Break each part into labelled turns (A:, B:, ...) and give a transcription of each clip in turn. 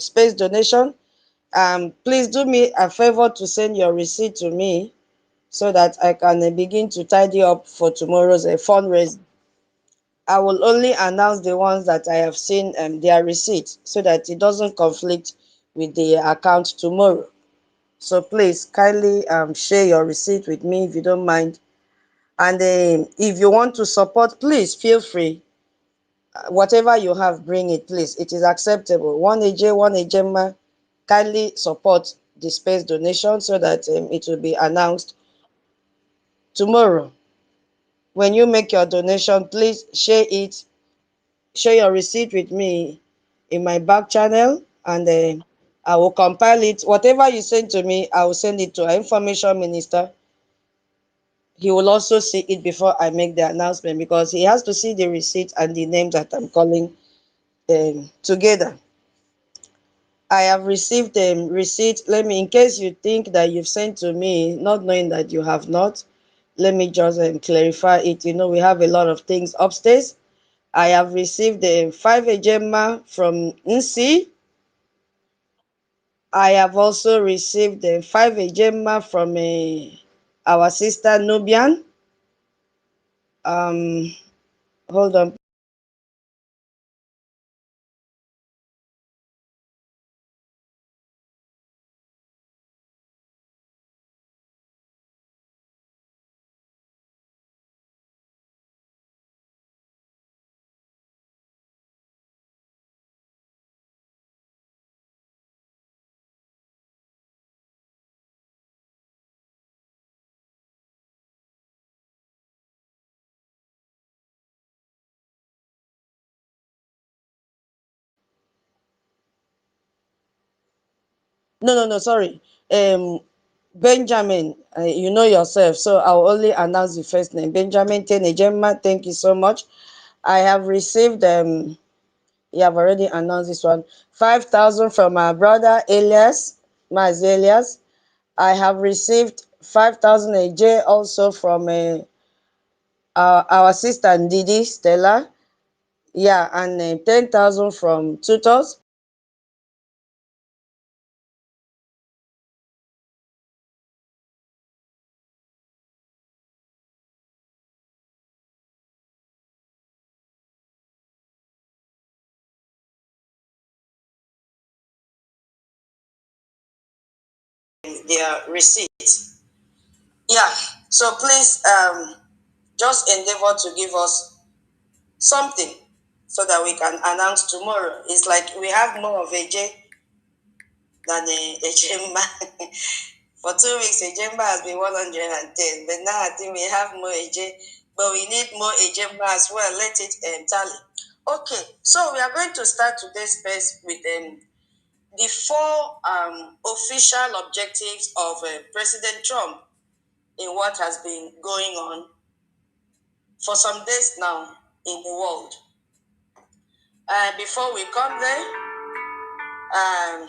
A: space donation. Please do me a favor to send your receipt to me so that I can begin to tidy up for tomorrow's fundraising. I will only announce the ones that I have seen their receipt so that it doesn't conflict with the account tomorrow. So please kindly share your receipt with me if you don't mind. And if you want to support, please feel free. Whatever you have, bring it, please. It is acceptable. One AJ, one AJMA, kindly support the space donation so that it will be announced tomorrow. When you make your donation, please share it, share your receipt with me in my back channel, and I will compile it. Whatever you send to me, I will send it to our information minister. He will also see it before I make the announcement because he has to see the receipt and the names that I'm calling together. I have received a receipt. Let me, in case you think that you've sent to me, not knowing that you have not, let me just clarify it. You know, we have a lot of things upstairs. I have received a 5 Ejema from Nsi. I have also received a 5 Ejema from our sister Nubian. Hold on. No, sorry. Benjamin, you know yourself, so I'll only announce the first name. Benjamin Tenejema, thank you so much. I have received, you have already announced this one, 5,000 from our brother Elias, Maz Elias. I have received 5,000 AJ also from our sister Ndidi Stella. Yeah, and 10,000 from tutors. Their receipts. Yeah, so please just endeavor to give us something so that we can announce tomorrow. It's like we have more of a J than a Jemba. For 2 weeks, a Jemba has been 110, but now I think we have more AJ, but we need more Jemba as well. Let it tally. Okay, so we are going to start today's space with the 4 official objectives of President Trump in what has been going on for some days now in the world. Before we come there, um,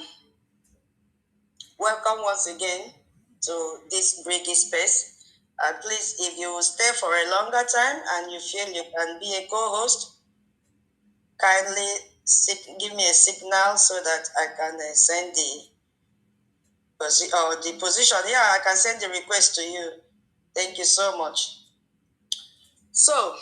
A: welcome once again to this breaky space. Please, if you stay for a longer time and you feel you can be a co-host, kindly give me a signal so that I can send the position. Yeah, I can send the request to you. Thank you so much. So,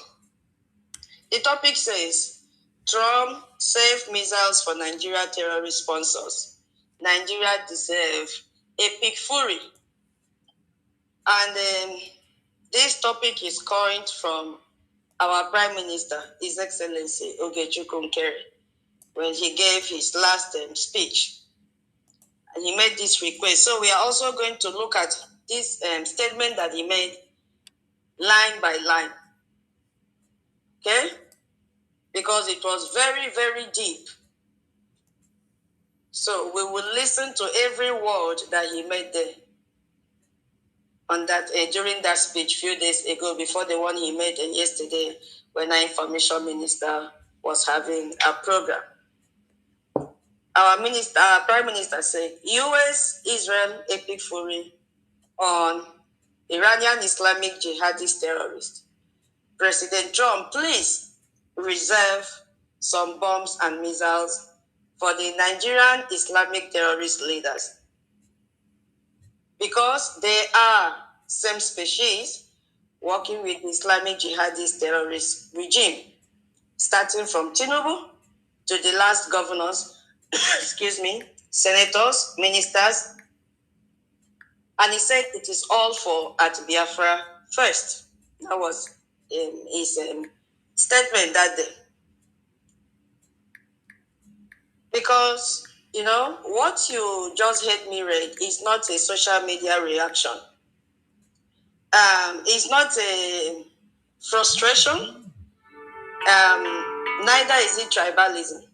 A: the topic says, Trump safe missiles for Nigeria terrorist sponsors. Nigeria deserve Epicfury. And this topic is coined from our Prime Minister, His Excellency Ogechukwu Nkeri, when he gave his last speech. And he made this request. So we are also going to look at this statement that he made line by line. Okay? Because it was very, very deep. So we will listen to every word that he made there on that during that speech few days ago, before the one he made yesterday when our information minister was having a program. Our Prime Minister said, U.S. Israel Epicfury on Iranian Islamic jihadist terrorists. President Trump, please reserve some bombs and missiles for the Nigerian Islamic terrorist leaders, because they are same species working with the Islamic jihadist terrorist regime, starting from Tinubu to the last governors, excuse me, senators, ministers, and he said it is all for at Biafra first. That was his statement that day. Because, what you just heard me read is not a social media reaction. It's not a frustration. Neither is it tribalism.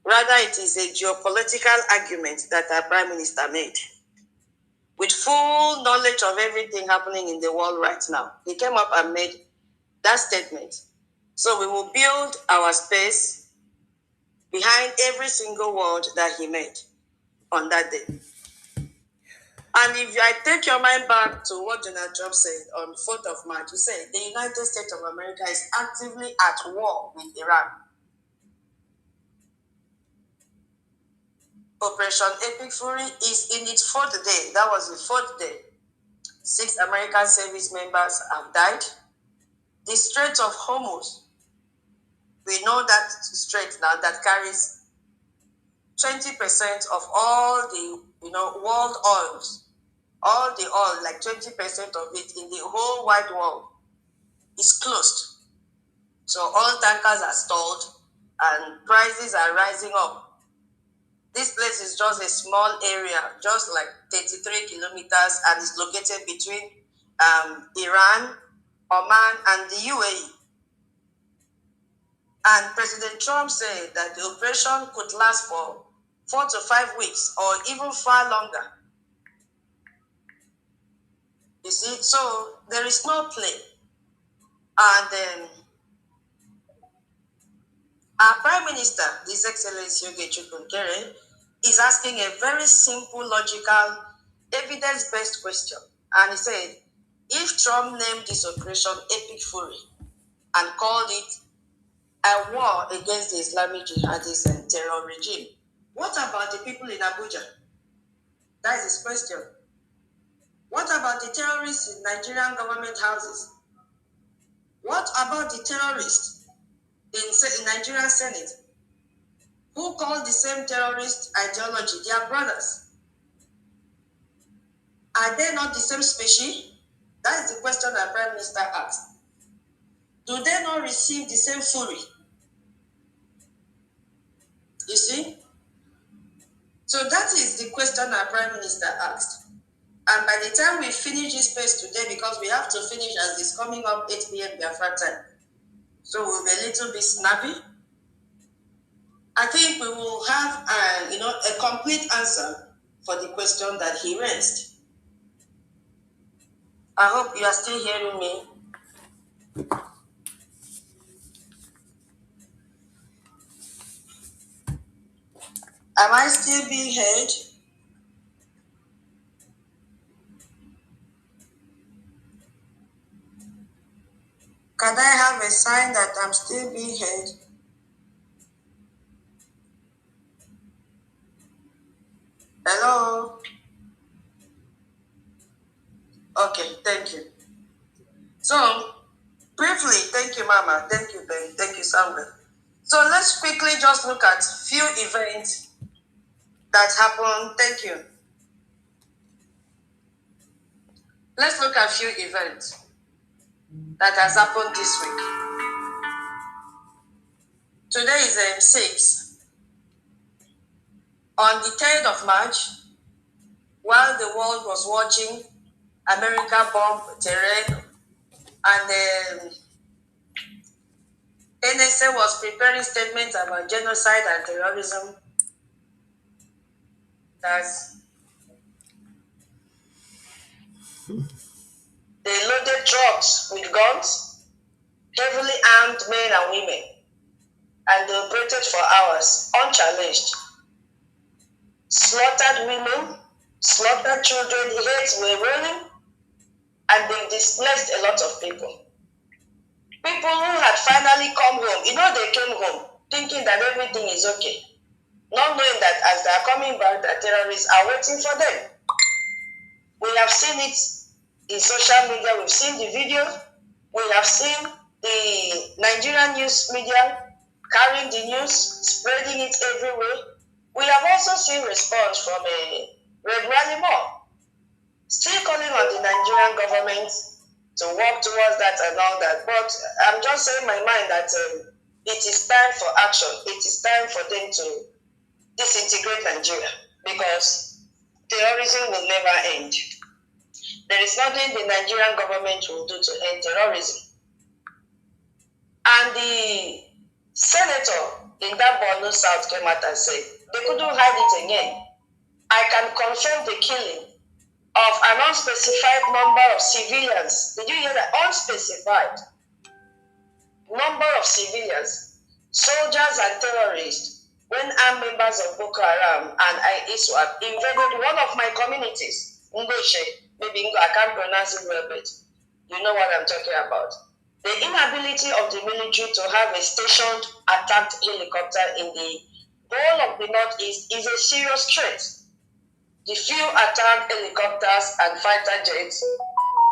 A: Rather, it is a geopolitical argument that our Prime Minister made with full knowledge of everything happening in the world right now. He came up and made that statement. So we will build our space behind every single word that he made on that day. And if I take your mind back to what Donald Trump said on 4th of March, he said the United States of America is actively at war with Iran. Operation Epicfury is in its 4th day. That was the 4th day. 6 American service members have died. The Strait of Hormuz, we know that strait now that carries 20% of all the world oils, all the oil, like 20% of it in the whole wide world, is closed. So oil tankers are stalled and prices are rising up. This place is just a small area, just like 33 kilometers, and it's located between Iran, Oman, and the UAE. And President Trump said that the operation could last for 4 to 5 weeks or even far longer. You see, so there is no play. And our Prime Minister, His Excellency Oge Chukwuemeka, is asking a very simple, logical, evidence-based question. And he said, if Trump named this operation Epicfury and called it a war against the Islamic jihadist and terror regime, what about the people in Abuja? That is his question. What about the terrorists in Nigerian government houses? What about the terrorists in Nigerian Senate who call the same terrorist ideology their brothers? Are they not the same species? That is the question that Prime Minister asked. Do they not receive the same fury? You see? So that is the question our Prime Minister asked. And by the time we finish this space today, because we have to finish as it's coming up 8 p.m. Biafra time, so we'll be a little bit snappy. I think we will have a complete answer for the question that he raised. I hope you are still hearing me. Am I still being heard? Can I have a sign that I'm still being heard? Hello? Okay, thank you. So, briefly, thank you, Mama. Thank you, Ben. Thank you, Samuel. So let's quickly just look at few events that happened. Thank you. Let's look at few events that has happened this week. Today is 6. On the 10th of March, while the world was watching America bomb Tehran and NSA was preparing statements about genocide and terrorism, they loaded trucks with guns, heavily armed men and women, and they operated for hours, unchallenged. Slaughtered women, slaughtered children, heads were rolling, and they displaced a lot of people. People who had finally come home, they came home thinking that everything is okay. not knowing that as they are coming back, the terrorists are waiting for them. We have seen it in social media. We've seen the video. We have seen the Nigerian news media carrying the news, spreading it everywhere. We have also seen response from a Red Rally Mall, still calling on the Nigerian government to work towards that and all that. But I'm just saying in my mind that it is time for action. It is time for them to disintegrate Nigeria because terrorism will never end. There is nothing the Nigerian government will do to end terrorism. And the senator in that Borno South came out and said, they couldn't hide it again. I can confirm the killing of an unspecified number of civilians. Did you hear that? Unspecified number of civilians, soldiers and terrorists, when armed members of Boko Haram and ISWAP invaded one of my communities, Ngoshe. Maybe I can't pronounce it well, but you know what I'm talking about. The inability of the military to have a stationed attacked helicopter in the whole of the Northeast is a serious threat. The few attacked helicopters and fighter jets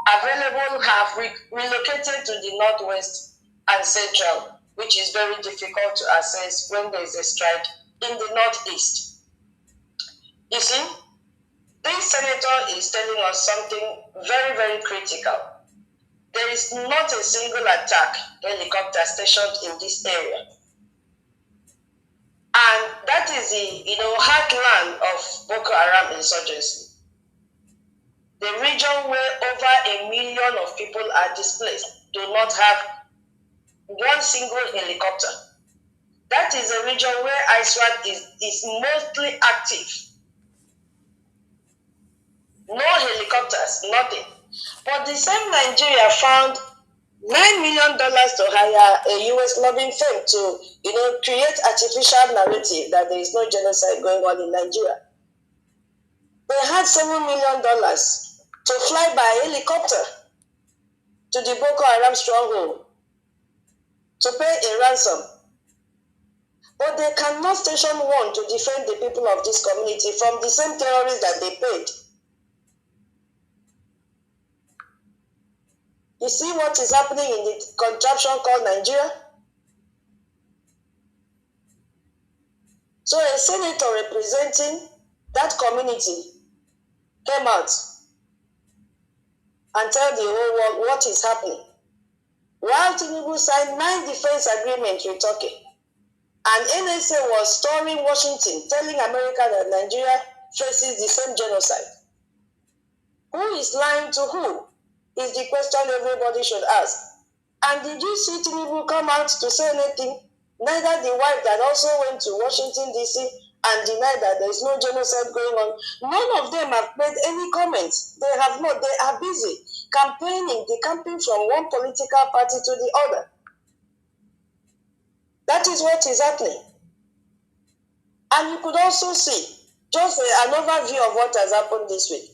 A: available have relocated to the Northwest and Central, which is very difficult to access when there is a strike in the Northeast. You see, this senator is telling us something very, very critical. There is not a single attack helicopter stationed in this area. And that is the heartland of Boko Haram insurgency. The region where over 1 million of people are displaced do not have one single helicopter. That is a region where ISWAT is mostly active. No helicopters, nothing. But the same Nigeria found $9 million to hire a U.S. lobbying firm to, create artificial narrative that there is no genocide going on in Nigeria. They had $7 million to fly by helicopter to the Boko Haram stronghold to pay a ransom. But they cannot station one to defend the people of this community from the same terrorists that they paid. You see what is happening in the contraption called Nigeria? So a senator representing that community came out and tell the whole world what is happening. While Tinubu signed 9 defense agreements with Turkey, and NSA was storming Washington, telling America that Nigeria faces the same genocide. Who is lying to who? Is the question everybody should ask. And did you see Tinubu come out to say anything? Neither the wife that also went to Washington, D.C. and denied that there is no genocide going on. None of them have made any comments. They have not. They are busy campaigning, decamping from one political party to the other. That is what is happening. And you could also see, just an overview of what has happened this week.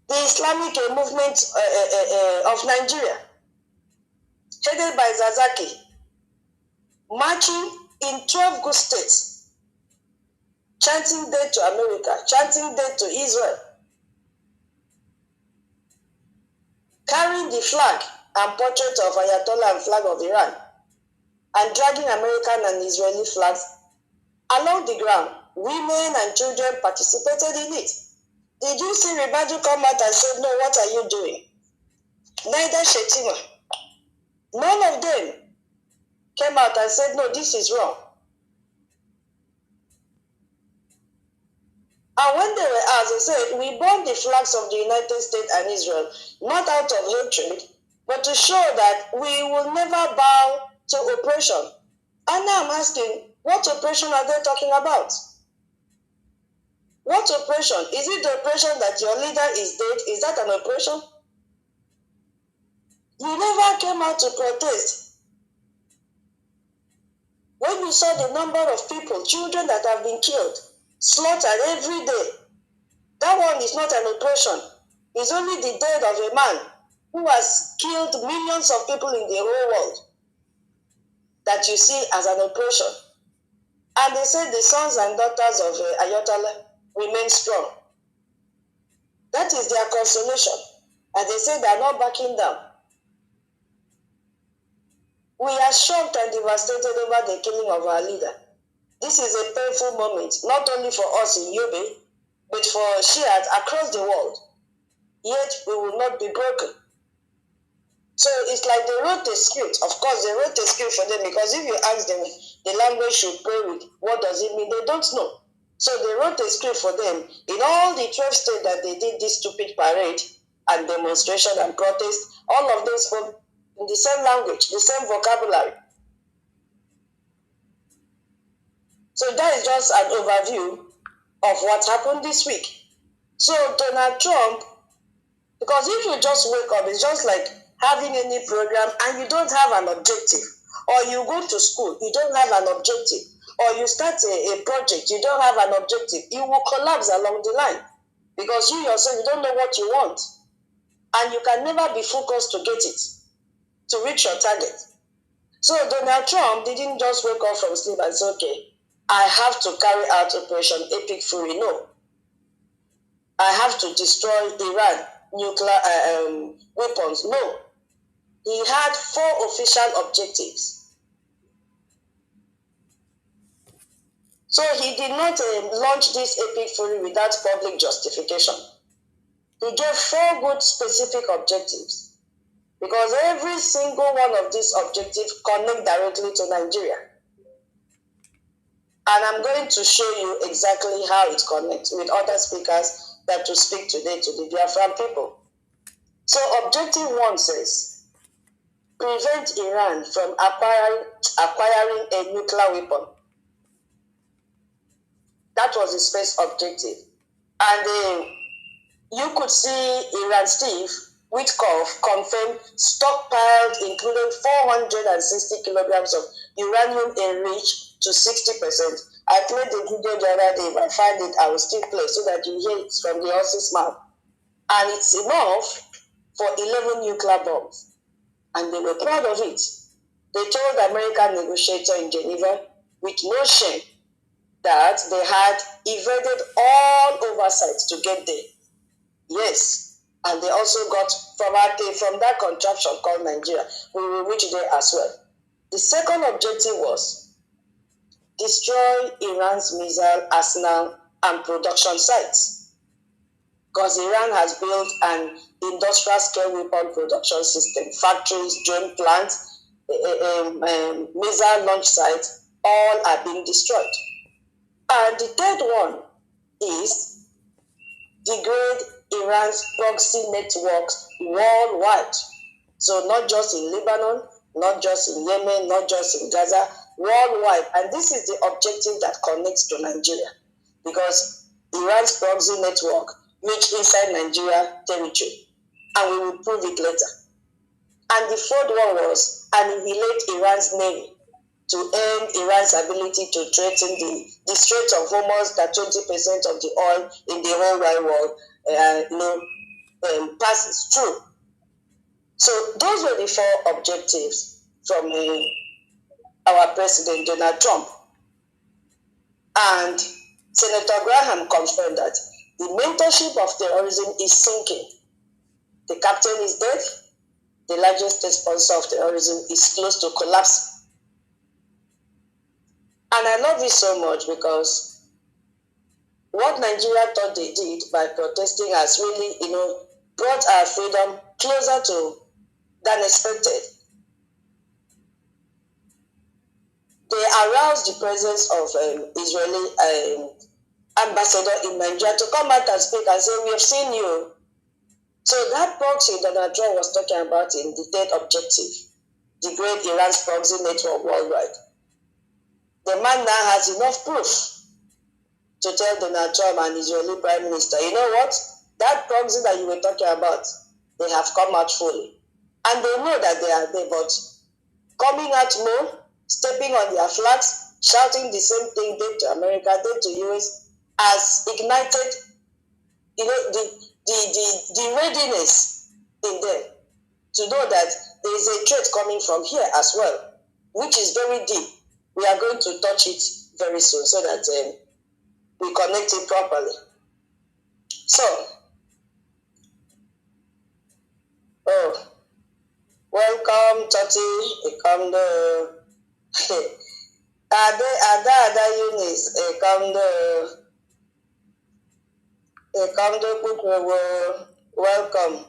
A: The Islamic movement of Nigeria, headed by Zazaki, marching in 12 good states, chanting death to America, chanting death to Israel, carrying the flag and portrait of Ayatollah and flag of Iran, and dragging American and Israeli flags along the ground. Women and children participated in it. Did you see Ribadu come out and say, no, what are you doing? Neither Shetima. None of them came out and said, no, this is wrong. And when they were asked, they said, we burn the flags of the United States and Israel, not out of hatred, but to show that we will never bow to oppression. And now I'm asking, what oppression are they talking about? What oppression? Is it the oppression that your leader is dead? Is that an oppression? You never came out to protest. When you saw the number of people, children that have been killed, slaughtered every day, that one is not an oppression. It's only the death of a man who has killed millions of people in the whole world that you see as an oppression. And they said the sons and daughters of Ayotala remain strong. That is their consolation. And they say they are not backing down. We are shocked and devastated over the killing of our leader. This is a painful moment, not only for us in Yobe, but for Shiites across the world. Yet we will not be broken. So it's like they wrote a script. Of course, they wrote a script for them, because if you ask them the language you pray with, what does it mean? They don't know. So they wrote a script for them. In all the 12 states that they did this stupid parade and demonstration and protest, all of them spoke in the same language, the same vocabulary. So that is just an overview of what happened this week. So Donald Trump, because if you just wake up, it's just like having any program and you don't have an objective. Or you go to school, you don't have an objective. Or you start a project, you don't have an objective. You will collapse along the line. Because you yourself, you don't know what you want. And you can never be focused to get it, to reach your target. So Donald Trump didn't just wake up from sleep and say, okay, I have to carry out Operation Epicfury. No. I have to destroy Iran nuclear weapons. No. He had 4 official objectives. So he did not launch this Epicfury without public justification. He gave 4 good specific objectives, because every single one of these objectives connect directly to Nigeria. And I'm going to show you exactly how it connects with other speakers that will speak today to the Biafran people. So objective 1 says, prevent Iran from acquiring a nuclear weapon. That was his first objective. And you could see Iran's chief, Witkoff, confirmed stockpiled, including 460 kilograms of uranium enriched to 60%. I played the video the other day. If I find it, I will still play so that you hear it from the horse's mouth. And it's enough for 11 nuclear bombs. And they were proud of it. They told the American negotiator in Geneva, with no shame, that they had evaded all oversights to get there. Yes, and they also got from that contraption called Nigeria. We will reach there as well. The second objective was destroy Iran's missile arsenal and production sites, because Iran has built an industrial scale weapon production system, factories, drone plants, missile launch sites, all are being destroyed. And the third one is degrade Iran's proxy networks worldwide. So not just in Lebanon, not just in Yemen, not just in Gaza, worldwide. And this is the objective that connects to Nigeria, because Iran's proxy network reached inside Nigeria territory, and we will prove it later. And the fourth one was annihilate Iran's navy to end Iran's ability to threaten the Strait of Hormuz, that 20% of the oil in the whole wide world passes through. So those were the 4 objectives from our president, Donald Trump. And Senator Graham confirmed that the mentorship of terrorism is sinking. The captain is dead. The largest sponsor of terrorism is close to collapse. And I love it so much, because what Nigeria thought they did by protesting has really, brought our freedom closer to than expected. They aroused the presence of Israeli ambassador in Nigeria to come out and speak and say, we have seen you. So that proxy that Donald Trump was talking about in the third objective, degrade Iran's proxy network worldwide. The man now has enough proof to tell Donald Trump and Israeli Prime Minister, you know what? That proxy that you were talking about, they have come out fully. And they know that they are there, but coming out more, stepping on their flags, shouting the same thing they to America, they to US, has ignited, the readiness in them to know that there is a threat coming from here as well, which is very deep. We are going to touch it very soon so that we connect it properly. So, oh, welcome, Tati. Come the Ada Eunice. Come the welcome.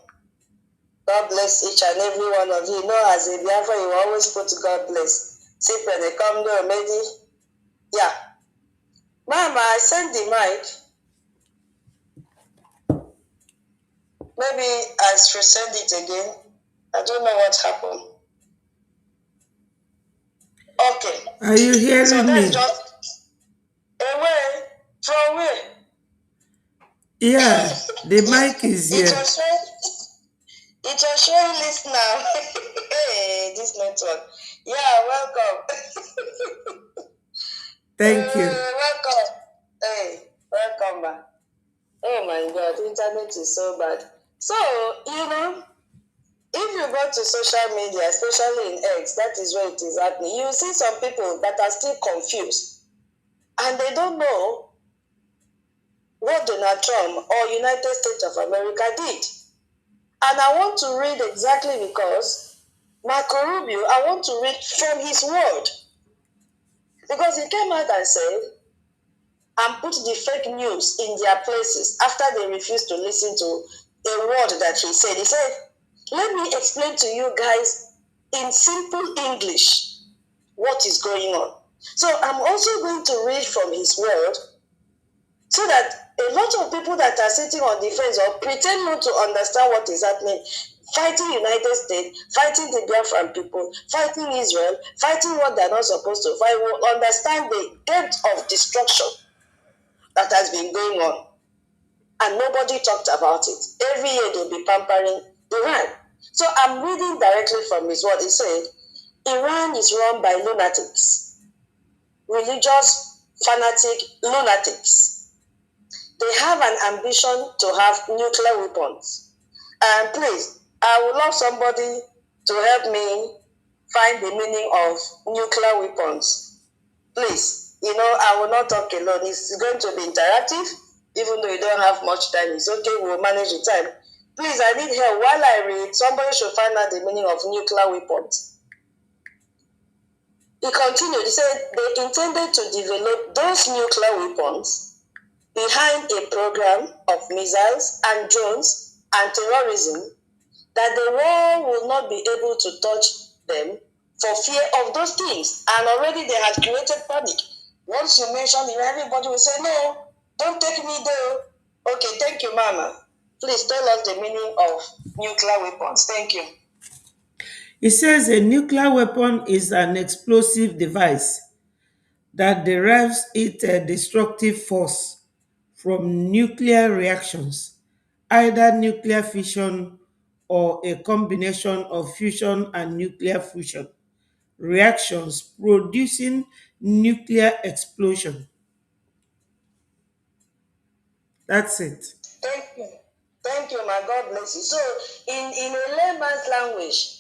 A: God bless each and every one of you. You know, as a Biafra, you always put God bless. See, when they come there, maybe, yeah. Mama, I sent the mic. Maybe I should send it again. I don't know what happened. Okay.
B: Are you
A: So
B: hearing
A: that's
B: me?
A: just away from where?
B: Yeah, the mic is
A: It
B: here.
A: was showing, it was showing list now. Hey, this network. Yeah, welcome.
B: Thank you.
A: Welcome. Hey, welcome back. Oh my God, internet is so bad. So, you know, if you go to social media, especially in X, that is where it is happening. You see some people that are still confused and they don't know what Donald Trump or United States of America did. And I want to read exactly because Marco Rubio, I want to read from his word. Because he came out and said, and put the fake news in their places after they refused to listen to a word that he said. He said, let me explain to you guys in simple English what is going on. So I'm also going to read from his word so that a lot of people that are sitting on the fence or pretend not to understand what is happening, fighting United States, fighting the Biafran people, fighting Israel, fighting what they're not supposed to fight, will understand the depth of destruction that has been going on. And nobody talked about it. Every year they'll be pampering Iran. So I'm reading directly from his word. He said, Iran is run by lunatics, religious, fanatic lunatics. They have an ambition to have nuclear weapons. And please, I would love somebody to help me find the meaning of nuclear weapons. Please, you know, I will not talk alone. It's going to be interactive, even though you don't have much time. It's okay, we'll manage the time. Please, I need help. While I read, somebody should find out the meaning of nuclear weapons. He continued, he said they intended to develop those nuclear weapons behind a program of missiles and drones and terrorism that the world will not be able to touch them for fear of those things. And already they had created panic. Once you mention it, everybody will say, no, don't take me there. Okay, thank you, Mama. Please tell us the meaning of nuclear weapons. Thank you.
B: It says a nuclear weapon is an explosive device that derives its destructive force from nuclear reactions, either nuclear fission or a combination of fusion and nuclear fusion reactions producing nuclear explosion. That's it.
A: Thank you. Thank you, my God bless you. So, in a layman's language,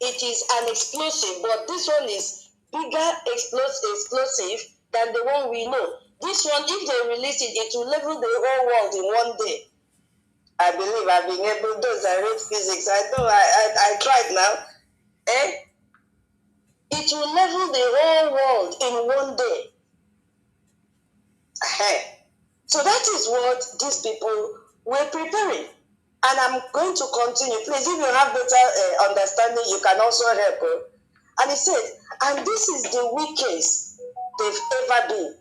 A: it is an explosive, but this one is bigger explosive than the one we know. This one, if they release it, it will level the whole world in one day. I believe I've been able, those that read physics, I know I tried now. Eh? It will level the whole world in one day. So that is what these people were preparing. And I'm going to continue. Please, if you have better understanding, you can also help. And he said, and this is the weakest they've ever been.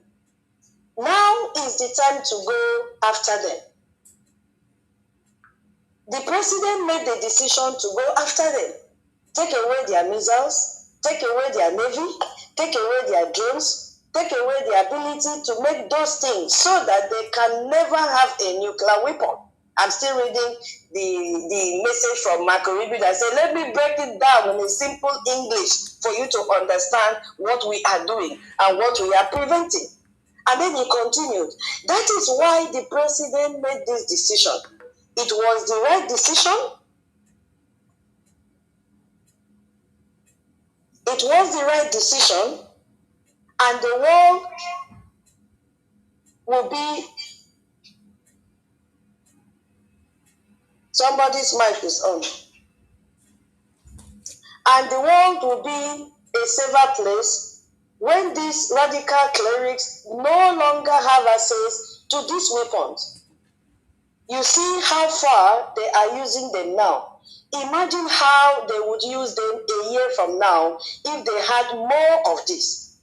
A: Now is the time to go after them. The president made the decision to go after them. Take away their missiles, take away their navy, take away their drones, take away the ability to make those things so that they can never have a nuclear weapon. I'm still reading the message from Marco Rubio that said, let me break it down in a simple English for you to understand what we are doing and what we are preventing. And then he continued, that is why the president made this decision. It was the right decision. It was the right decision, and the world will be somebody's mic is on, and the world will be a safer place when these radical clerics no longer have access to these weapons. You see how far they are using them now. Imagine how they would use them a year from now if they had more of this.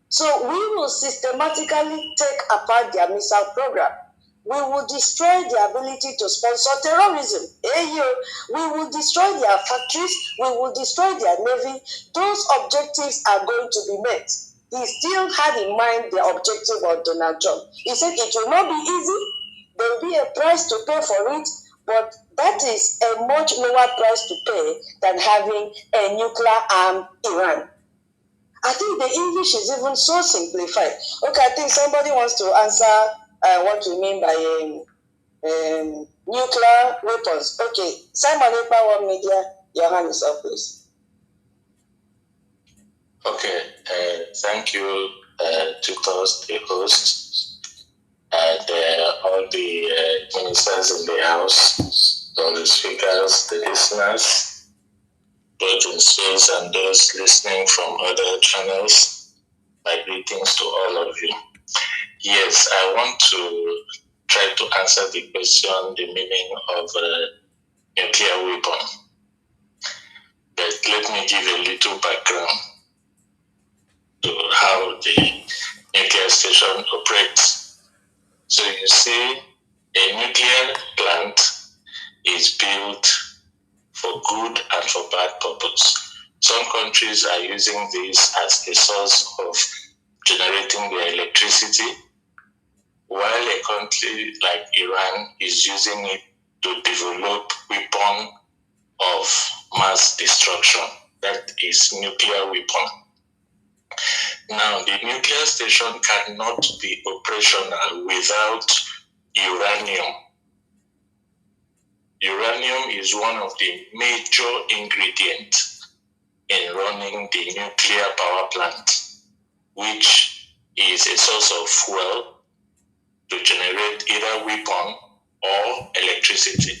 A: So we will systematically take apart their missile program. We will destroy their ability to sponsor terrorism. We will destroy their factories. We will destroy their navy. Those objectives are going to be met. He still had in mind the objective of Donald Trump. He said it will not be easy. There will be a price to pay for it, but that is a much lower price to pay than having a nuclear armed Iran. I think the English is even so simplified. Okay, I think somebody wants to answer what you mean by nuclear weapons. Okay, Simon Ekpa, One Media, your hand is up, please.
C: Okay, thank you to us, the host, and all the ministers in the house, all the speakers, the listeners, both in space and those listening from other channels. My greetings to all of you. Yes, I want to try to answer the question, the meaning of nuclear weapon. But let me give a little background to how the nuclear station operates. So you see, a nuclear plant is built for good and for bad purpose. Some countries are using this as a source of generating their electricity, while a country like Iran is using it to develop weapon of mass destruction. That is nuclear weapon. Now, the nuclear station cannot be operational without uranium. Uranium is one of the major ingredients in running the nuclear power plant, which is a source of fuel to generate either weapon or electricity.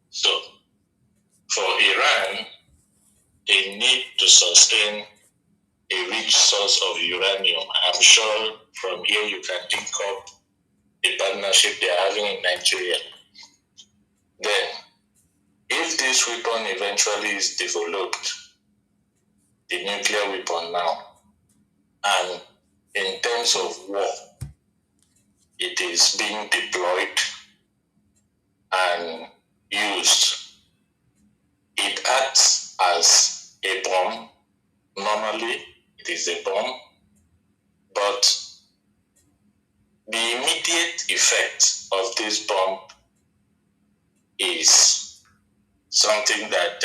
C: So, for Iran, they need to sustain a rich source of uranium. I'm sure from here you can think up the partnership they are having in Nigeria. Then, if this weapon eventually is developed, the nuclear weapon now, and in terms of war, it is being deployed and used, it acts as a bomb. Normally, it is a bomb, but the immediate effect of this bomb is something that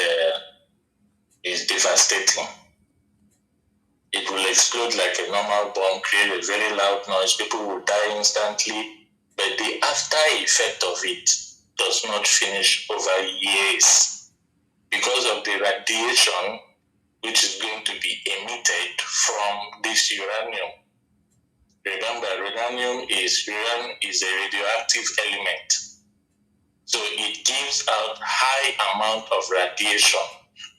C: is devastating. It will explode like a normal bomb, create a very loud noise, people will die instantly, but the after effect of it does not finish over years because of the radiation which is going to be emitted from this uranium. Remember, uranium is a radioactive element. So it gives out high amount of radiation,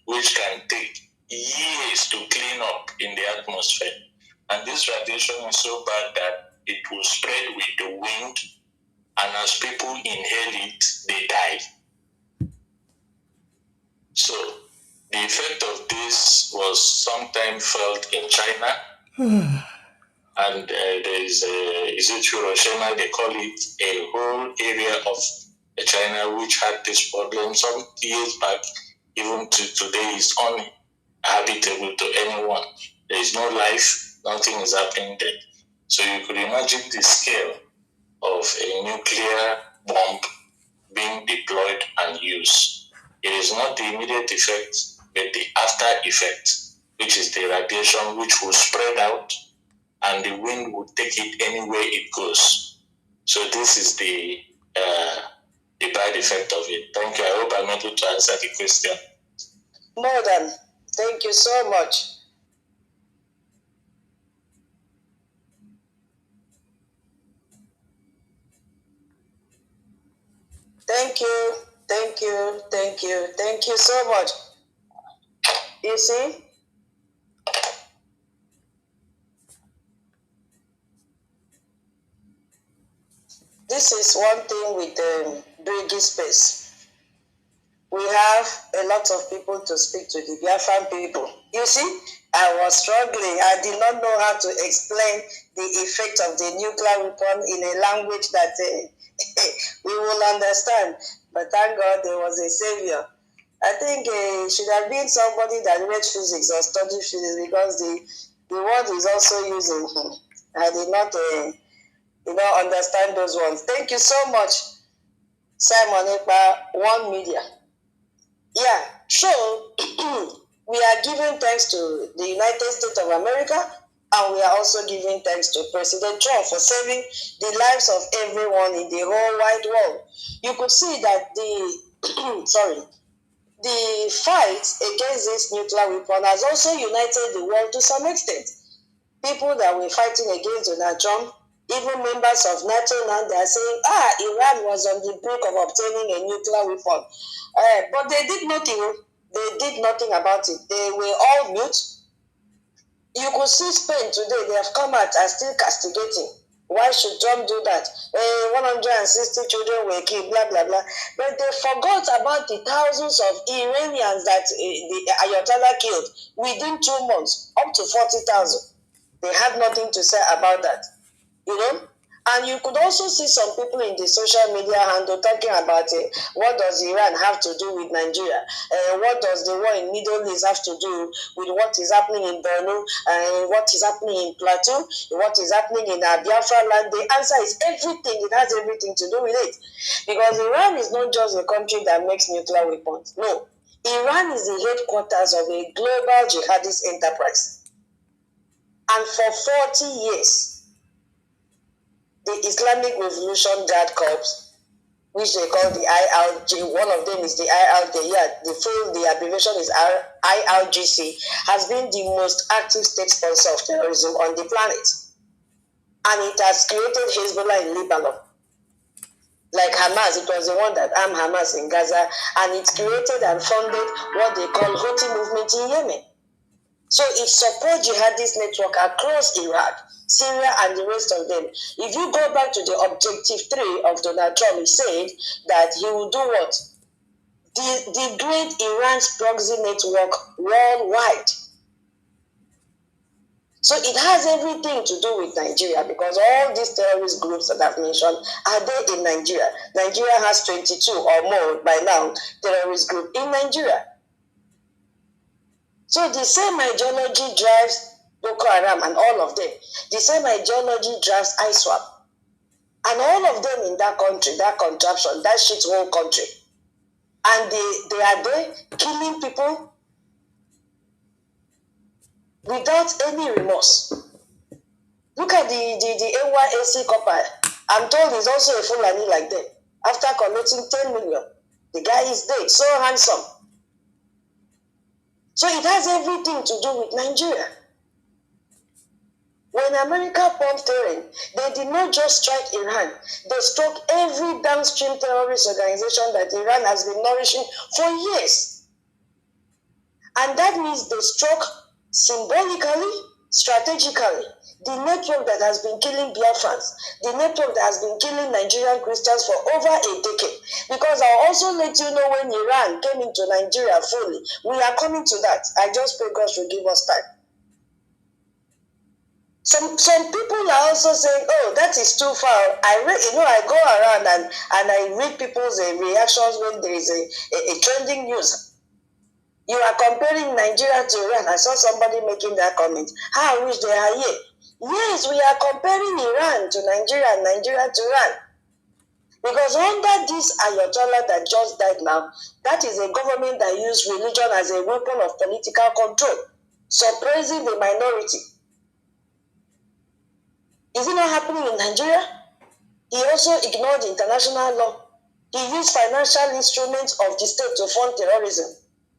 C: which can take years to clean up in the atmosphere. And this radiation is so bad that it will spread with the wind, and as people inhale it, they die. So the effect of this was sometimes felt in China. And there is it Hiroshima? They call it a whole area of China which had this problem some years back. Even to today, is uninhabitable to anyone. There is no life. Nothing is happening there. So you could imagine the scale of a nuclear bomb being deployed and used. It is not the immediate effect, but the after effect, which is the radiation which will spread out, and the wind will take it anywhere it goes. So this is the bad effect of it. Thank you. I hope I'm able to answer the question.
A: More than. Thank you so much. Thank you. Thank you. Thank you. Thank you so much. You see? This is one thing with Brigi Space. We have a lot of people to speak to, the Biafran people. You see, I was struggling. I did not know how to explain the effect of the nuclear weapon in a language that we will understand. But thank God there was a savior. I think it should have been somebody that read physics or studied physics, because the word is also using. I did not understand those ones. Thank you so much, Simon Ekpa, One Media. Yeah, so we are giving thanks to the United States of America, and we are also giving thanks to President Trump for saving the lives of everyone in the whole wide world. You could see that the fight against this nuclear weapon has also united the world to some extent. People that were fighting against Donald Trump, even members of NATO now, they are saying, Iran was on the brink of obtaining a nuclear weapon. But they did nothing. They did nothing about it. They were all mute. You could see Spain today, they have come out and still castigating. Why should Trump do that? 160 children were killed, blah, blah, blah. But they forgot about the thousands of Iranians that the Ayatollah killed within 2 months, up to 40,000. They had nothing to say about that, you know. And you could also see some people in the social media handle talking about what does Iran have to do with Nigeria? What does the war in Middle East have to do with what is happening in Borno, what is happening in Plateau, what is happening in Biafra land? The answer is everything. It has everything to do with it. Because Iran is not just a country that makes nuclear weapons. No. Iran is the headquarters of a global jihadist enterprise. And for 40 years, the Islamic Revolution Guard Corps, which they call the IRG, one of them is the IRG, the abbreviation is IRGC, has been the most active state sponsor of terrorism on the planet. And it has created Hezbollah in Lebanon. Like Hamas, it was the one that armed Hamas in Gaza, and it created and funded what they call Houthi movement in Yemen. So it supports jihadist network across Iraq, Syria, and the rest of them. If you go back to the objective 3 of Donald Trump, he said that he will do what? Degrade Iran's proxy network worldwide. So it has everything to do with Nigeria, because all these terrorist groups that I've mentioned are there in Nigeria. Nigeria has 22 or more by now terrorist groups in Nigeria. So the same ideology drives Boko Haram and all of them. The same ideology drives ISWAP. And all of them in that country, that contraption, that shithole country. And they are there killing people without any remorse. Look at the NYSC copper. I'm told he's also a Fulani like them. After collecting 10 million, the guy is dead, so handsome. So it has everything to do with Nigeria. When America pumped terrain, they did not just strike Iran. They struck every downstream terrorist organization that Iran has been nourishing for years. And that means they struck symbolically, strategically, the network that has been killing Biafrans, the network that has been killing Nigerian Christians for over a decade. Because I'll also let you know when Iran came into Nigeria fully. We are coming to that. I just pray God should give us time. Some people are also saying, "Oh, that is too far." I go around and I read people's reactions when there is a trending news. You are comparing Nigeria to Iran. I saw somebody making that comment. How I wish they are here. Yes, we are comparing Iran to Nigeria and Nigeria to Iran. Because under this Ayatollah that just died now, that is a government that used religion as a weapon of political control, suppressing the minority. Is it not happening in Nigeria? He also ignored international law. He used financial instruments of the state to fund terrorism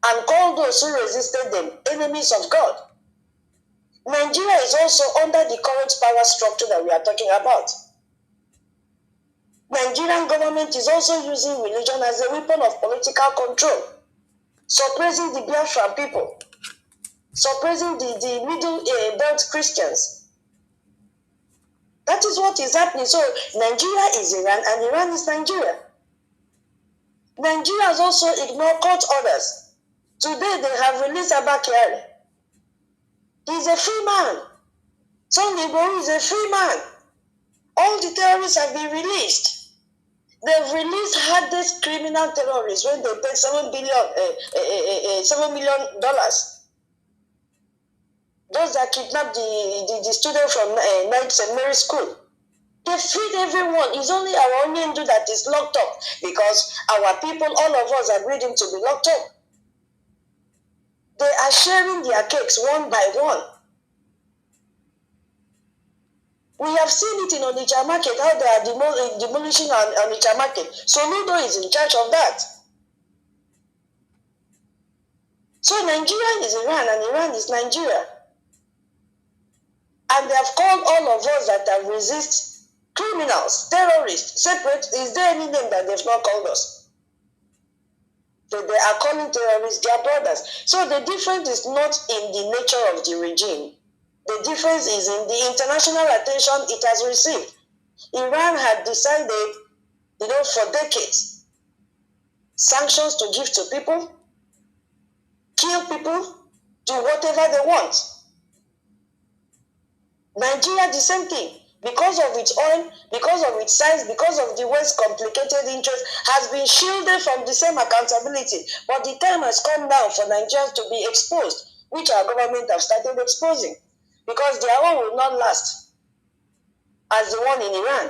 A: and called those who resisted them enemies of God. Nigeria is also under the current power structure that we are talking about. Nigerian government government is also using religion as a weapon of political control, suppressing the Biafran people, suppressing the middle belt Christians. That is what is happening. So Nigeria is Iran and Iran is Nigeria. Nigeria has also ignored court orders. Today they have released Abba Kyari. He's a free man. Sunday Igboho is a free man. All the terrorists have been released. They've released hardest criminal terrorists when they paid $7 million. Those that kidnapped the student from Knight St. Mary's School. They freed everyone. It's only our Onyendu that is locked up because our people, all of us, agreed him to be locked up. They are sharing their cakes one by one. We have seen it in Onitsha Market, how they are demolishing Onitsha Market. So Ludo is in charge of that. So Nigeria is Iran and Iran is Nigeria. And they have called all of us that have resist criminals, terrorists, separate. Is there any name that they've not called us? So they are calling terrorists their brothers. So the difference is not in the nature of the regime. The difference is in the international attention it has received. Iran had decided, for decades, sanctions to give to people, kill people, do whatever they want. Nigeria, the same thing. Because of its oil, because of its size, because of the West's complicated interest, has been shielded from the same accountability. But the time has come now for Nigerians to be exposed, which our government have started exposing. Because their own will not last as the one in Iran.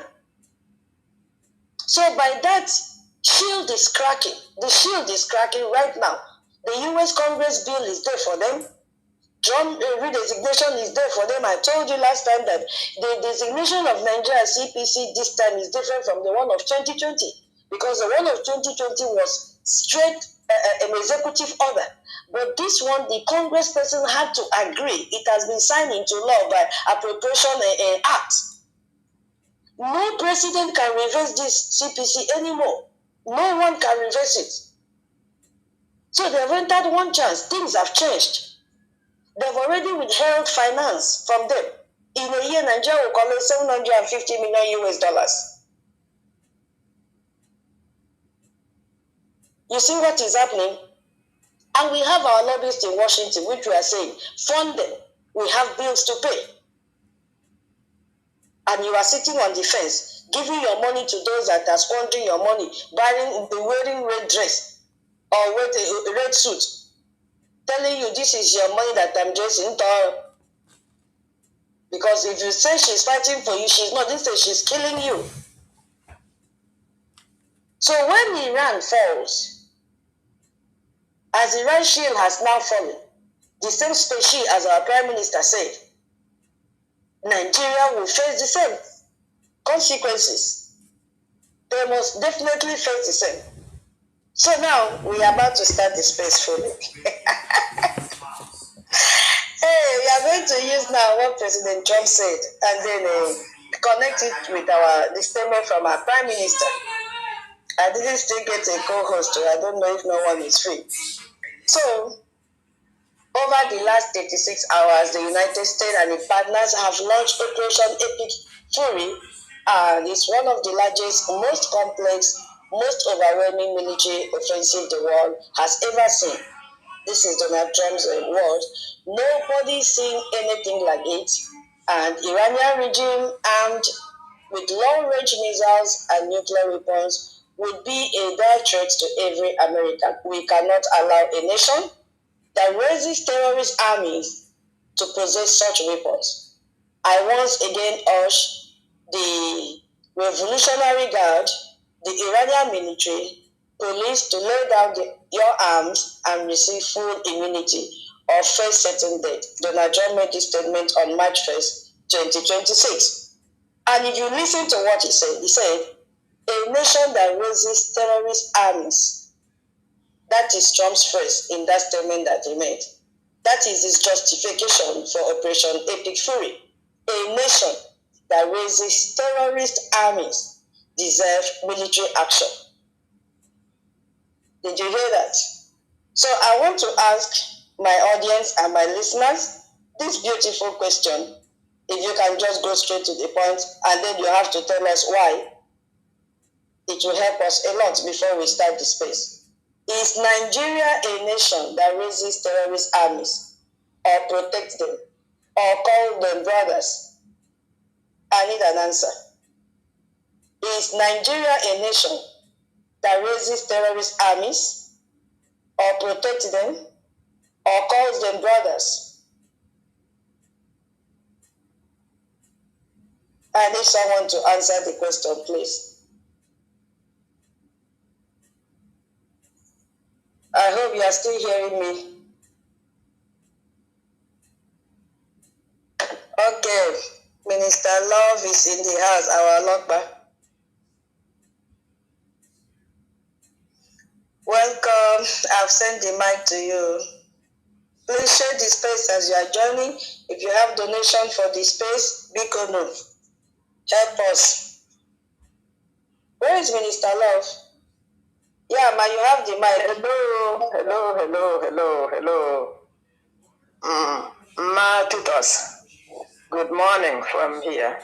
A: So by that, shield is cracking. The shield is cracking right now. The US Congress bill is there for them. Trump redesignation is there for them. I told you last time that the designation of Nigeria as CPC this time is different from the one of 2020 because the one of 2020 was straight an executive order. But this one, the Congress person had to agree. It has been signed into law by Appropriation Act. No president can reverse this CPC anymore. No one can reverse it. So they've entered one chance. Things have changed. They've already withheld finance from them. In a year, Nigeria will collect $750 million US. You see what is happening? And we have our lobbyists in Washington, which we are saying, fund them. We have bills to pay. And you are sitting on the fence, giving your money to those that are squandering your money, wearing red dress or wearing a red suit, telling you this is your money that I'm dressing. Because if you say she's fighting for you, she's not. Instead, she's killing you. So when Iran falls, as Iran shield has now fallen, the same species as our Prime Minister said, Nigeria will face the same consequences. They must definitely face the same. So now we are about to start the space fully. Hey, we are going to use now what President Trump said and then connect it with the statement from our Prime Minister. I didn't still get a co-host, so I don't know if no one is free. So, over the last 36 hours, the United States and its partners have launched Operation Epicfury, and it's one of the largest, most complex, most overwhelming military offensive the world has ever seen. This is Donald Trump's word. Nobody seen anything like it, and Iranian regime armed with long-range missiles and nuclear weapons would be a direct threat to every American. We cannot allow a nation that raises terrorist armies to possess such weapons. I once again urge the Revolutionary Guard, the Iranian military, police to lay down your arms and receive full immunity or face certain death. Donald Trump made this statement on March 1st, 2026. And if you listen to what he said, a nation that raises terrorist armies. That is Trump's phrase in that statement that he made. That is his justification for Operation Epicfury. A nation that raises terrorist armies. deserve military action. Did you hear that? So I want to ask my audience and my listeners this beautiful question. If you can just go straight to the point, and then you have to tell us why, it will help us a lot before we start the space. Is Nigeria a nation that raises terrorist armies or protects them or call them brothers? I need an answer. Is Nigeria a nation that raises terrorist armies or protects them or calls them brothers? I need someone to answer the question, please. I hope you are still hearing me. Okay, Minister Love is in the house, our Lokba. Welcome, I've sent the mic to you. Please share the space as you are joining. If you have donation for the space, big or no, help us. Where is Minister Love? Yeah, ma, you have the mic.
D: Hello. Ma Titus, good morning from here.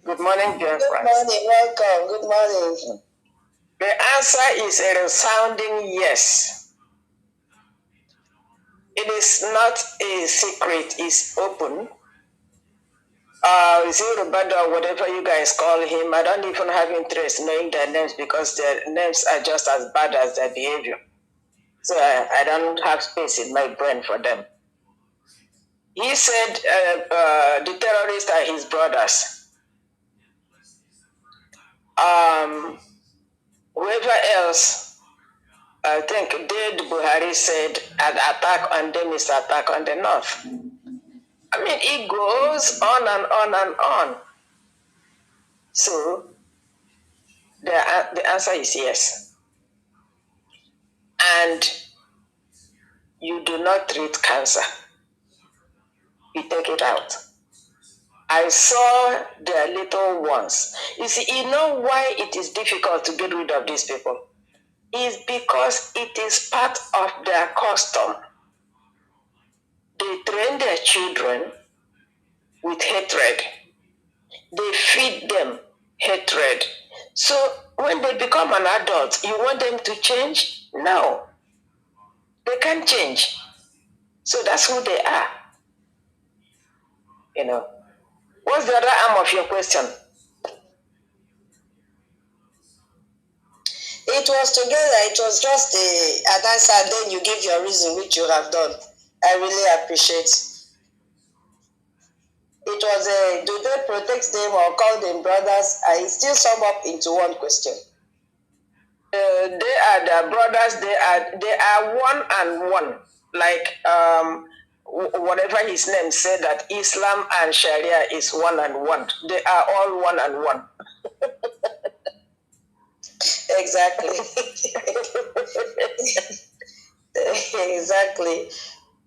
D: Good morning, dear
A: Good
D: friends.
A: morning, welcome. Good morning.
D: The answer is a resounding yes. It is not a secret, it's open. Zero or whatever you guys call him, I don't even have interest knowing their names because their names are just as bad as their behavior. So I don't have space in my brain for them. He said the terrorists are his brothers. Whoever else, I think Dade Buhari said an attack on them is attack on the North. I mean, it goes on and on and on. So the answer is yes. And you do not treat cancer. You take it out. I saw their little ones. You see, you know why it is difficult to get rid of these people? It's because it is part of their custom. They train their children with hatred. They feed them hatred. So when they become an adult, you want them to change? No. They can't change. So that's who they are. You know. What's the other arm of your question?
A: It was together, it was just an answer, then you give your reason, which you have done. I really appreciate. It was do they protect them or call them brothers? I still sum up into one question.
D: They are the brothers. They are one and one. Like whatever his name said that Islam and Sharia is one and one. They are all one and one.
A: Exactly. Exactly.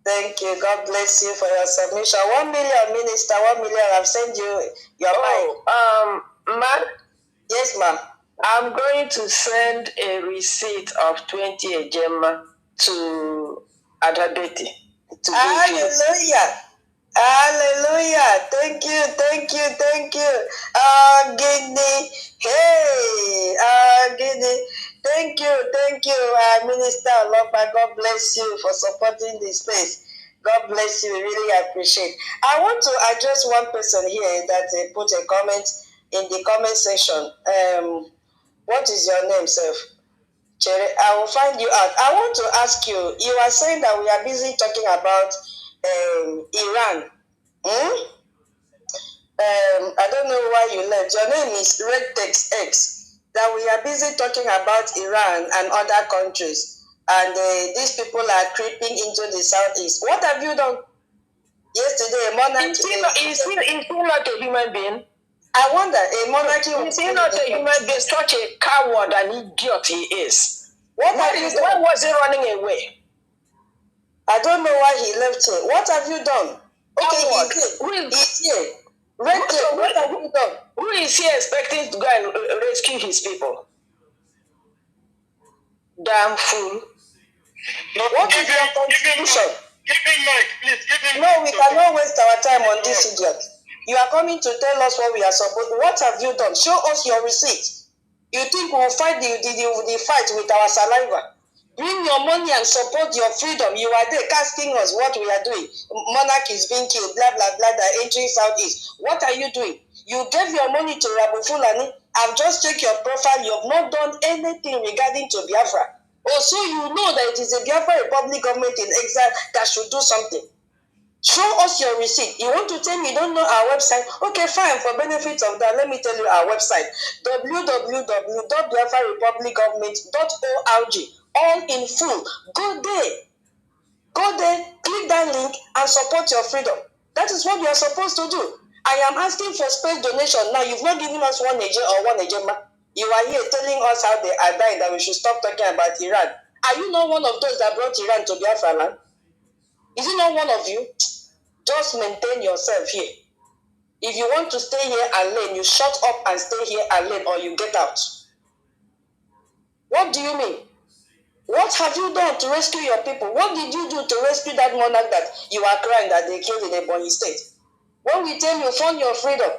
A: Thank you. God bless you for your submission. 1 million, Minister. 1 million. I've sent you your mic.
D: Ma'am?
A: Yes, ma'am.
D: I'm going to send a receipt of 20 ejema to Adabeti.
A: Hallelujah. Hallelujah. Thank you. Guinea. Hey, Guinea. Thank you, Minister Lopa. God bless you for supporting this space. God bless you. We really appreciate. I want to address one person here that put a comment in the comment section. What is your name, sir? Chere, I will find you out. I want to ask you, you are saying that we are busy talking about Iran. I don't know why you left. Your name is RedTextX. That we are busy talking about Iran and other countries. And these people are creeping into the southeast. What have you done? Yesterday, a monarchy...
D: Is he not a human being?
A: I wonder, a monarchy...
D: Is he not a human being? Such a coward and idiot he is.
A: Why
D: was he running away?
A: I don't know why he left here. What have you done? Okay, he's here.
D: What have you done? Who is he expecting to go and rescue his people? Damn fool. What is your contribution?
C: Give him mic, please. Give him.
D: No, we cannot waste our time on this idiot. You are coming to tell us what we are supposed. What have you done? Show us your receipt. You think we will fight the fight with our saliva? Bring your money and support your freedom. You are there casting us what we are doing. Monarch is being killed, blah, blah, blah, the entering Southeast. What are you doing? You gave your money to Rabu Fulani. I've just checked your profile. You have not done anything regarding to Biafra. Oh, so you know that it is a Biafra Republic government in exile that should do something. Show us your receipt. You want to tell me you don't know our website? Okay, fine. For benefits of that, let me tell you our website. www.biafrarepublicgovernment.org. All in full. Go there. Go there, click that link and support your freedom. That is what you are supposed to do. I am asking for space donation. Now, you've not given us one Niger or one Nigeria. You are here telling us how they are dying, that we should stop talking about Iran. Are you not one of those that brought Iran to Biafra land? Is it not one of you? Just maintain yourself here. If you want to stay here and learn, you shut up and stay here and learn, or you get out. What do you mean? What have you done to rescue your people? What did you do to rescue that monarch that you are crying that they killed in Ebonyi State? When we tell you fund your freedom,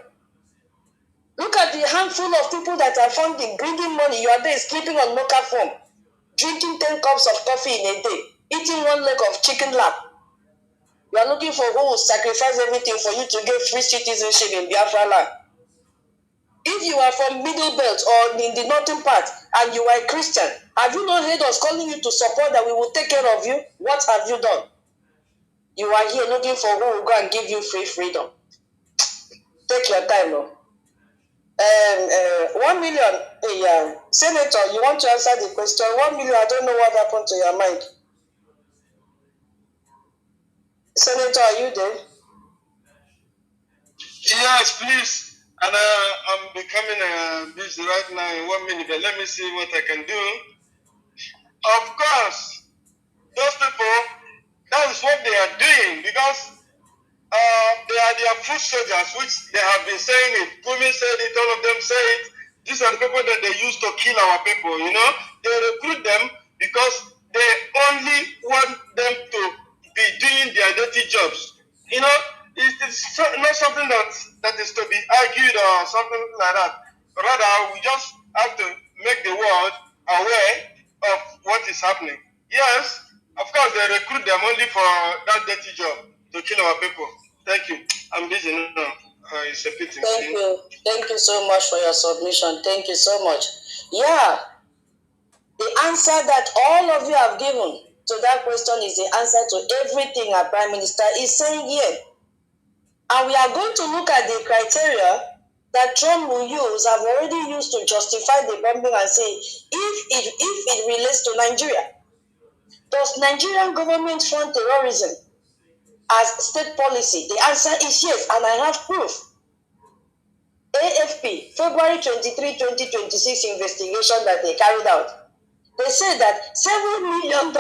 D: look at the handful of people that are funding, bringing money. You are there sleeping on local form, drinking 10 cups of coffee in a day, eating one leg of chicken lap. You are looking for who will sacrifice everything for you to get free citizenship in Biafra land. If you are from Middle Belt or in the northern part and you are a Christian, have you not heard us calling you to support that we will take care of you? What have you done? You are here looking for who will go and give you free freedom. Take your time, no? 1 million, Senator, you want to answer the question? 1 million, I don't know what happened to your mic. Senator, are you there?
C: Yes, please. And I'm becoming busy right now in 1 minute, but let me see what I can do. Of course, those people, that is what they are doing, because they are their foot soldiers, which they have been saying it. Women said it, all of them say it. These are the people that they use to kill our people, you know. They recruit them because they only want them to be doing their dirty jobs. You know, it's not something that is to be argued or something like that. Rather, we just have to make the world aware of what is happening. Yes, of course, they recruit them only for that dirty job, to kill our people. Thank you. I'm busy now. It's a pity.
D: Thank you. Thank you so much for your submission. Thank you so much. Yeah, the answer that all of you have given to that question is the answer to everything our Prime Minister is saying here. And we are going to look at the criteria that Trump will use, have already used to justify the bombing and say, if it relates to Nigeria, does Nigerian government fund terrorism as state policy? The answer is yes, and I have proof. AFP, February 23, 2026 investigation that they carried out. They said that $7 million in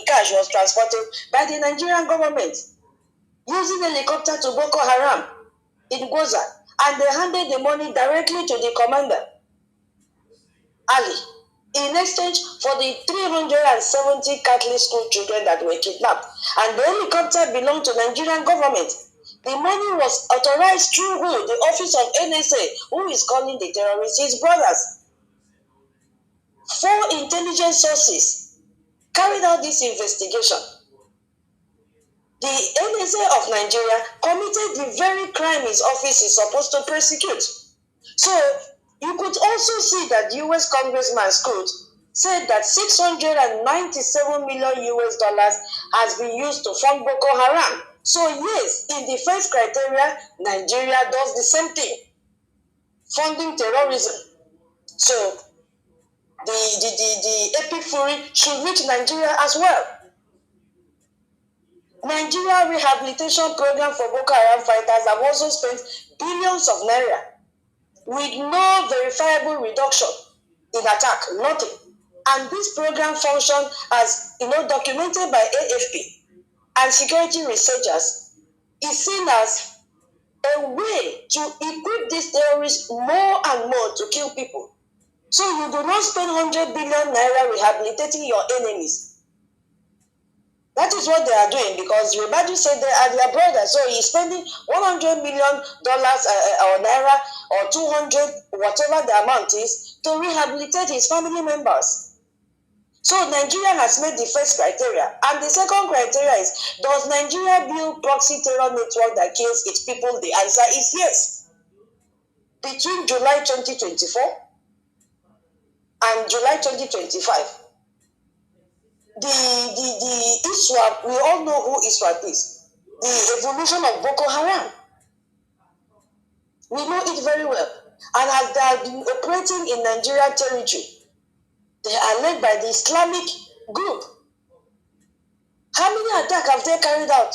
D: cash was transported by the Nigerian government using helicopter to Boko Haram in Goza, and they handed the money directly to the commander, Ali, in exchange for the 370 Catholic school children that were kidnapped. And the helicopter belonged to the Nigerian government. The money was authorized through who? The office of NSA, who is calling the terrorists his brothers. 4 intelligence sources carried out this investigation. The NSA of Nigeria committed the very crime his office is supposed to prosecute. So you could also see that US Congressman Scott said that $697 million has been used to fund Boko Haram. So yes, in the first criteria, Nigeria does the same thing, funding terrorism. So the Epicfury should reach Nigeria as well. Nigeria rehabilitation program for Boko Haram fighters have also spent billions of naira with no verifiable reduction in attack, nothing. And this program functioned as documented by AFP and security researchers, is seen as a way to equip these terrorists more and more to kill people. So you do not spend 100 billion naira rehabilitating your enemies. That is what they are doing, because Ribadu said they are their brothers. So he's spending $100 million or naira or 200, whatever the amount is, to rehabilitate his family members. So Nigeria has made the first criteria. And the second criteria is, does Nigeria build proxy terror network that kills its people? The answer is yes. Between July 2024 and July 2025, the ISWAP, we all know who ISWAP is. The evolution of Boko Haram. We know it very well. And as they have been operating in Nigerian territory, they are led by the Islamic group. How many attacks have they carried out?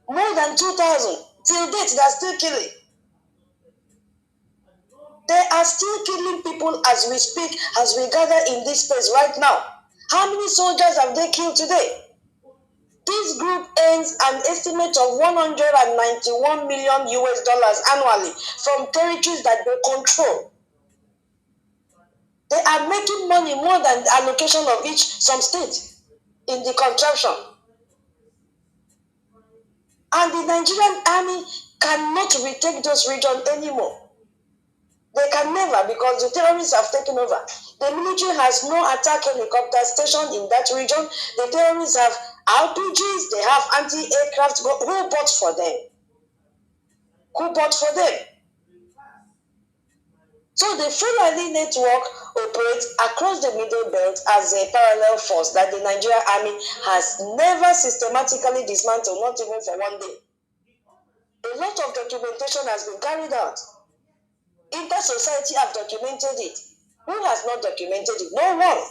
D: More than 2,000. Till date, they are still killing. They are still killing people as we speak, as we gather in this space right now. How many soldiers have they killed today? This group earns an estimate of 191 million US dollars annually from territories that they control. They are making money more than the allocation of each some state in the contraction. And the Nigerian army cannot retake those regions anymore. They can never, because the terrorists have taken over. The military has no attack helicopter stationed in that region. The terrorists have RPGs, they have anti-aircraft. Who bought for them? Who bought for them? So the Fulani network operates across the Middle Belt as a parallel force that the Nigerian army has never systematically dismantled, not even for one day. A lot of documentation has been carried out. Inter-society have documented it. Who has not documented it? No one.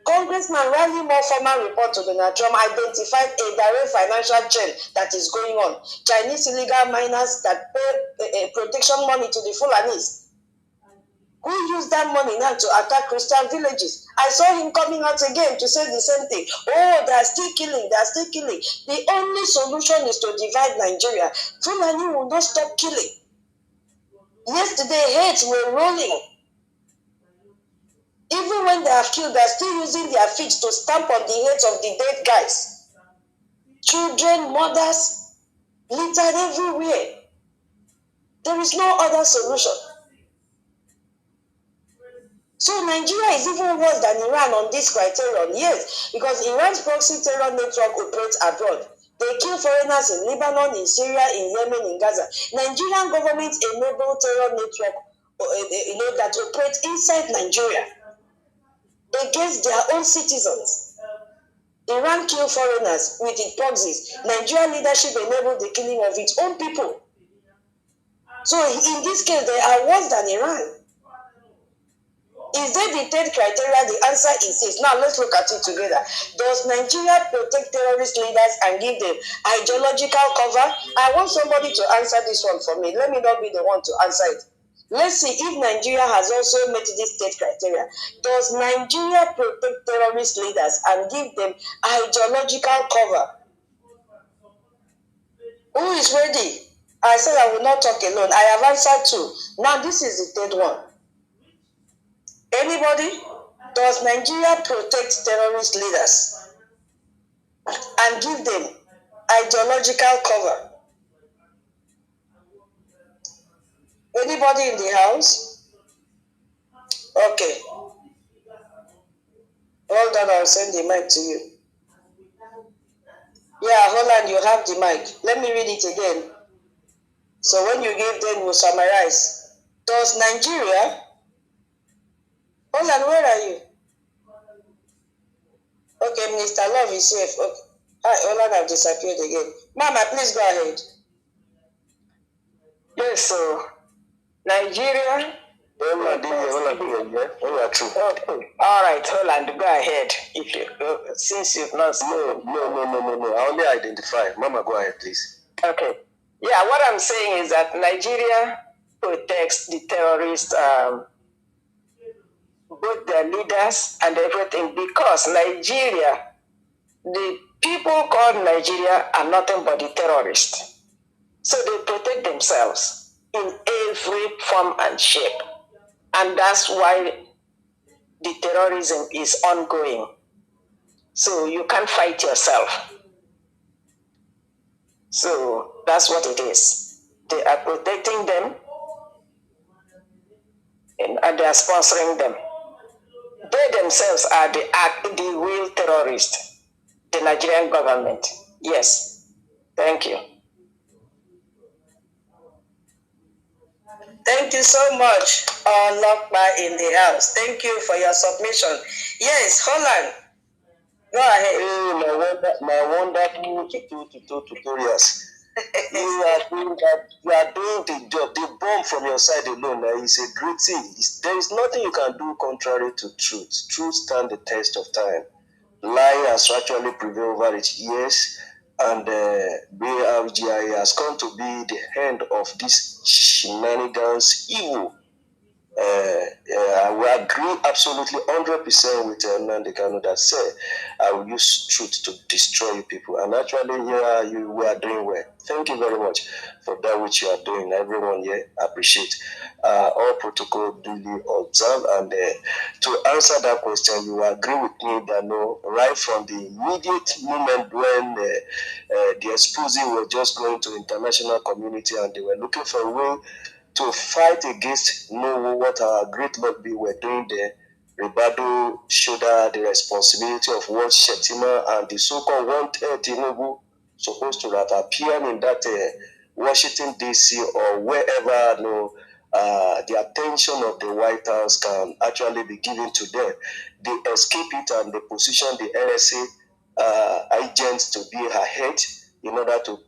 D: Congressman Rally Moore former report to Donald Trump identified a direct financial chain that is going on. Chinese illegal miners that pay protection money to the Fulanis. Who used that money now to attack Christian villages? I saw him coming out again to say the same thing. Oh, they are still killing, they are still killing. The only solution is to divide Nigeria. Fulani will not stop killing. Yesterday, heads were rolling. Even when they have killed, they are still using their feet to stamp on the heads of the dead guys. Children, mothers, littered everywhere. There is no other solution. So Nigeria is even worse than Iran on this criterion, yes, because Iran's proxy terror network operates abroad. They kill foreigners in Lebanon, in Syria, in Yemen, in Gaza. Nigerian government enable terror network that operates inside Nigeria against their own citizens. Iran kill foreigners with its proxies. Nigerian leadership enabled the killing of its own people. So in this case, they are worse than Iran. Is that the third criteria? The answer is yes. Now let's look at it together. Does Nigeria protect terrorist leaders and give them ideological cover? I want somebody to answer this one for me. Let me not be the one to answer it. Let's see if Nigeria has also met this third criteria. Does Nigeria protect terrorist leaders and give them ideological cover? Who is ready? I said I will not talk alone. I have answered two. Now this is the third one. Anybody? Does Nigeria protect terrorist leaders and give them ideological cover? Anybody in the house? Okay. Hold on, I'll send the mic to you. Yeah, hold on, you have the mic. Let me read it again. So when you give them, we'll summarize. Does Nigeria... Hold on, where are you? Okay, Minister Love is safe. Okay. Hi, Olan have disappeared again. Mama, please go ahead. Yes, so Nigeria.
C: Okay.
D: All right, Holland, go ahead. If you since you've not
C: No. I only identify. Mama, go ahead, please.
D: Okay. Yeah, what I'm saying is that Nigeria protects the terrorists, both their leaders and everything, because Nigeria, the people called Nigeria are nothing but the terrorists. So they protect themselves in every form and shape. And that's why the terrorism is ongoing. So you can't fight yourself. So that's what it is. They are protecting them and they are sponsoring them. They themselves are the real terrorists, the Nigerian government. Yes. Thank you.
A: Thank you so much, Lokpa in the house. Thank you for your submission. Yes, Holland, go ahead.
C: Hey, my wonderful tutorials. You are doing the job. The bomb from your side alone is a great thing. There is nothing you can do contrary to truth. Truth stand the test of time. Lie has actually prevailed over it, yes, and BRGI has come to be the end of this shenanigans evil. We agree absolutely 100% with Nnamdi Kanu that said, I will use truth to destroy you people. And actually, we are doing well. Thank you very much for that which you are doing. Everyone here appreciate all protocol duly observed. And to answer that question, you agree with me that no, right from the immediate moment when the exposing were just going to international community and they were looking for a way to fight against know what our great Lord be were doing there. Ribado shoulder the responsibility of what Shetima and the so-called wanted Tinubu supposed to have appeared in that Washington D.C. or wherever the attention of the White House can actually be given to them. They escape it and they position the NSA agents to be ahead in order to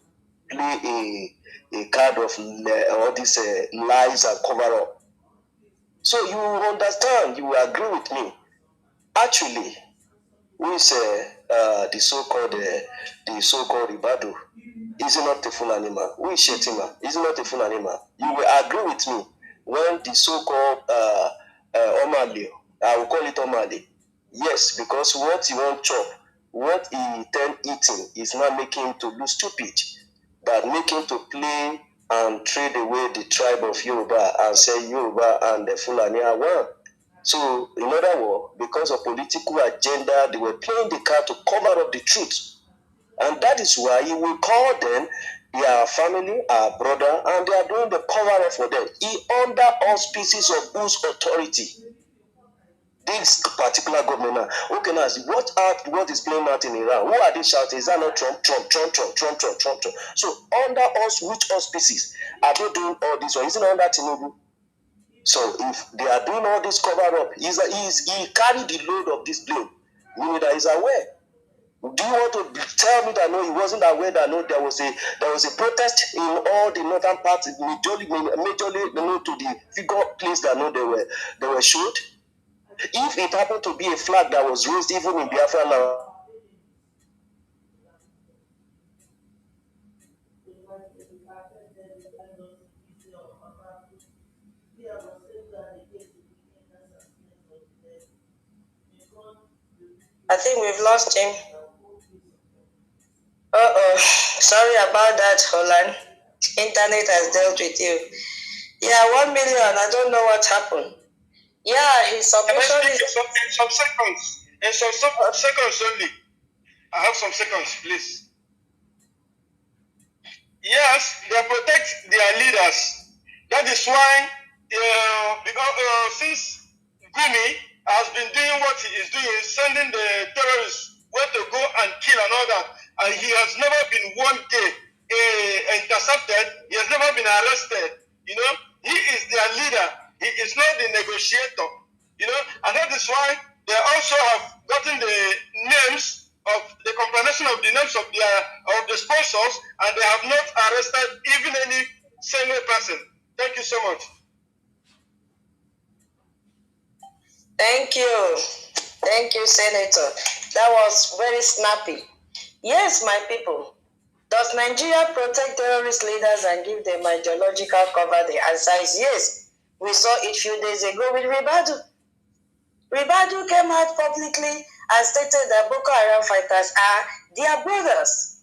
C: play a card of all these lies and cover up. So you understand, you agree with me. Actually, who is the so-called Ibadu? Is it not a full animal? Who is Shetima? Is it not a full animal? You will agree with me when the so-called Omali, I will call it Omali. Yes, because what he won't chop, what he then eating is not making him to look stupid, but making to play and trade away the tribe of Yoruba and say Yoruba and the Fulani are one. So, in other words, because of political agenda, they were playing the card to cover up the truth. And that is why he will call them their family, our brother, and they are doing the cover up for them. He under auspices of whose authority? This particular government now. Okay, now what is playing out in Iran? Who are they shouting? Is that not Trump, Trump, Trump, Trump, Trump, Trump, Trump, Trump? So under us, which auspices are they doing all this? Or is it under Tinubu? So if they are doing all this cover up, he carried the load of this blame, meaning that he's aware. Do you want to tell me that no, he wasn't aware that no, there was a protest in all the northern parts, majorly to the figure place that no, they were showed. If it happened to be a flag that was raised even in Biafra land,
A: I think we've lost him. Uh-oh. Sorry about that, Holland. Internet has dealt with you. Yeah, 1 million. I don't know what happened. Yeah, his submission is...
E: In some seconds. In some seconds only. I have some seconds, please. Yes, they protect their leaders. That is why, because since Gumi has been doing what he is doing, sending the terrorists where to go and kill and all that, and he has never been one day intercepted. He has never been arrested. You know, he is their leader. He is not the negotiator. You know, and that is why they also have gotten the names of the combination of the names of the sponsors, and they have not arrested even any single person. Thank you so much.
A: Thank you. Thank you, Senator. That was very snappy. Yes, my people. Does Nigeria protect terrorist leaders and give them ideological cover? The answer is yes. We saw it a few days ago with Ribadu. Ribadu came out publicly and stated that Boko Haram fighters are their brothers.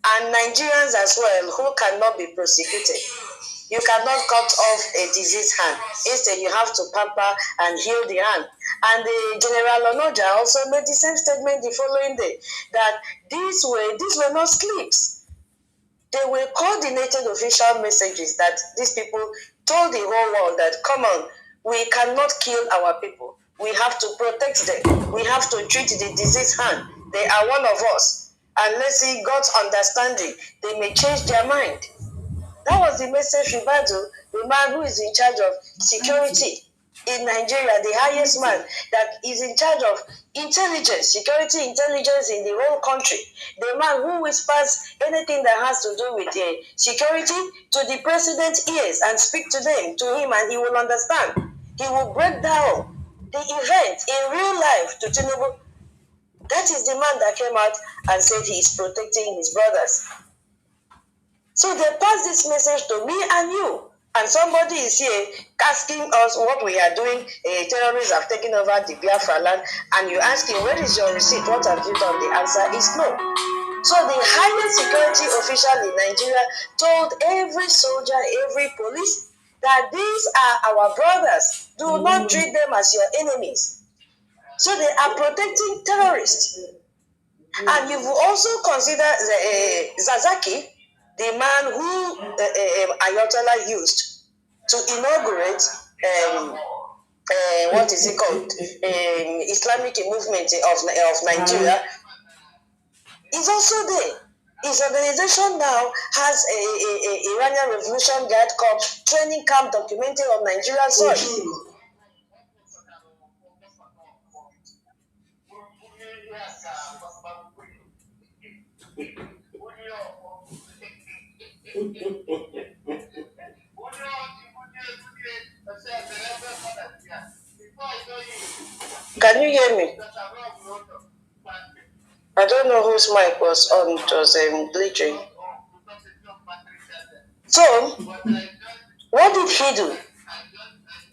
D: and Nigerians as well who cannot be prosecuted. You cannot cut off a diseased hand. Instead, you have to pamper and heal the hand. And the General Onoja also made the same statement the following day that these were not slips. They were coordinated official messages that these people told the whole world that, come on, we cannot kill our people. We have to protect them. We have to treat the diseased hand. They are one of us. And let's see God's understanding. They may change their mind. That was the message Ribadu, the man who is in charge of security in Nigeria, the highest man that is in charge of intelligence, security intelligence in the whole country. The man who whispers anything that has to do with security to the president's ears and speak to him, and he will understand. He will break down the event in real life to Tinubu. That is the man that came out and said he is protecting his brothers. So they pass this message to me and you. And somebody is here asking us what we are doing. Terrorists have taken over the Biafra land. And you ask him, where is your receipt? What have you done? The answer is no. So the highest security official in Nigeria told every soldier, every police, that these are our brothers. Do not treat them as your enemies. So they are protecting terrorists. And you've also considered Zazaki, the man who Ayatollah used to inaugurate what is it called, Islamic movement of Nigeria, is also there. His organization now has a Iranian Revolution Guard Corps training camp documented on Nigerian soil. Can you hear me? I don't know whose mic was on, it was glitching. So, what did he do?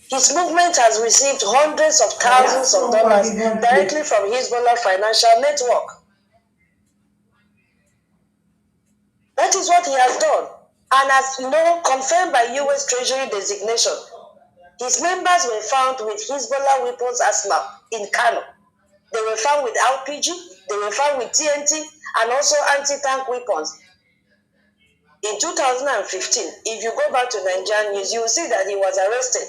D: His movement has received hundreds of thousands of dollars directly from Hezbollah financial network. That is what he has done. And as you know, confirmed by US Treasury designation, his members were found with Hezbollah weapons arsenal in Kano. They were found with RPG, they were found with TNT, and also anti-tank weapons. In 2015, if you go back to Nigerian news, you will see that he was arrested.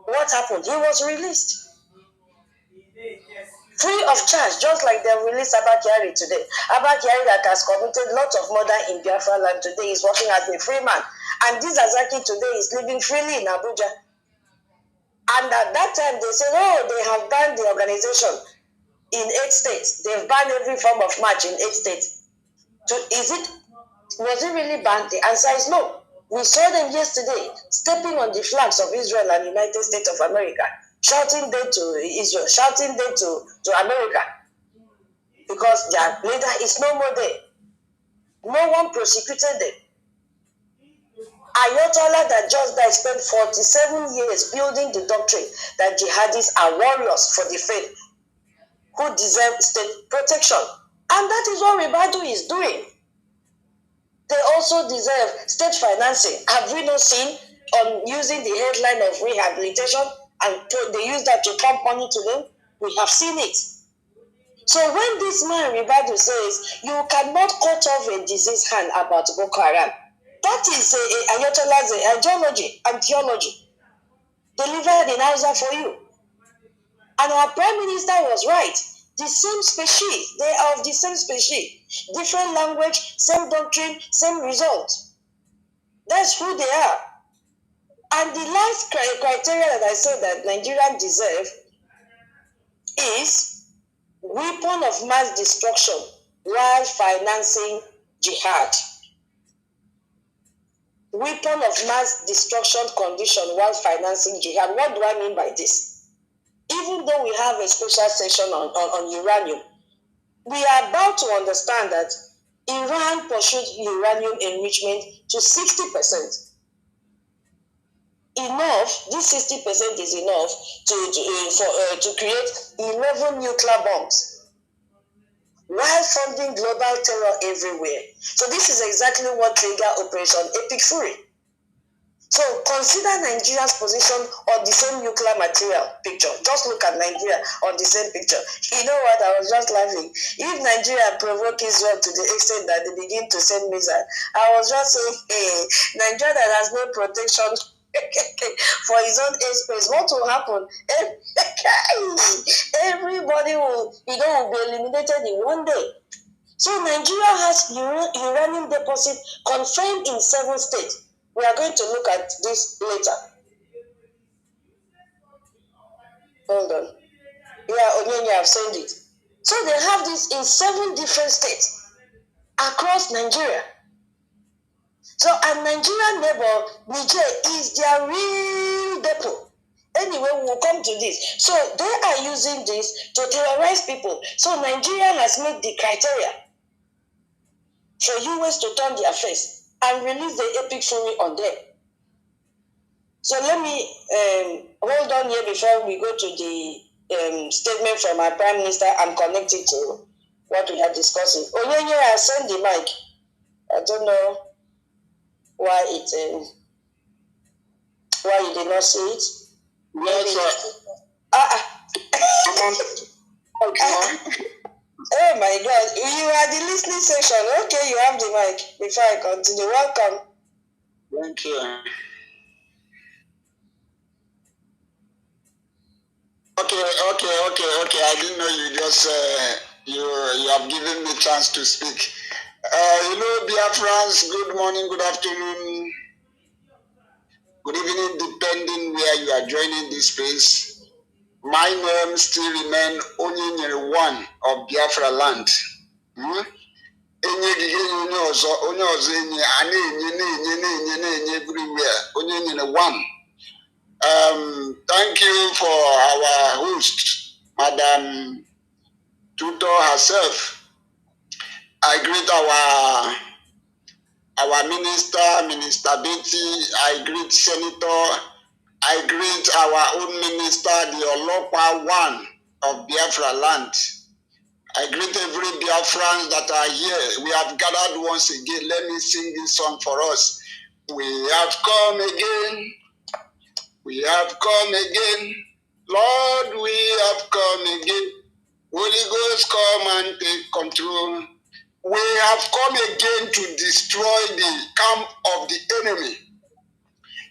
D: What happened? He was released. Free of charge, just like they released Abba Kyari today. Abba Kyari that has committed lots of murder in Biafra land today is working as a free man. And this Azaki today is living freely in Abuja. And at that time, they said, oh, they have banned the organization in 8 states. They've banned every form of march in 8 states. Was it really banned? The answer is no. We saw them yesterday stepping on the flags of Israel and United States of America, shouting death to Israel, shouting death to America, because their leader is no more there. No one prosecuted them. Ayatollah that just died spent 47 years building the doctrine that jihadis are warriors for the faith who deserve state protection. And that is what Ribadu is doing. They also deserve state financing. Have we not seen on using the headline of rehabilitation and they use that to pump money to them? We have seen it. So when this man Ribadu says you cannot cut off a diseased hand about Boko Haram, that is Ayatollah's ideology and theology delivered in Hausa for you. And our prime minister was right. The same species, they are of the same species, different language, same doctrine, same result. That's who they are. And the last criteria that I said that Nigerians deserve is weapon of mass destruction while financing jihad. Weapon of mass destruction condition while financing jihad. What do I mean by this? Even though we have a special session on uranium, we are about to understand that Iran pursued uranium enrichment to 60%. Enough, this 60% is enough to create 11 nuclear bombs. while funding global terror everywhere. So this is exactly what triggered Operation Epicfury. So consider Nigeria's position on the same nuclear material picture. Just look at Nigeria on the same picture. You know what? I was just laughing. If Nigeria provoke Israel to the extent that they begin to send missiles, I was just saying, hey, Nigeria that has no protection for his own airspace, what will happen? Everybody will, will be eliminated in one day. So Nigeria has uranium deposit confirmed in 7 states. We are going to look at this later. Hold on. Yeah, Onyenya, I've sent it. So they have this in 7 different states across Nigeria. So a Nigerian neighbor, Niger, is their real depot. Anyway, we'll come to this. So they are using this to terrorize people. So Nigeria has made the criteria for US to turn their face and release the Epicfury on them. So let me hold on here before we go to the statement from our Prime Minister and connect it to what we are discussing. Onyenye, I sent the mic. I don't know why why you did not see it.
E: Yes,
D: Oh my God, you are the listening section. Okay, you have the mic. Before I continue, welcome.
E: Thank you. Okay. I didn't know you just you have given me chance to speak. Hello, dear friends. Good morning, good afternoon, good evening, depending where you are joining this space. My name still remains Onyenyere one of Biafra land. Enye gige onye ọzọ enye a na-enye everywhere. Onyenyere one. Thank you for our host, Madam Tutor herself. I greet our minister, Minister Betty. I greet Senator. I greet our own minister, the Olopa one of Biafra land. I greet every Biafrans that are here. We have gathered once again. Let me sing this song for us. We have come again. We have come again. Lord, we have come again. Holy Ghost, come and take control. We have come again to destroy the camp of the enemy.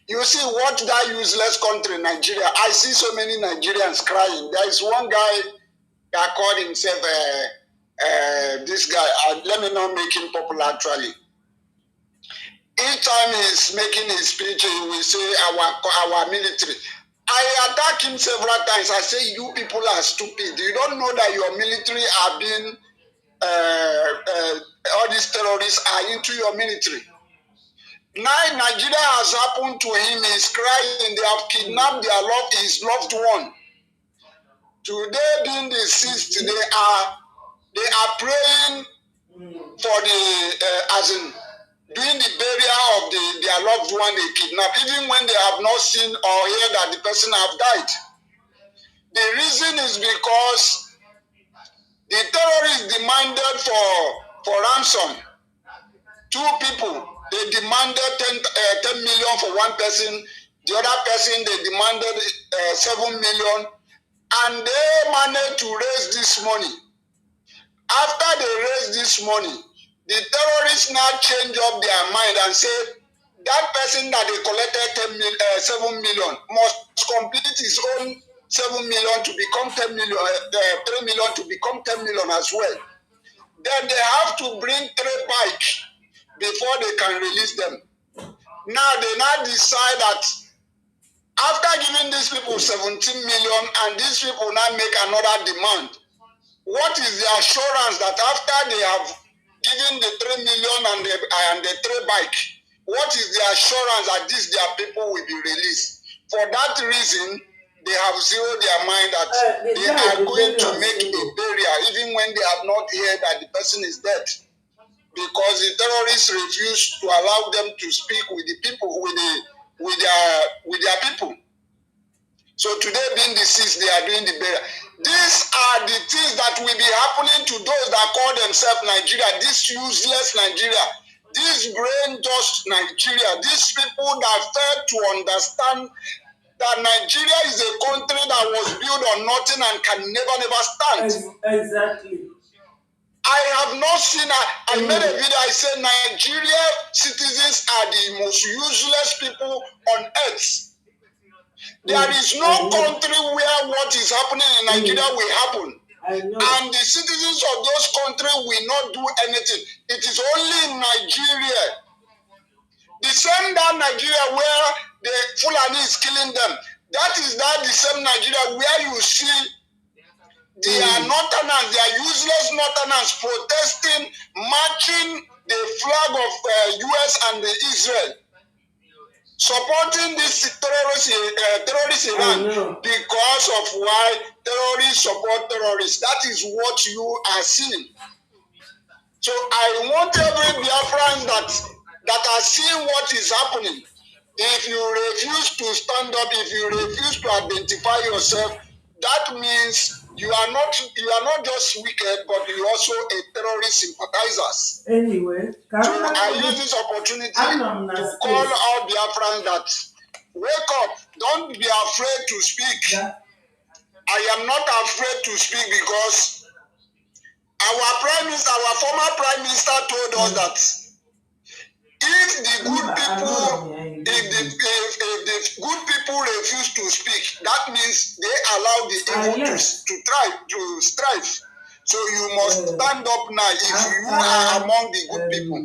E: You see what that useless country, Nigeria, I see so many Nigerians crying. There is one guy that called himself, this guy, let me not make him popular actually. Each time he's making his speech, he will say our military. I attack him several times. I say, you people are stupid. You don't know that your military are being, all these terrorists are into your military. Now Nigeria has happened to him. He's crying. They have kidnapped his loved one. Today being the 6th, they are praying for the as in doing the burial of their loved one they kidnapped, even when they have not seen or heard that the person have died. The reason is because the terrorists demanded for ransom. 2 people, they demanded 10 million for one person. The other person, they demanded 7 million. And they managed to raise this money. After they raised this money, the terrorists now change up their mind and say, that person that they collected 7 million must complete his own 7 million to become 10 million, 3 million to become 10 million as well. Then they have to bring 3 bikes before they can release them. Now they now decide that after giving these people 17 million and these people now make another demand, what is the assurance that after they have given the 3 million and the 3 bike, what is the assurance that these their people will be released? For that reason, they have zeroed their mind that they are going to make a burial even when they have not heard that the person is dead. Because the terrorists refuse to allow them to speak with the people, with their people. So today being the 6th, they are doing the burial. These are the things that will be happening to those that call themselves Nigeria, this useless Nigeria, this brain dust Nigeria, these people that fail to understand that Nigeria is a country that was built on nothing and can never stand.
B: Exactly.
E: I have not seen, I made a video, I said Nigeria citizens are the most useless people on earth. There is no country where what is happening in Nigeria will happen. And the citizens of those countries will not do anything. It is only in Nigeria. The same that Nigeria where the Fulani is killing them. That is the same Nigeria where you see they are Northerners, they are useless Northerners protesting, marching the flag of US and the Israel, supporting this terrorist Iran because of why terrorists support terrorists. That is what you are seeing. So I want every Biafran that are seeing what is happening. If you refuse to stand up, if you refuse to identify yourself, that means you are not just wicked, but you also a terrorist sympathizers.
B: Anyway,
E: so I use this opportunity to call out Biafran that wake up, don't be afraid to speak. Yeah. I am not afraid to speak because our former prime minister told us that if the good people refuse to speak, that means they allow the evil to strive. So you must stand up now if you are among the good people.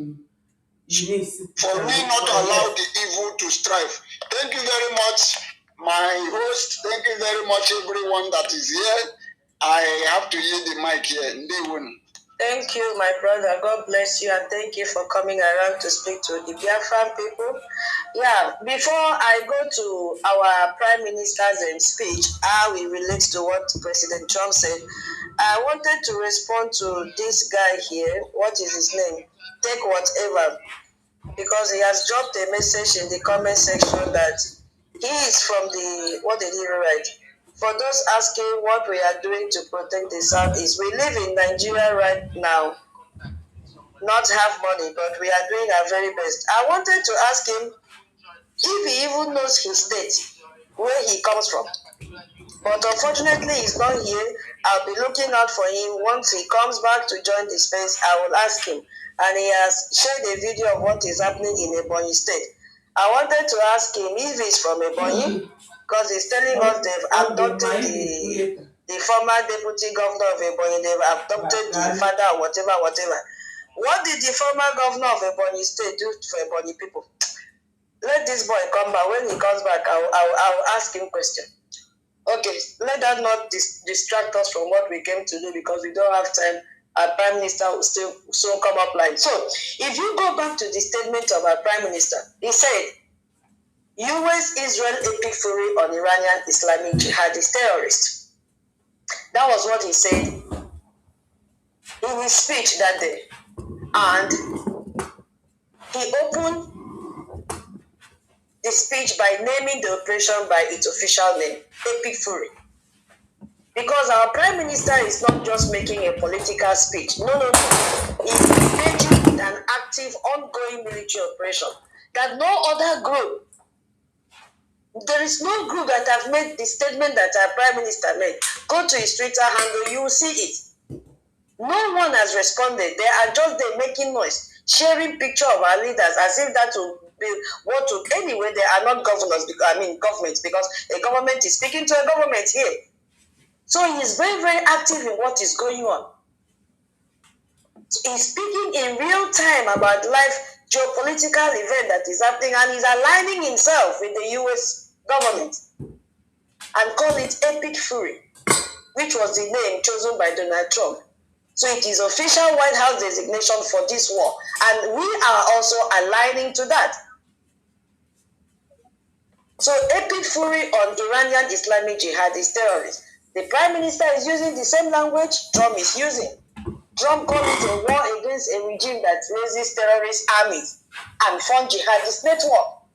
E: For we not allow the evil to strive. Thank you very much, my host. Thank you very much, everyone that is here. I have to yield the mic here.
D: Thank you, my brother. God bless you, and thank you for coming around to speak to the Biafran people. Yeah, before I go to our Prime Minister's speech, how it relates to what President Trump said, I wanted to respond to this guy here. What is his name? Take whatever. Because he has dropped a message in the comment section that he is from the, what did he write? For those asking what we are doing to protect the Southeast, we live in Nigeria right now, not have money, but we are doing our very best. I wanted to ask him if he even knows his state, where he comes from. But unfortunately, he's not here. I'll be looking out for him. Once he comes back to join the space, I will ask him. And he has shared a video of what is happening in Ebonyi State. I wanted to ask him if he's from Ebonyi, because he's telling us they've adopted the former deputy governor of Ebonyi, they've adopted the father or whatever. What did the former governor of Ebonyi State do for Ebonyi people? Let this boy come back. When he comes back, I'll ask him question. Okay, let that not distract us from what we came to do, because we don't have time. Our Prime Minister will still soon come up line. So, if you go back to the statement of our Prime Minister, he said, US Israel Epicfury on Iranian Islamic jihadist terrorists. That was what he said in his speech that day. And he opened the speech by naming the operation by its official name, Epicfury. Because our Prime Minister is not just making a political speech. No. He's engaging in an active, ongoing military operation that no other group, there is no group that have made the statement that our Prime Minister made. Go to his Twitter handle, you will see it. No one has responded. They are just there making noise, sharing picture of our leaders as if that will be what to. Anyway, they are not governors, governments, because a government is speaking to a government here. So he is very, very active in what is going on. He's speaking in real time about life geopolitical event that is happening, and he's aligning himself with the US government and call it Epicfury, which was the name chosen by Donald Trump. So it is official White House designation for this war, and we are also aligning to that. So Epicfury on Iranian Islamic jihadist terrorists. The Prime Minister is using the same language Trump is using. Trump called it a war against a regime that raises terrorist armies and fund jihadist network,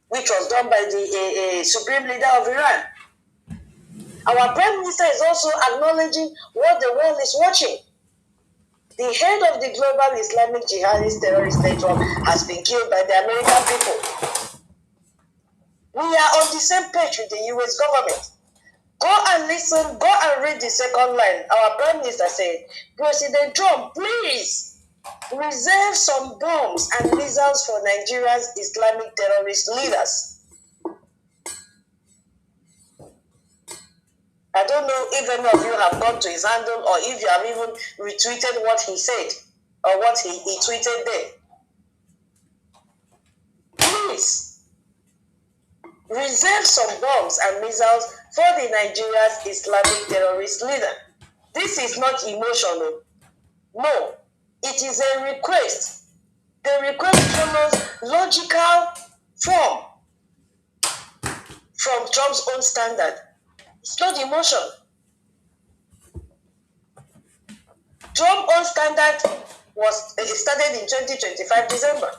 D: which was done by the Supreme Leader of Iran. Our Prime Minister is also acknowledging what the world is watching. The head of the global Islamic jihadist terrorist network has been killed by the American people. We are on the same page with the US government. Go and listen, go and read the second line. Our Prime Minister said, President Trump, please reserve some bombs and missiles for Nigeria's Islamic terrorist leaders. I don't know if any of you have gone to his handle or if you have even retweeted what he said or what he tweeted there. Please reserve some bombs and missiles for the Nigeria's Islamic terrorist leader. This is not emotional. No, it is a request. The request follows logical form from Trump's own standard. It's not emotion. Trump's own standard was started in 2025 December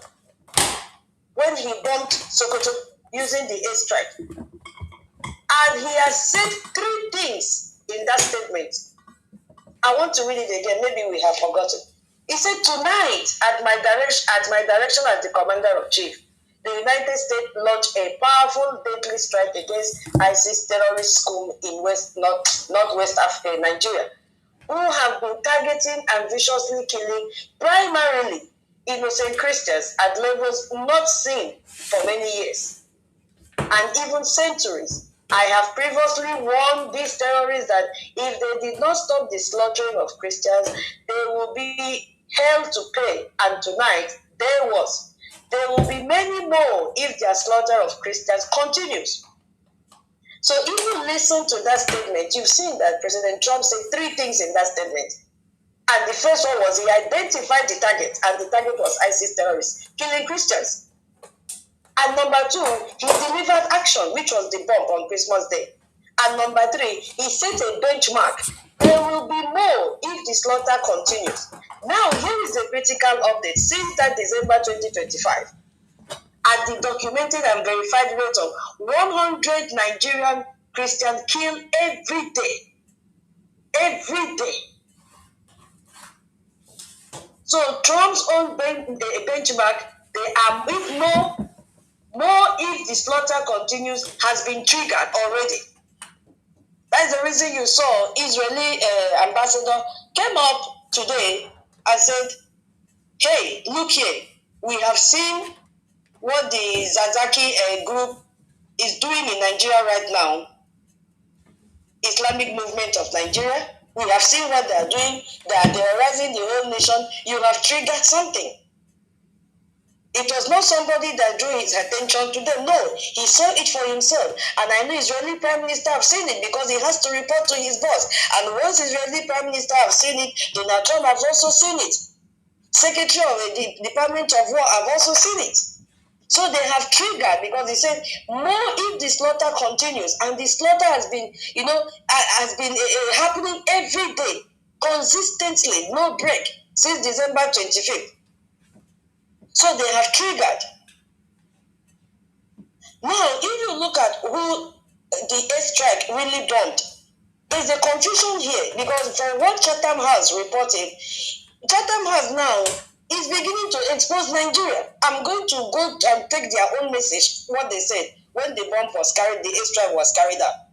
D: when he bombed Sokoto using the airstrike. And he has said 3 things in that statement. I want to read it again. Maybe we have forgotten. He said, tonight, at my direction as the Commander-in-Chief, the United States launched a powerful deadly strike against ISIS terrorist school in northwest Africa, Nigeria, who have been targeting and viciously killing primarily innocent Christians at levels not seen for many years and even centuries. I have previously warned these terrorists that if they did not stop the slaughtering of Christians, they will be held to pay. And tonight, there was. There will be many more if their slaughter of Christians continues. So if you listen to that statement, you've seen that President Trump said 3 things in that statement. And the first one was he identified the target, and the target was ISIS terrorists, killing Christians. And number 2, he delivered action, which was the bomb on Christmas Day. And number 3, he set a benchmark. There will be more if the slaughter continues. Now, here is the critical update. Since that December 2025, at the documented and verified rate of 100 Nigerian Christians killed every day. Every day. So Trump's own benchmark, they are, if more if the slaughter continues, has been triggered already. That's the reason you saw Israeli ambassador came up today and said, hey, look here, we have seen what the Zazaki group is doing in Nigeria right now, Islamic movement of Nigeria. We have seen what they are doing. They are terrorizing the whole nation. You have triggered something. It was not somebody that drew his attention to them. No, he saw it for himself. And I know Israeli Prime Minister have seen it because he has to report to his boss. And once Israeli Prime Minister have seen it, Donald Trump has also seen it. Secretary of the Department of War have also seen it. So they have triggered because they said more if the slaughter continues, and the slaughter has been, happening every day, consistently, no break, since December 25th. So they have triggered. Now, if you look at who the airstrike really bombed, there's a confusion here because from what Chatham House reported, Chatham House now is beginning to expose Nigeria. I'm going to go and take their own message, what they said when the bomb was carried, the airstrike was carried out.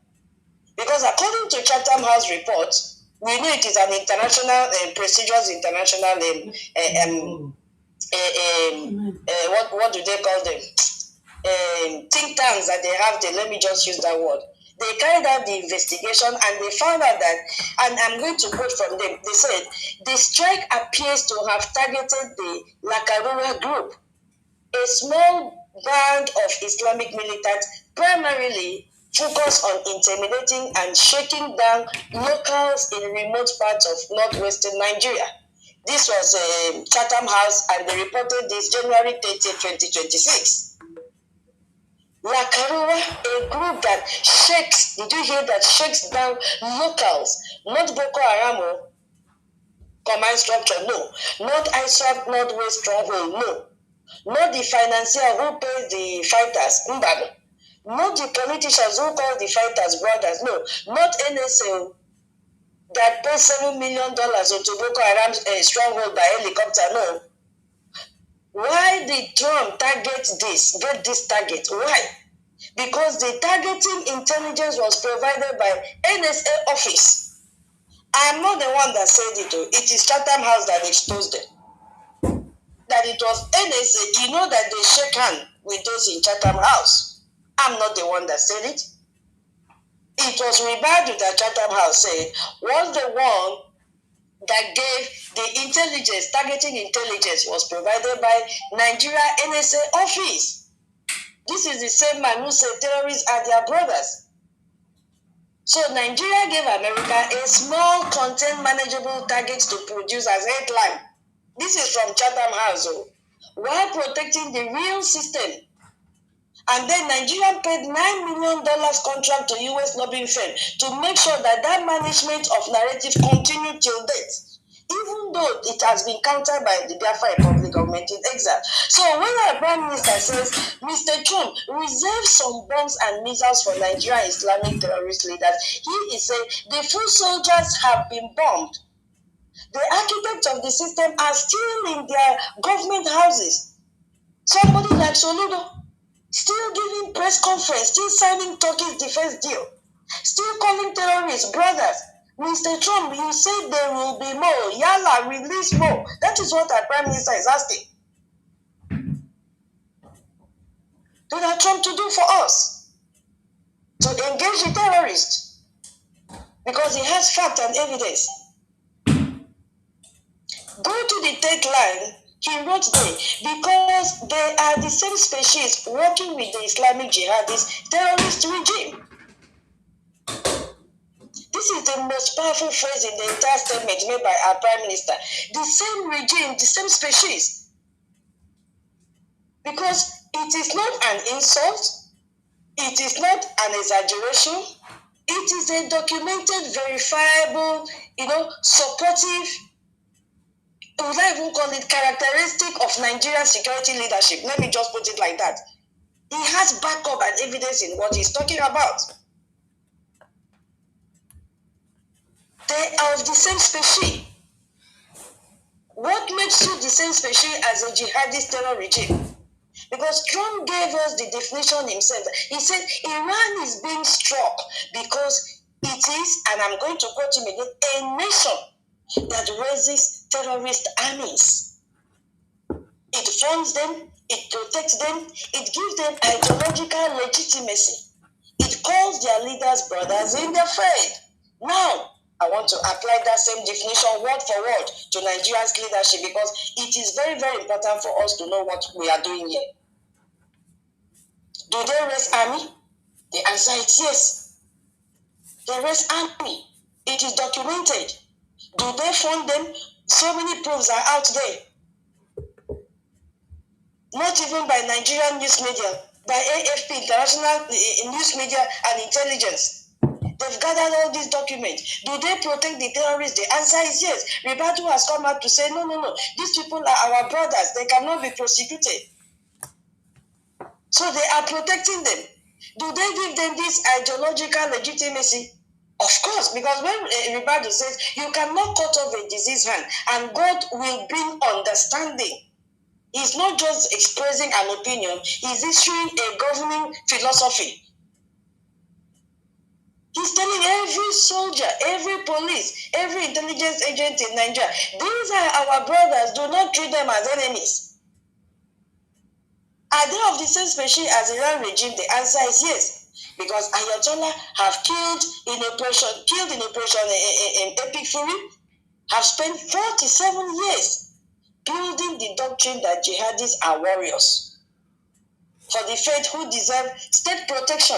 D: Because according to Chatham House report, we know it is an international, prestigious international, what do they call them? Think tanks that they have there. Let me just use that word. They carried out the investigation and they found out that, and I'm going to quote from them, they said, the strike appears to have targeted the Lakarura group, a small band of Islamic militants primarily focused on intimidating and shaking down locals in remote parts of northwestern Nigeria. This was Chatham House, and they reported this January 30, 2026. Lakarua, a group that shakes, did you hear that, shakes down locals, not Boko Haram, command structure, no. Not ISWAP, Northwest Stronghold, no. Not the financier who pays the fighters, Mbano. Not the politicians who call the fighters brothers. No, not NSA that paid $7 million on Boko Haram stronghold by helicopter. No. Why did Trump target this, get this target? Why? Because the targeting intelligence was provided by NSA office. I am not the one that said it. It is Chatham House that exposed it. That it was NSA. You know that they shake hands with those in Chatham House. I'm not the one that said it. It was Ribadu that Chatham House said was the one that gave the intelligence, targeting intelligence was provided by Nigeria NSA office. This is the same man who said terrorists are their brothers. So Nigeria gave America a small, contained, manageable target to produce as headline. This is from Chatham House, while protecting the real system. And then Nigeria paid $9 million contract to US lobbying firm to make sure that that management of narrative continued till date, even though it has been countered by the Biafra Republic government in exile. So when our Prime Minister says, Mr. Trump, reserve some bombs and missiles for Nigerian Islamic terrorist leaders, he is saying the foot soldiers have been bombed. The architects of the system are still in their government houses. Somebody like Soludo, still giving press conference, still signing Turkey's defense deal, still calling terrorists brothers. Mr. Trump, you said there will be more. Yalla, release more. That is what our Prime Minister is asking Donald Trump to do for us. To engage the terrorists. Because he has fact and evidence. Go to the third line. He wrote there, because they are the same species working with the Islamic jihadist terrorist regime. This is the most powerful phrase in the entire statement made by our Prime Minister. The same regime, the same species. Because it is not an insult, it is not an exaggeration, it is a documented, verifiable, supportive, would I even call it characteristic of Nigerian security leadership? Let me just put it like that. He has backup and evidence in what he's talking about. They are of the same species. What makes you the same species as a jihadist terror regime? Because Trump gave us the definition himself. He said Iran is being struck because it is, and I'm going to quote him again, a nation that raises terrorist armies. It funds them, it protects them, it gives them ideological legitimacy. It calls their leaders brothers in their faith. Now, I want to apply that same definition word for word to Nigeria's leadership because it is very, very important for us to know what we are doing here. Do they raise army? The answer is yes. They raise army. It is documented. Do they fund them? So many proofs are out there. Not even by Nigerian news media, by AFP, international news media and intelligence. They've gathered all these documents. Do they protect the terrorists? The answer is yes. Ribadu has come out to say, no. These people are our brothers. They cannot be prosecuted. So they are protecting them. Do they give them this ideological legitimacy? Of course, because when Ribadu says, you cannot cut off a diseased hand, and God will bring understanding. He's not just expressing an opinion, he's issuing a governing philosophy. He's telling every soldier, every police, every intelligence agent in Nigeria, these are our brothers, do not treat them as enemies. Are they of the same species as Iran regime? The answer is yes. Because Ayatollah have killed in operation Epicfury, have spent 47 years building the doctrine that jihadis are warriors for the faith who deserve state protection.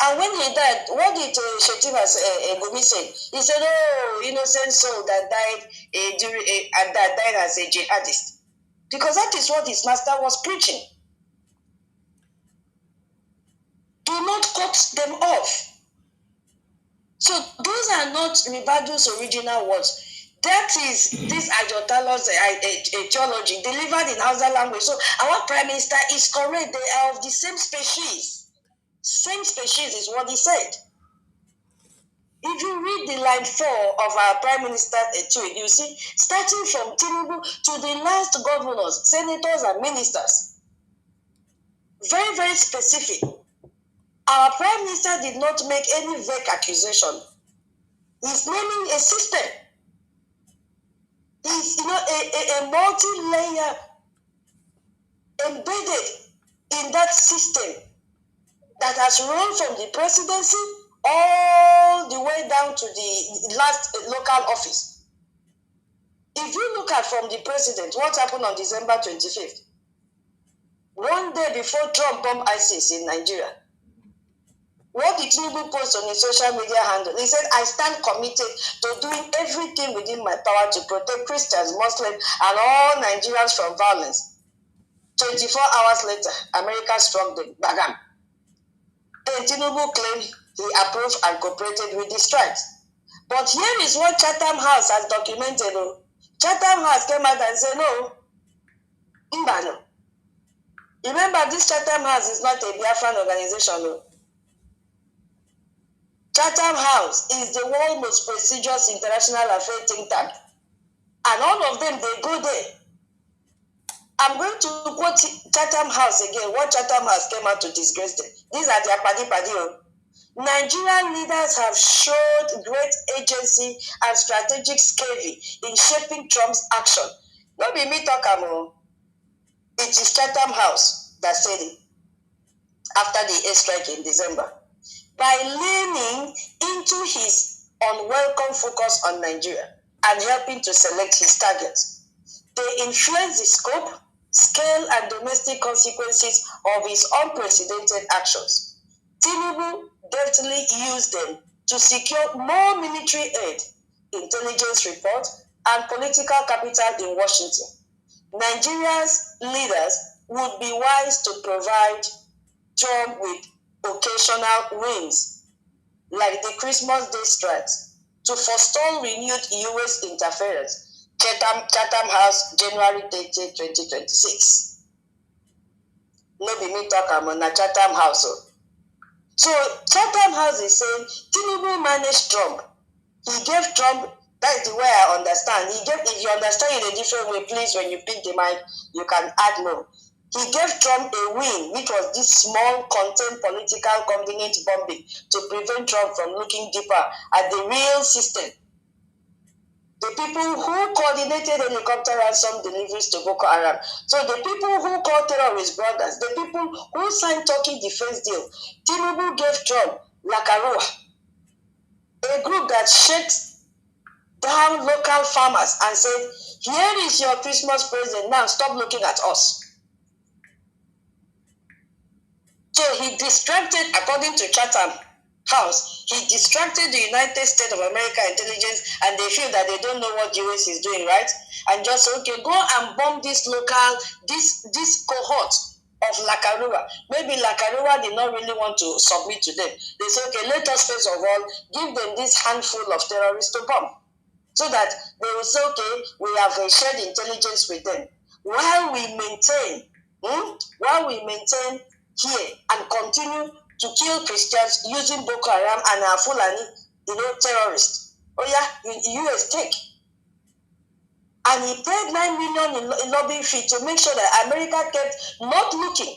D: And when he died, what did Shetima Gumi say? He said, "Oh, innocent soul that died that died as a jihadist," because that is what his master was preaching. Do not cut them off. So those are not Ribadu's original words. That is this Ajotalo's theology delivered in Hausa language. So our Prime Minister is correct. They are of the same species. Same species is what he said. If you read the line 4 of our Prime Minister's tweet, you see, starting from Tinubu to the last governors, senators, and ministers, very, very specific. Our Prime Minister did not make any vague accusation. He's naming a system. He's, a multi-layer embedded in that system that has run from the presidency all the way down to the last local office. If you look at from the president, what happened on December 25th? One day before Trump bombed ISIS in Nigeria, what did Tinubu post on his social media handle? He said, I stand committed to doing everything within my power to protect Christians, Muslims, and all Nigerians from violence. 24 hours later, America struck the Bagam. Then Tinubu claimed he approved and cooperated with the strikes. But here is what Chatham House has documented. Chatham House came out and said, no, Mbano. Remember, this Chatham House is not a Biafran organization. Chatham House is the world's most prestigious international affairs think tank. And all of them, they go there. I'm going to quote Chatham House again, what Chatham House came out to disgrace them. These are their paddy. Nigerian leaders have showed great agency and strategic skill in shaping Trump's action. Not be me talk about. It is Chatham House that said it after the airstrike in December. By leaning into his unwelcome focus on Nigeria and helping to select his targets, they influence the scope, scale, and domestic consequences of his unprecedented actions. Tinubu deftly used them to secure more military aid, intelligence reports, and political capital in Washington. Nigeria's leaders would be wise to provide Trump with occasional wins, like the Christmas Day strikes, to forestall renewed U.S. interference. Chatham House, January 30, 2026. No be me talk about na Chatham House. So Chatham House is saying Tinubu managed Trump. He gave Trump, that's the way I understand. If you understand in a different way, please, when you pick the mic, you can add more. He gave Trump a win, which was this small, contained political convenient bombing to prevent Trump from looking deeper at the real system. The people who coordinated helicopter ransom deliveries to Boko Haram. So the people who called terrorist brothers, the people who signed Turkey defense deal, Tinubu gave Trump Lakarua, a group that shakes down local farmers and said, here is your Christmas present, now stop looking at us. So he distracted, according to Chatham House, he distracted the United States of America intelligence, and they feel that they don't know what US is doing, right? And just say, okay, go and bomb this local, this cohort of Lakarua. Maybe Lakarua did not really want to submit to them. They say, okay, let us first of all give them this handful of terrorists to bomb, so that they will say, okay, we have shared intelligence with them, while we maintain here and continue to kill Christians using Boko Haram and our Fulani, terrorists. Oh yeah, US take. And he paid $9 million in lobbying fee to make sure that America kept not looking.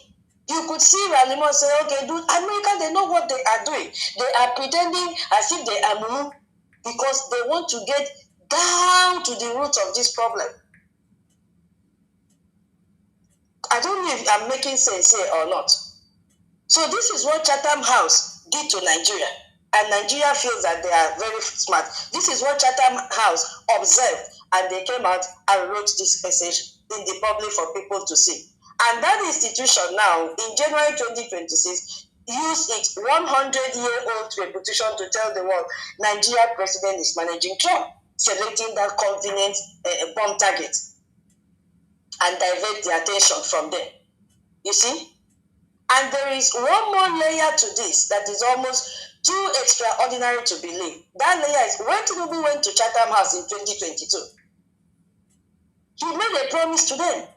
D: You could see Ralimo say, okay, dude, America, they know what they are doing. They are pretending as if they are moved because they want to get down to the root of this problem. I don't know if I'm making sense here or not. So this is what Chatham House did to Nigeria. And Nigeria feels that they are very smart. This is what Chatham House observed. And they came out and wrote this message in the public for people to see. And that institution now, in January 2026, used its 100-year-old reputation to tell the world Nigeria president is managing Trump, selecting that convenient bomb target and divert the attention from them. You see? And there is one more layer to this that is almost too extraordinary to believe. That layer is when Tinubu went to Chatham House in 2022. He made a promise to them.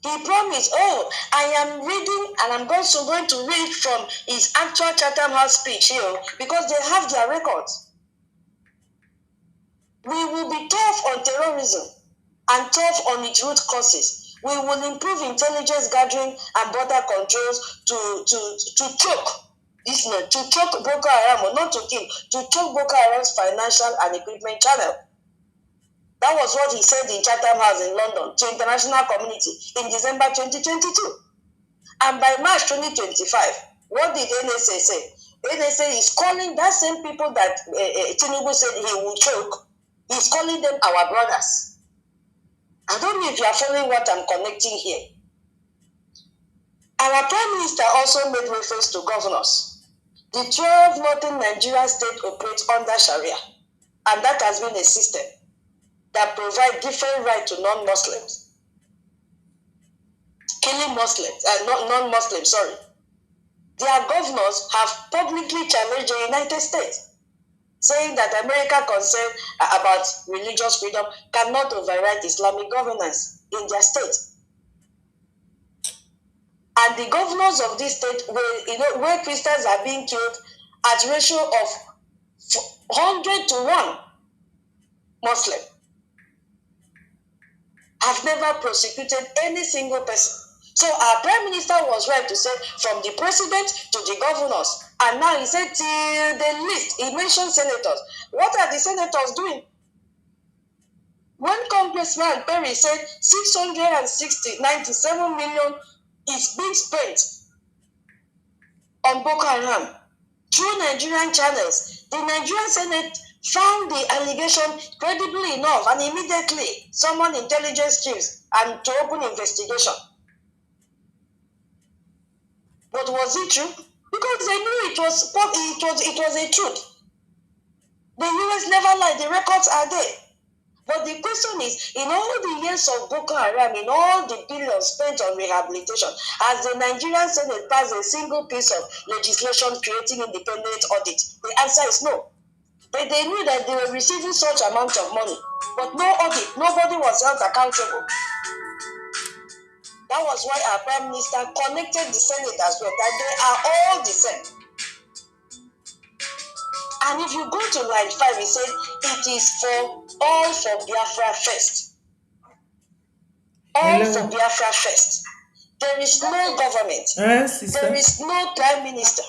D: He promised, oh, I am reading, and I'm also going to read from his actual Chatham House speech here, because they have their records. We will be tough on terrorism and tough on its root causes. We will improve intelligence gathering and border controls to choke to choke Boko Haram, or not to kill, to choke Boko Haram's financial and equipment channel. That was what he said in Chatham House in London to international community in December 2022. And by March 2025, what did NSA say? NSA is calling that same people that Tinubu said he will choke, he's calling them our brothers. I don't know if you are following what I'm connecting here. Our Prime Minister also made reference to governors. The 12 northern Nigerian states operate under Sharia, and that has been a system that provides different rights to non-Muslims. Killing Muslims, non-Muslims, sorry. Their governors have publicly challenged the United States, saying that America's concern about religious freedom cannot override Islamic governance in their state. And the governors of this state, where Christians are being killed at ratio of 100 to 1 Muslim, have never prosecuted any single person. So our Prime Minister was right to say from the president to the governors. And now he said till the list, he mentioned senators. What are the senators doing? When Congressman Perry said 97 million is being spent on Boko Haram through Nigerian channels, the Nigerian Senate found the allegation credible enough and immediately summoned intelligence chiefs and to open investigation. But was it true? Because they knew it was a truth. The US never lied, the records are there. But the question is, in all the years of Boko Haram, in all the billions spent on rehabilitation, has the Nigerian Senate passed a single piece of legislation creating independent audit? The answer is no. But they knew that they were receiving such amount of money. But no audit, nobody was held accountable. That was why our Prime Minister connected the Senate as well, that they are all the same. And if you go to line 5, it says, it is all for Biafra first. All for Biafra first. There is no government. There is no Prime Minister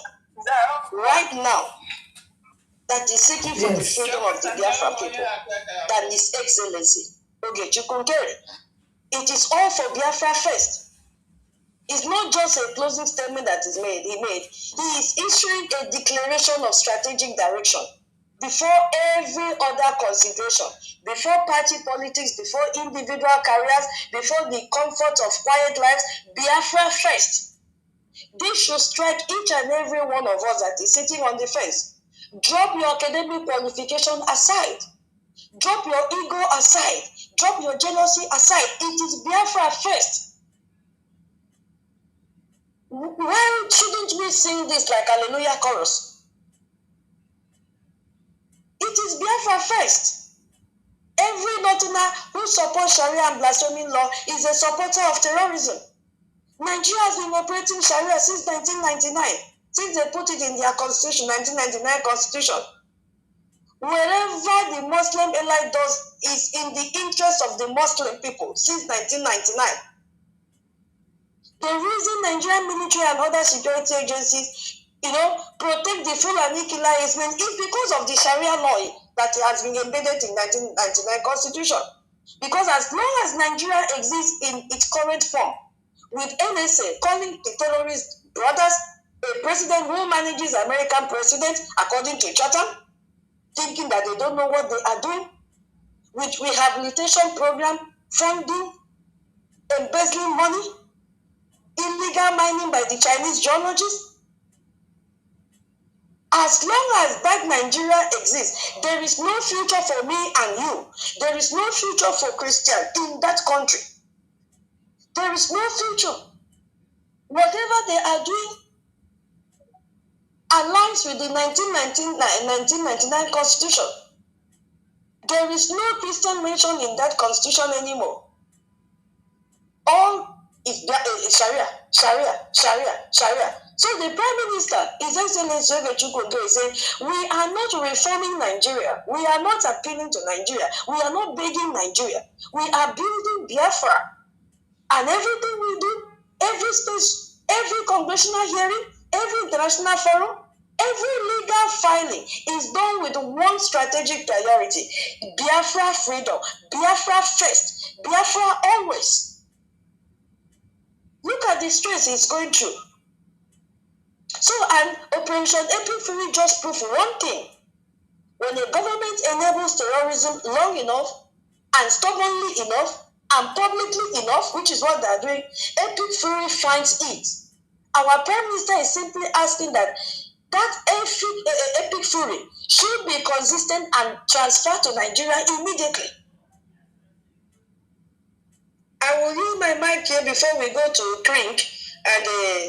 D: right now that is seeking for the freedom of the Biafra people than His Excellency Ogechukwu Nkeri. It is all for Biafra first. It's not just a closing statement that is made. He is issuing a declaration of strategic direction before every other consideration, before party politics, before individual careers, before the comfort of quiet lives. Biafra first. This should strike each and every one of us that is sitting on the fence. Drop your academic qualification aside. Drop your ego aside. Drop your jealousy aside. It is Biafra first. Why shouldn't we sing this like Hallelujah chorus? It is Biafra first. Every Northerner who supports Sharia and blasphemy law is a supporter of terrorism. Nigeria has been operating Sharia since 1999, since they put it in their constitution, 1999 constitution. Wherever the Muslim elite does is in the interest of the Muslim people since 1999. The reason Nigerian military and other security agencies, protect the Fulani killer Ismail is because of the Sharia law that has been embedded in 1999 constitution. Because as long as Nigeria exists in its current form, with NSA calling the terrorist brothers, a president who manages American president according to Chatham, thinking that they don't know what they are doing, with rehabilitation program funding, embezzling money, illegal mining by the Chinese geologists. As long as that Nigeria exists, there is no future for me and you. There is no future for Christians in that country. There is no future. Whatever they are doing aligns with the 1999 constitution. There is no Christian mention in that constitution anymore. All It's Sharia, Sharia, Sharia, Sharia. So the Prime Minister, His Excellency Ogechukwu is saying, we are not reforming Nigeria. We are not appealing to Nigeria. We are not begging Nigeria. We are building Biafra. And everything we do, every space, every congressional hearing, every international forum, every legal filing is done with one strategic priority: Biafra freedom, Biafra first, Biafra always. Look at the stress it's going through. So, and Operation Epicfury just proved one thing. When a government enables terrorism long enough and stubbornly enough and publicly enough, which is what they're doing, Epicfury finds it. Our Prime Minister is simply asking that Epicfury should be consistent and transferred to Nigeria immediately. I will use my mic here before we go to Crink, and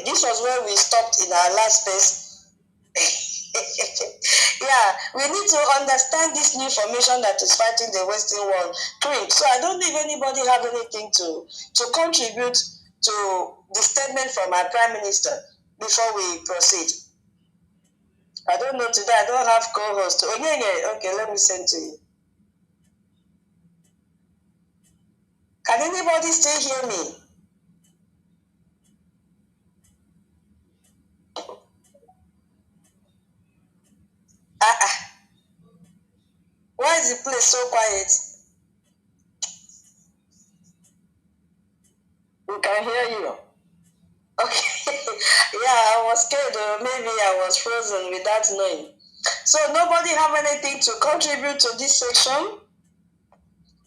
D: this was where we stopped in our last space. Yeah, we need to understand this new formation that is fighting the Western world. Crink. So I don't know if anybody have anything to contribute to the statement from our Prime Minister before we proceed. I don't know today. I don't have co-host. Oh yeah. Okay, let me send to you. Can anybody still hear me? Why is the place so quiet? We can hear you. Okay. Yeah, I was scared, or maybe I was frozen without knowing. So nobody have anything to contribute to this section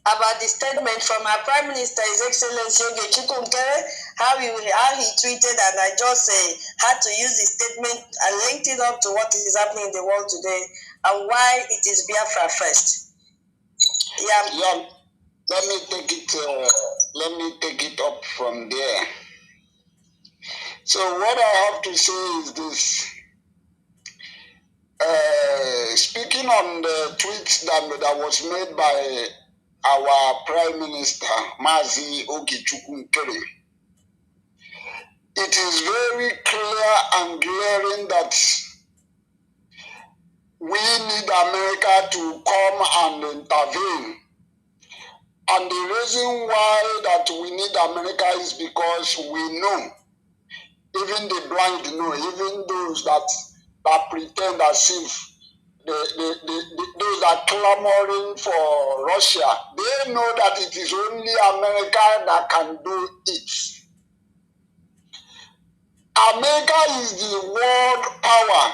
D: about the statement from our Prime Minister, His Excellency Ogechukwu, how he tweeted, and I just had to use the statement and linked it up to what is happening in the world today and why it is Biafra first.
C: Yeah. Let me take it. Let me take it up from there. So what I have to say is this. Speaking on the tweet that was made by our Prime Minister, Mazi Ogechukwu, it is very clear and glaring that we need America to come and intervene. And the reason why that we need America is because we know, even the blind know, even those that pretend as if those that clamoring for Russia, they know that it is only America that can do it. America is the world power,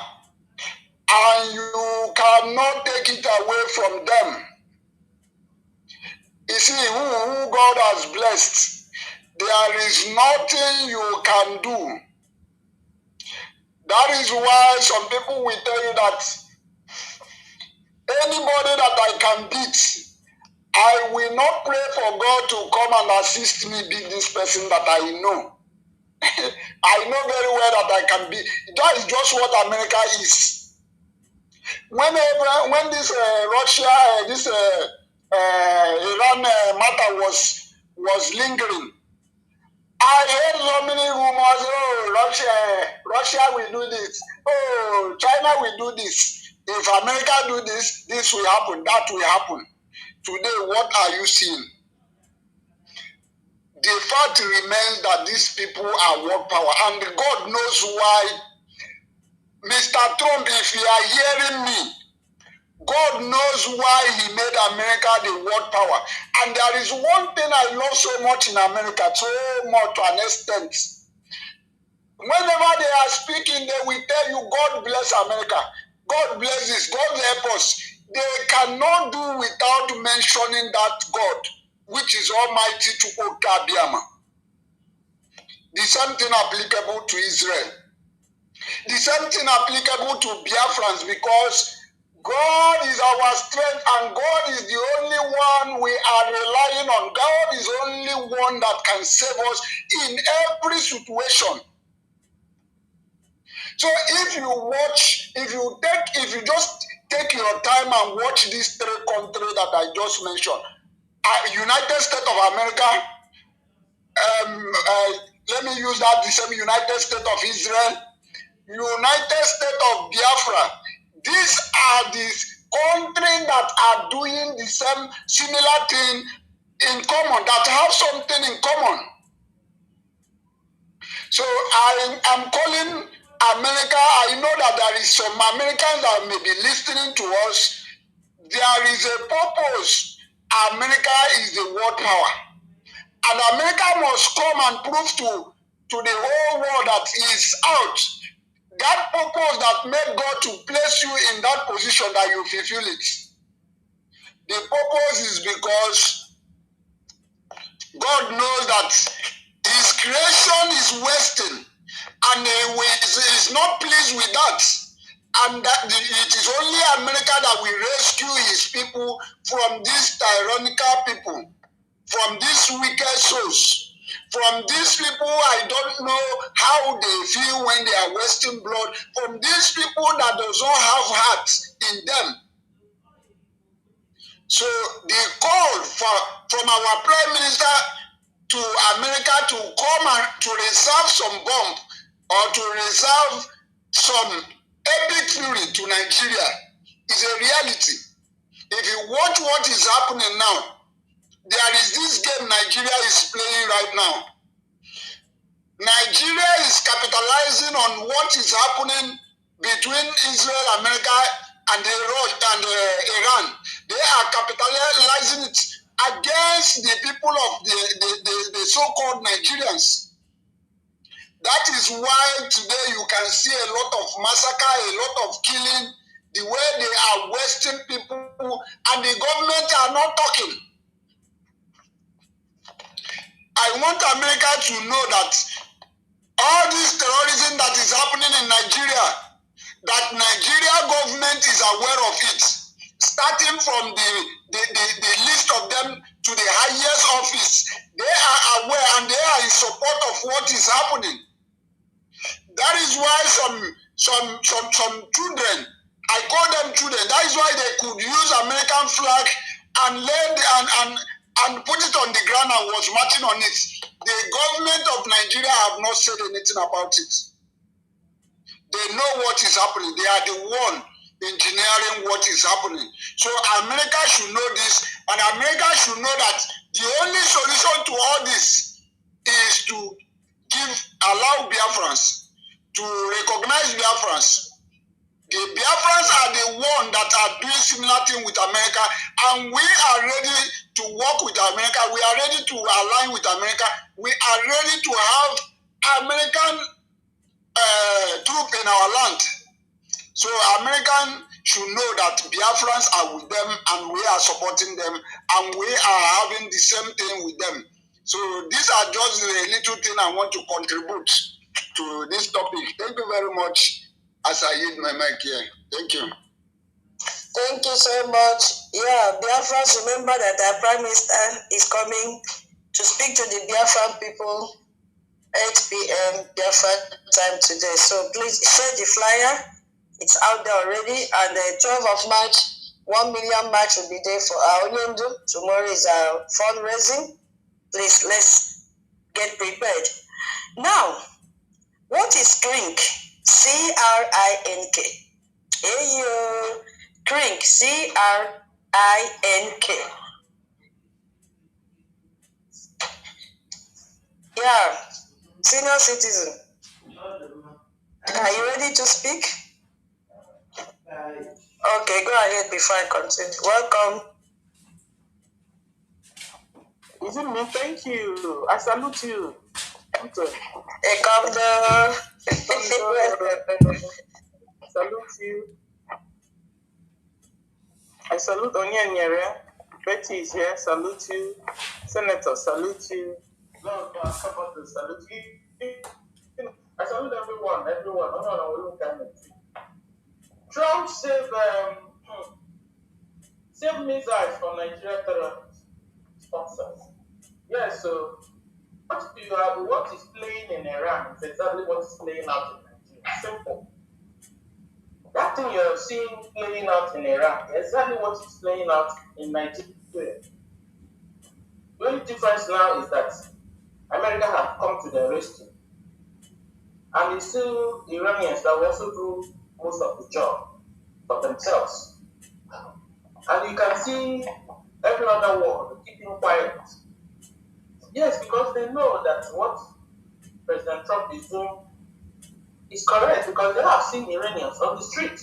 C: and you cannot take it away from them. You see, who God has blessed, there is nothing you can do. That is why some people will tell you that anybody that I can beat, I will not pray for God to come and assist me beat this person that I know. I know very well that I can beat. That is just what America is. When this Russia, this Iran matter was lingering, I heard so many rumors. Oh, Russia will do this. Oh, China will do this. If America do this, this will happen. That will happen. Today, what are you seeing? The fact remains that these people are world power, and God knows why. Mr. Trump, if you are hearing me, God knows why he made America the world power. And there is one thing I love so much in America, so much to an extent. Whenever they are speaking, they will tell you, God bless America. God bless this. God help us. They cannot do without mentioning that God, which is Almighty Chukwu Abiyama. The same thing applicable to Israel. The same thing applicable to Biafrans, because God is our strength and God is the only one we are relying on. God is the only one that can save us in every situation. So if you just take your time and watch these three countries that I just mentioned, United States of America, let me use that the same United States of Israel, United States of Biafra. These are the countries that are doing the same similar thing in common, that have something in common. So I am calling America. I know that there is some Americans that may be listening to us. There is a purpose. America is the world power. And America must come and prove to the whole world that is out. That purpose that made God to place you in that position, that you fulfill it. The purpose is because God knows that His creation is wasting, and He is not pleased with that. And that it is only America that will rescue His people from these tyrannical people, from these wicked souls, from these people I don't know how they feel when they are wasting blood, from these people that does not have heart in them. So the call from our Prime Minister to America to come and to reserve some bomb or to reserve some Epicfury to Nigeria is a reality. If you watch what is happening now, there is this game Nigeria is playing right now. Nigeria is capitalizing on what is happening between Israel, America, and Iran. They are capitalizing it against the people of the so-called Nigerians. That is why today you can see a lot of massacre, a lot of killing, the way they are wasting people, and the government are not talking. I want America to know that all this terrorism that is happening in Nigeria, that Nigeria government is aware of it, starting from the list of them to the highest office. They are aware and they are in support of what is happening. That is why some children, I call them children, that is why they could use American flag and and put it on the ground and was marching on it. The government of Nigeria have not said anything about it. They know what is happening. They are the one engineering what is happening. So America should know this, and America should know that the only solution to all this is to allow Biafrans to recognize Biafrans. The Biafrans are the one that are doing similar thing with America, and we are ready to work with America. We are ready to align with America. We are ready to have American troops in our land. So Americans should know that Biafrans are with them, and we are supporting them, and we are having the same thing with them. So these are just a little thing I want to contribute to this topic. Thank you very much as I use my mic here. Thank you.
D: Thank you so much. Yeah, Biafrans, remember that our Prime Minister is coming to speak to the Biafran people 8 p.m. Biafran time today. So please share the flyer. It's out there already. And the 12th of March, 1 million march will be there for our Onyendu. Tomorrow is our fundraising. Please, let's get prepared. Now, what is CRINK? C-R-I-N-K. Hey, you. CRINK. C-R-I-N-K. Yeah. Senior citizen. Are you ready to speak? Okay, go ahead before I continue. Welcome.
F: Is it me? Thank you. I salute you. Salute you. I salute Onyanyere. Betty is here. Salute you. Senator, salute you. Lord, salute you. I salute everyone. Trump saved missiles from Nigeria terrorist sponsors. Yes, so what is playing in Iran is exactly what is playing out in Nigeria. Simple. That thing you're seeing playing out in Iran is exactly what is playing out in Nigeria. The only difference now is that America have come to their rescue. And it's still Iranians that will also do most of the job for themselves. And you can see every other world keeping quiet. Yes, because they know that what President Trump is doing is correct, because they have seen Iranians on the street.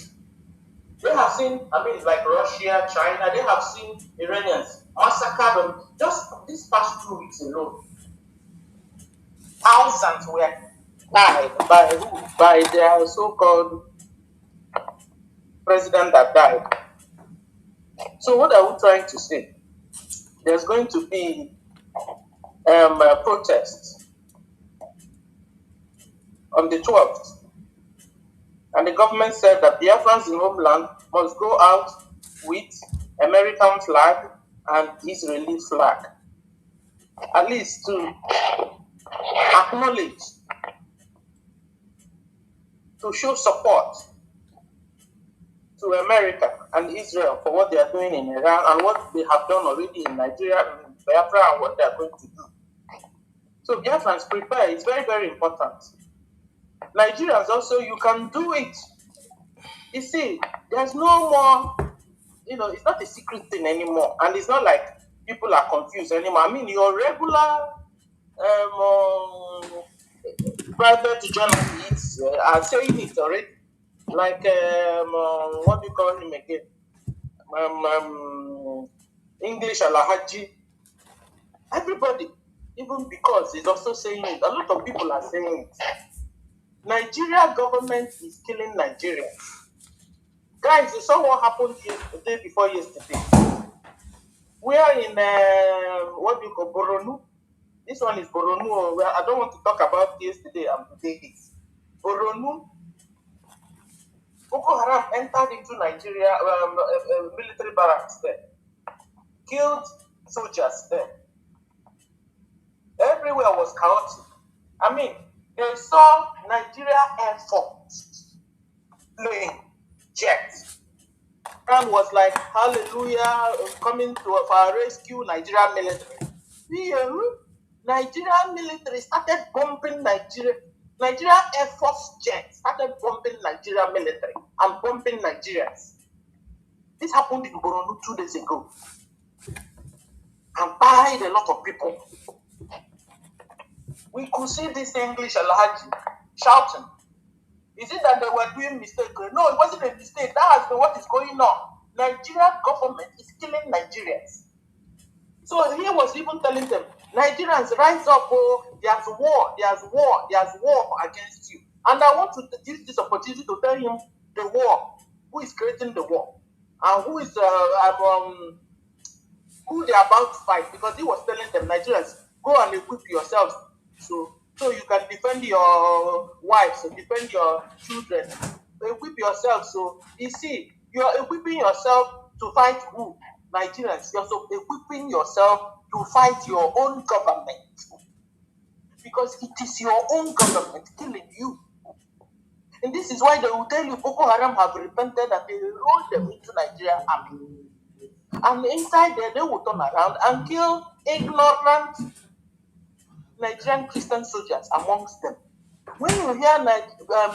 F: They have seen, like Russia, China, they have seen Iranians massacred them just this past 2 weeks alone. Thousands were died by who? By their so-called president that died. So what are we trying to say? There's going to be protests on the 12th. And the government said that Biafrans in homeland must go out with American flag and Israeli flag. At least to acknowledge, to show support to America and Israel for what they are doing in Iran and what they have done already in Nigeria and Biafra and what they are going to do. So Biafrans prepare, it's very, very important. Nigerians also, you can do it. You see, there's no more, it's not a secret thing anymore. And it's not like people are confused anymore. Your regular private journalists are saying it already. Like, what do you call him again? English Alahaji. Everybody, even because he's also saying it, a lot of people are saying it. Nigeria government is killing Nigerians. Guys, you saw what happened the day before yesterday. We are in, what do you call, Boronu? This one is Boronu. Where I don't want to talk about yesterday and today. Boronu, Boko Haram entered into Nigeria, military barracks there. Killed soldiers there. Everywhere was chaotic. They saw Nigeria Air Force plane, jets. And was like, hallelujah, coming to our rescue, Nigeria military. Nigeria military started bombing Nigeria. Nigeria Air Force jets started bombing Nigeria military and bombing Nigerians. This happened in Boronu 2 days ago. And died a lot of people. We could see this English Alhaji shouting. Is it that they were doing mistake? No, it wasn't a mistake. That has been what is going on. Nigerian government is killing Nigerians. So he was even telling them, Nigerians, rise up, there's war against you. And I want to use this opportunity to tell him the war, who is creating the war, and who is who they are about to fight, because he was telling them, Nigerians, go and equip yourselves so you can defend your wives, defend your children. Equip yourselves. So you see, you are equipping yourself to fight who? Nigerians. You're also equipping yourself to fight your own government, because it is your own government killing you. And this is why they will tell you Boko Haram have repented and they rolled them into Nigeria army. And inside there, they will turn around and kill ignorant Nigerian Christian soldiers amongst them. When you hear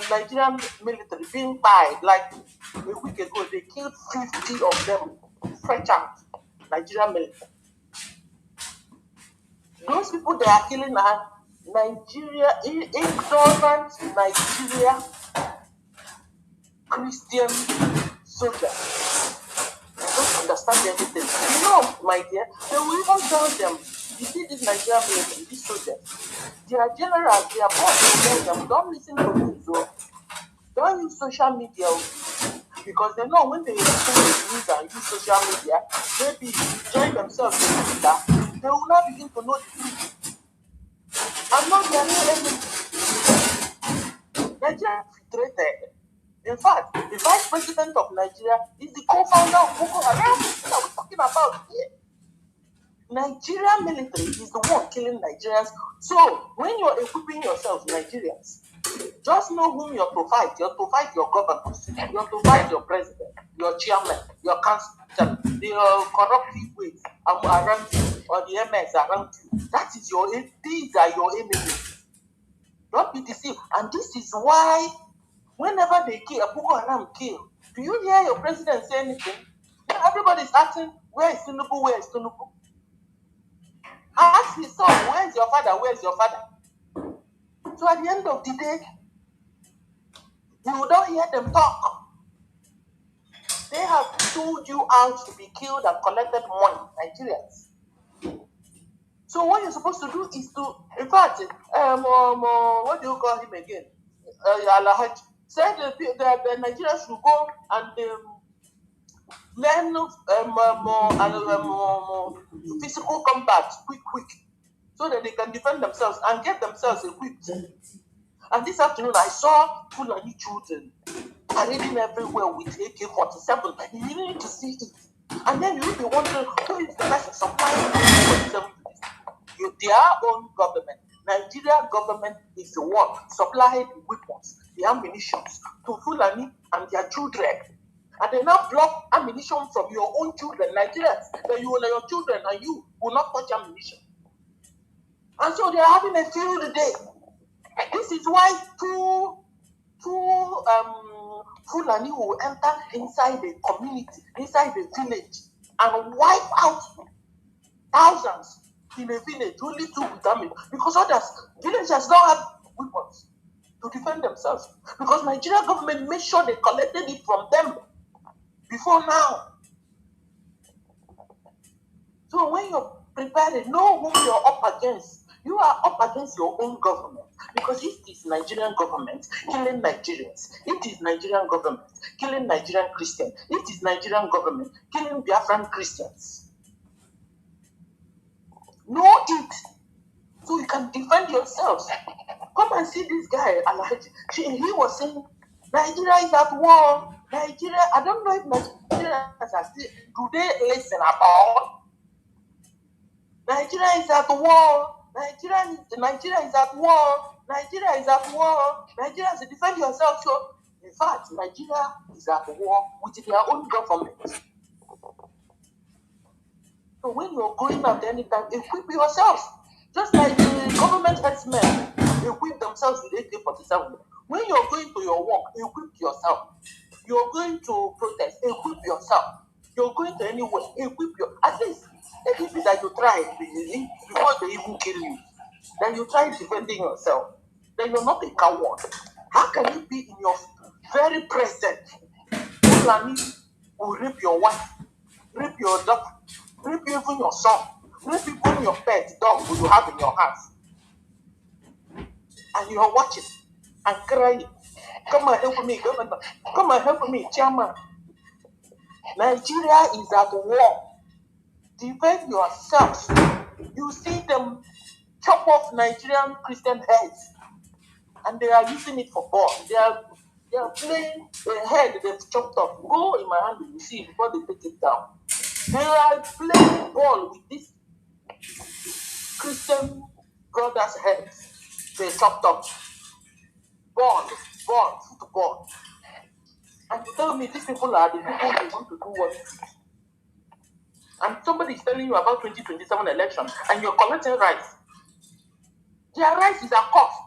F: Nigerian military being fired, like a week ago, they killed 50 of them, fresh out, Nigerian military. Those people they are killing are Nigeria, ignorant Nigeria Christian soldiers. They don't understand anything. My dear, they will even tell them, you see this Nigerian military, these soldiers, they are generals, they are boss, they tell them, don't listen to me, so don't use social media, because they know when they listen to the news and use social media, maybe join themselves in Twitter, they will not begin to know the truth. I'm not their enemy. Nigeria infiltrated. In fact, the vice president of Nigeria is the co-founder of Boko Haram that we're talking about here. Nigerian military is the one killing Nigerians. So when you're equipping yourselves, Nigerians, just know whom you're to fight. You're to fight your governors. You're to fight your president, your chairman, your council, the corruptive ways around you or the MS around you. That is these are your enemies. Don't be deceived. And this is why whenever they kill, a Boko Haram kill, do you hear your president say anything? Everybody's asking, where is Tinubu? Where is Tinubu? Ask his son, where is your father? Where is your father? So at the end of the day, you don't hear them talk. They have sold you out to be killed and collected money, Nigerians. So what you're supposed to do is to, in fact, what do you call him again? Alahaj said the Nigerians should go and learn physical combat quick, so that they can defend themselves and get themselves equipped. And this afternoon, I saw Fulani children parading everywhere with AK-47. You need to see it. And then you'll be wondering, who is the person supplying AK-47 to this? Their own government. Nigeria government is the one supplying the weapons, the ammunition to Fulani and their children. And they now block ammunition from your own children, Nigerians, that you will your children and you will not touch ammunition. And so they are having a field day. This is why two Fulani will enter inside the community, inside the village, and wipe out thousands in a village, only two with damage, because others, villagers don't have weapons to defend themselves. Because Nigeria government made sure they collected it from them before now. So when you're prepared, know whom you're up against. You are up against your own government, because it is Nigerian government killing Nigerians. It is Nigerian government killing Nigerian Christians. It is Nigerian government killing Biafran Christians. Know it, so you can defend yourselves. Come and see this guy, Alhaji. He was saying, Nigeria is at war. Nigeria, I don't know if Nigerians are still, do they listen at all? Nigeria is at war. Nigeria is at war. Nigeria is at war. Nigeria is defend yourself. So, in fact, Nigeria is at war with their own government. So when you're going out anytime, equip yourself. Just like the government herdsmen equip themselves with AK-47. When you're going to your work, equip yourself. You're going to protest, equip yourself. You're going to anywhere, equip your. At least, let it be that you try before they even kill you. Then you try defending yourself. Then you're not a coward. How can you be in your very present? Fulani will rape your wife, rape your daughter, rape even your son, rape even your pet dog who you have in your house. And you're watching and crying. Come and help me, governor. Come and help me, chairman. Nigeria is at war. Defend yourselves. You see them chop off Nigerian Christian heads, and they are using it for ball. They are playing a head they've chopped off. Go in my hand, you see, before they take it down. They are playing ball with these Christian brothers' heads. They chopped off. Ball, football. And you tell me these people are the people who want to do what? And somebody is telling you about 2027 election, and you're collecting rice. Their rice is a cost.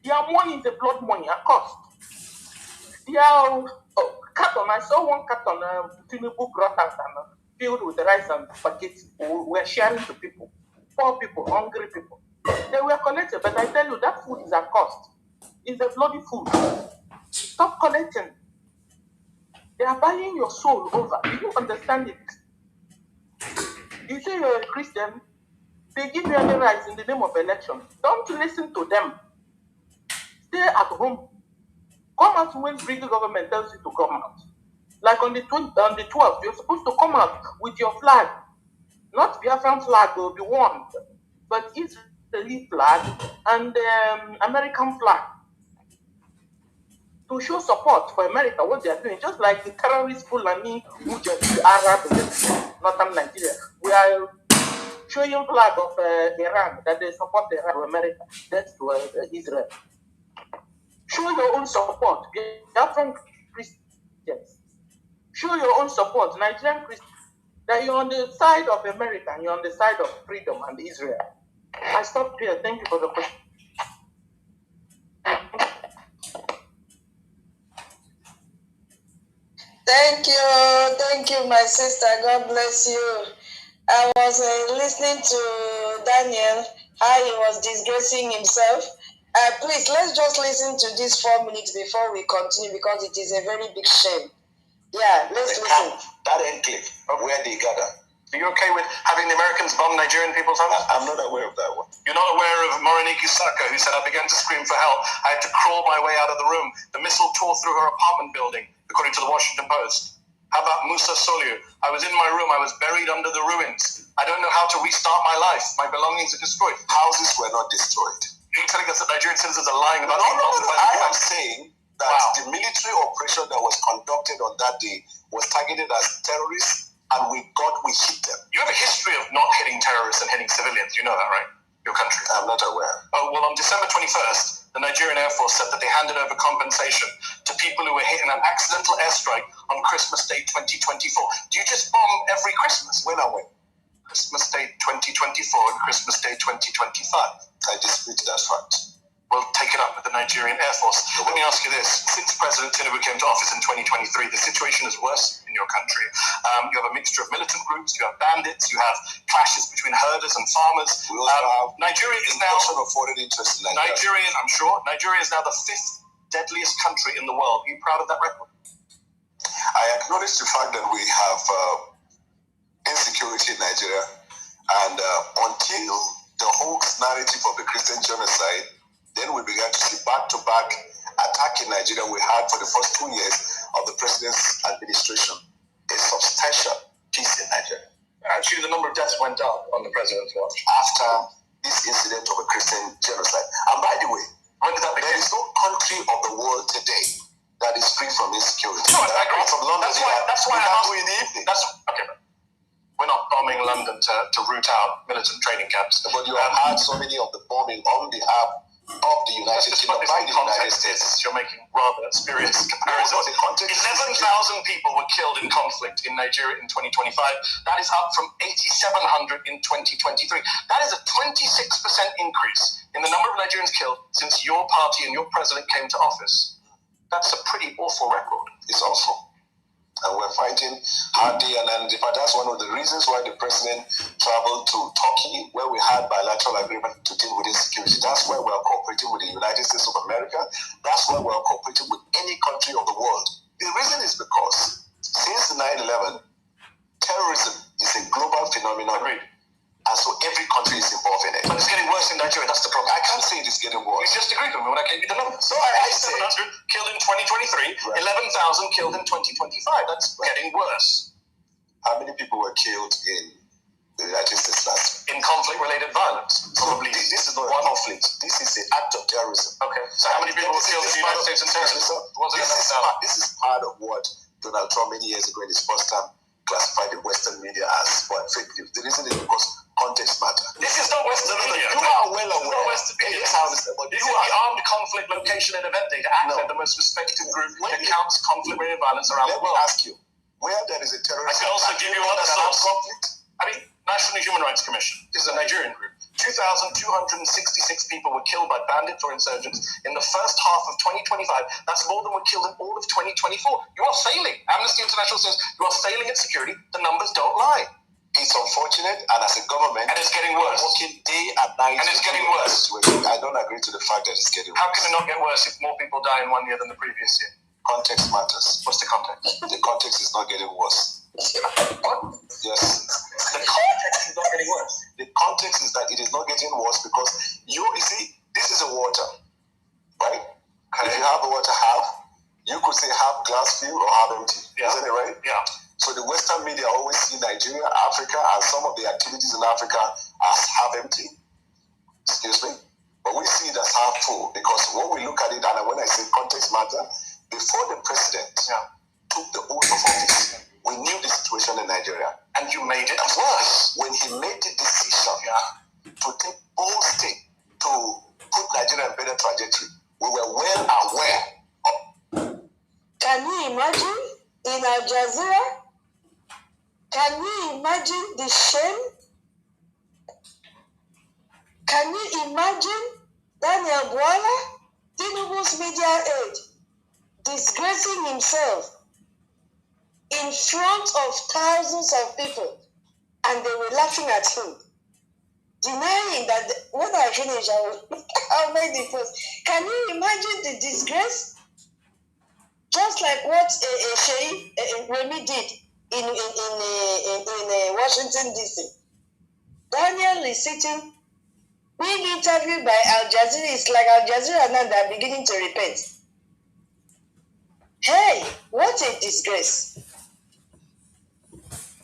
F: Their money is a blood money, a cost. Their carton, I saw one carton, Tinubu brought us and filled with rice and spaghetti. We're sharing to people, poor people, hungry people. They were collected, but I tell you, that food is a cost. It's a bloody food. Stop collecting. They are buying your soul over. Do you understand it? You say you're a Christian, they give you any rights in the name of election. Don't listen to them. Stay at home. Come out when British government tells you to come out. Like on the 12th, you're supposed to come out with your flag. Not Biafran flag will be worn, but Israeli flag and American flag. To show support for America, what they are doing, just like the terrorist Fulani who just Arab in northern Nigeria. We are showing flag of Iran, that they support Iran to America, that's to Israel. Show your own support, Biafran Christians. Show your own support, Nigerian Christians. that you're on the side of America and you're on the side of freedom and Israel. I stopped here. Thank you for the question.
A: Thank you, my sister. God bless you. I was listening to Daniel, how he was disgracing himself. Please, let's just listen to these 4 minutes before we continue because it is a very big shame. Yeah, let's listen.
C: Camp, that enclave where they gather. Are you okay with having the Americans bomb Nigerian people's homes? I'm not aware of that one. You're not aware of Moriniki Saka, who said, I began to scream for help. I had to crawl my way out of the room. The missile tore through her apartment building, according to the Washington Post. How about Musa Soliu? I was in my room. I was buried under the ruins. I don't know how to restart my life. My belongings are destroyed. Houses were not destroyed. You're telling us that Nigerian citizens are lying about being bombed by the US? I am saying that the military operation that was conducted on that day was targeted as terrorists, and we hit them. You have a history of not hitting terrorists and hitting civilians. You know that, right? Your country. I'm not aware. Oh, well, on December 21st, the Nigerian Air Force said that they handed over compensation to people who were hit in an accidental airstrike on Christmas Day 2024. Do you just bomb every Christmas? When and when? Christmas Day 2024 and Christmas Day 2025. I dispute that fact. We'll take it up with the Nigerian Air Force. Let me ask you this. Since President Tinubu came to office in 2023, the situation is worse in your country. You have a mixture of militant groups, you have bandits, you have clashes between herders and farmers. Nigeria is now... of foreign interest in Nigeria, I'm sure. Nigeria is now the 5th deadliest country in the world. Are you proud of that record? I acknowledge the fact that we have insecurity in Nigeria, and until the hoax narrative of the Christian genocide, then we began to see back-to-back attack in Nigeria we had for the first 2 years of the president's administration. A substantial peace in Nigeria. Actually, the number of deaths went up on the president's watch after this incident of a Christian genocide. And by the way, when did that begin? There is no country of the world today that is free from insecurity. No, I agree. From London, that's why I'm in the evening. Okay. We're not bombing London to root out militant training camps. But you have had so many of the bombing on behalf of the United States by the United States. You're making rather spurious comparisons. 11,000 people were killed in conflict in Nigeria in 2025. That is up from 8,700 in 2023. That is a 26% increase in the number of Nigerians killed since your party and your president came to office. That's a pretty awful record. It's awful. And we're fighting hard day and night. But that's one of the reasons why the president traveled to Turkey, where we had bilateral agreement to deal with insecurity. That's why we're cooperating with the United States of America. That's why we're cooperating with any country of the world. The reason is because since 9/11, terrorism is a global phenomenon. Agreed. And so every country is involved in it. But it's getting worse in Nigeria, that's the problem. I can't say it is getting worse. You just agreed with me when I gave you the numbers. So I said 700 killed in 2023, right. 11,000 killed in 2025. That's right. Getting worse. How many people were killed in the United States last year? In conflict-related violence? Probably. This is not a conflict. This is an act of terrorism. Okay. So how many people were killed in the United States in terrorism? This is part of what Donald Trump many years ago in his first term classified the Western media as fake news. The reason is because context matter. This is not Western media. You are well aware. Not Western media. This is the Armed Conflict Location and Event Data Act, the most respected group that counts conflict-related violence around the world. Let me ask you, where there is a terrorist... I can also give you other source. Conflict? I mean, National Human Rights Commission. This is a Nigerian group. 2,266 people were killed by bandits or insurgents in the first half of 2025. That's more than were killed in all of 2024. You are failing. Amnesty International says you are failing at security. The numbers don't lie. It's unfortunate, and as a government, and it's getting worse. Working day and night, and it's getting worse. I don't agree to the fact that it's getting worse. How can it not get worse if more people die in 1 year than the previous year? Context matters. What's the context? The context is not getting worse. What? Yes. The context is not getting worse. The context is that it is not getting worse because you see, this is a water, right? And if you have the water half, you could say half glass filled or half empty. Yeah. Isn't it right? Yeah. So the Western media always see Nigeria, Africa, and some of the activities in Africa as half empty. Excuse me? But we see it as half full because when we look at it, and when I say context matter, before the president took the oath of office, we knew the situation in Nigeria. And you made it worse. When he made the decision to take bold step to put Nigeria in a better trajectory, we were well aware.
A: Can you imagine in Al Jazeera?
D: Can you imagine the shame? Can you imagine Daniel Bwala, Tinubu's media aide, disgracing himself in front of thousands of people, and they were laughing at him, denying that when I finish, I'll make the post. Can you imagine the disgrace? Just like what Sheyi Remy did in Washington D.C. Daniel is sitting, being interviewed by Al Jazeera. It's like Al Jazeera now they're beginning to repent. Hey, what a disgrace!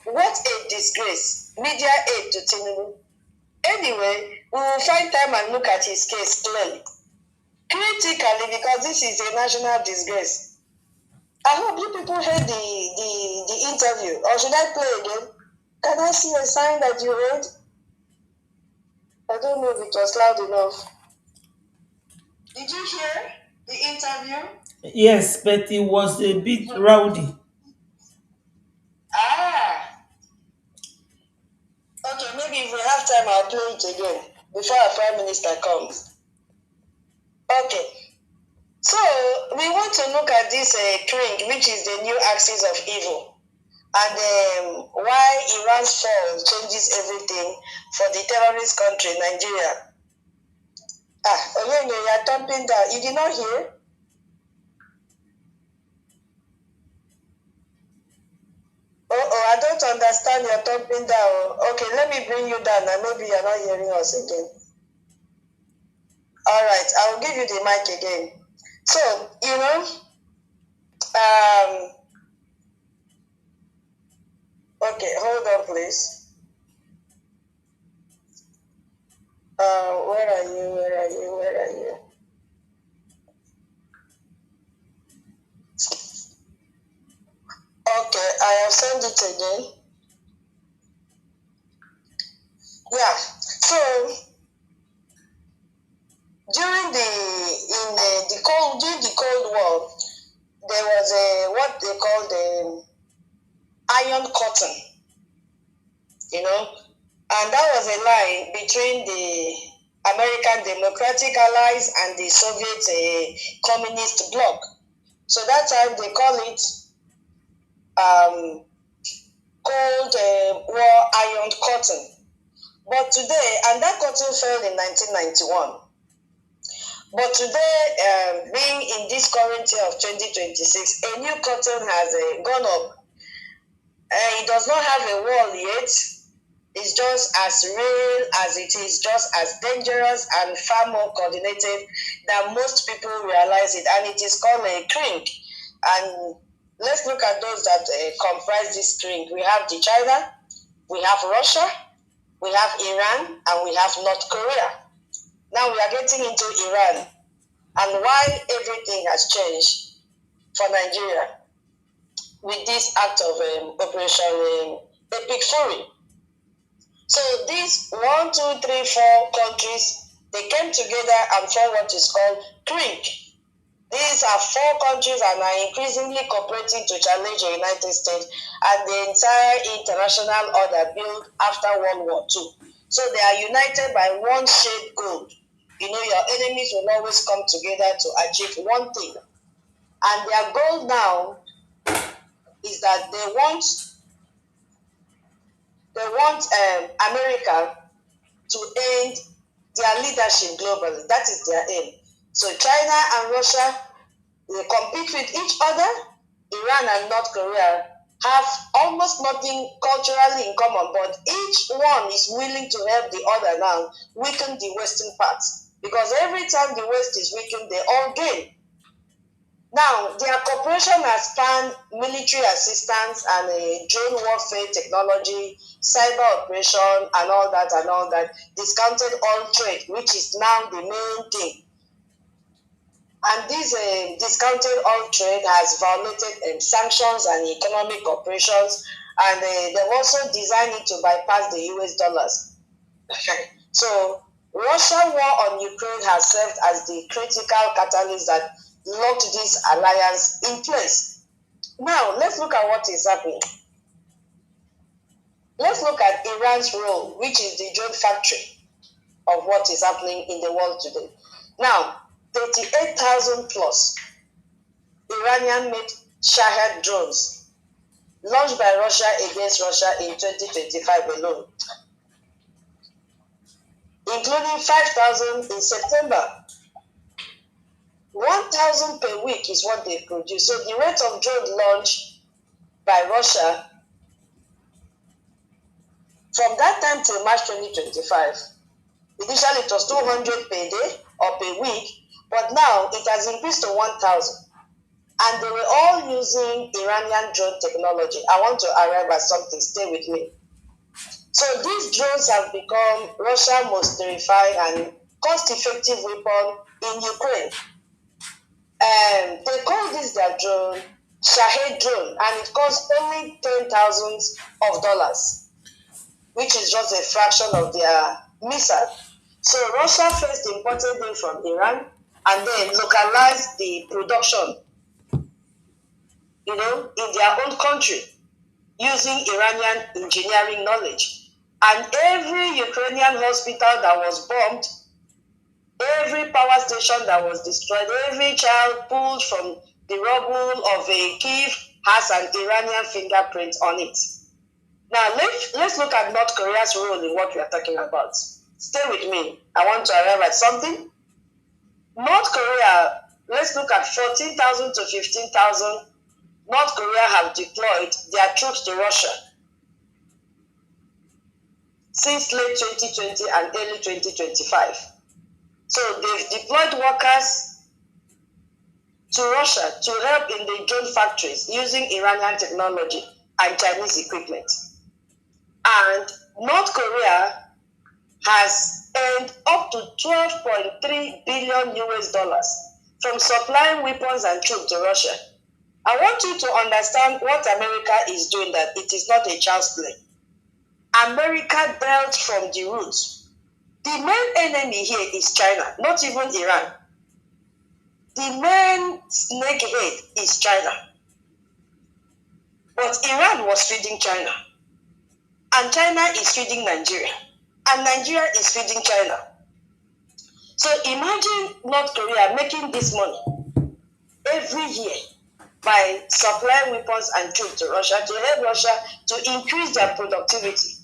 D: What a disgrace! Media aid to Tinubu. Anyway, we will find time and look at his case clearly, critically, because this is a national disgrace. I hope you people heard the interview, or should I play again? Can I see a sign that you heard? I don't know if it was loud enough. Did you hear the interview?
B: Yes, but it was a bit rowdy.
D: Ah, okay, maybe if we have time, I'll play it again before our Prime Minister comes. Okay, so we want to look at this Kring, which is the new axis of evil, and why Iran's fall changes everything for the terrorist country, Nigeria. You are thumping down. You did not hear? I don't understand your thumping down. Okay, let me bring you down and maybe you're not hearing us again. All right, I will give you the mic again. So, okay, hold on, please. Where are you? Okay, I have sent it again. Yeah, so during the Cold War, there was what they call the Iron Curtain, and that was a line between the American Democratic Allies and the Soviet Communist bloc. So that time they call it Cold War Iron Curtain. But today, and that curtain fell in 1991. But today, being in this current year of 2026, a new curtain has gone up. It does not have a wall yet. It's just as real as it is, just as dangerous and far more coordinated than most people realize it. And it is called a Kring. And let's look at those that comprise this Kring. We have the China, we have Russia, we have Iran, and we have North Korea. Now we are getting into Iran and why everything has changed for Nigeria with this act of Operation Epicfury. So these 1, 2, 3, 4 countries, they came together and formed what is called Kring. These are 4 countries and are increasingly cooperating to challenge the United States and the entire international order built after World War II. So they are united by one shared goal. Your enemies will always come together to achieve one thing. And their goal now is that they want America to end their leadership globally. That is their aim. So China and Russia, they compete with each other. Iran and North Korea have almost nothing culturally in common, but each one is willing to help the other now weaken the Western part. Because every time the West is weakened, they all gain. Now, their cooperation has spanned military assistance and drone warfare technology, cyber operation, and all that, discounted oil trade, which is now the main thing. And this discounted oil trade has violated sanctions and economic operations, and they've also designed it to bypass the US dollars. So, Russian war on Ukraine has served as the critical catalyst that locked this alliance in place. Now, let's look at what is happening. Let's look at Iran's role, which is the drone factory of what is happening in the world today. Now, 38,000 plus Iranian-made Shahed drones launched by Russia against Russia in 2025 alone, including 5,000 in September. 1,000 per week is what they produce. So the rate of drone launch by Russia from that time till March 2025, initially it was 200 per day or per week, but now it has increased to 1,000. And they were all using Iranian drone technology. I want to arrive at something, stay with me. So these drones have become Russia's most terrifying and cost-effective weapon in Ukraine. They call this their drone Shahed drone, and it costs only $10,000, which is just a fraction of their missile. So Russia first imported them from Iran and then localized the production, in their own country using Iranian engineering knowledge. And every Ukrainian hospital that was bombed, every power station that was destroyed, every child pulled from the rubble of a Kiev has an Iranian fingerprint on it. Now, let's look at North Korea's role in what we are talking about. Stay with me. I want to arrive at something. North Korea, let's look at 14,000 to 15,000. North Korea have deployed their troops to Russia since late 2020 and early 2025. So they've deployed workers to Russia to help in the drone factories using Iranian technology and Chinese equipment. And North Korea has earned up to 12.3 billion US dollars from supplying weapons and troops to Russia. I want you to understand what America is doing, that it is not a child's play. America dealt from the roots. The main enemy here is China, not even Iran. The main snakehead is China. But Iran was feeding China. And China is feeding Nigeria. And Nigeria is feeding China. So imagine North Korea making this money every year by supplying weapons and troops to Russia to help Russia to increase their productivity.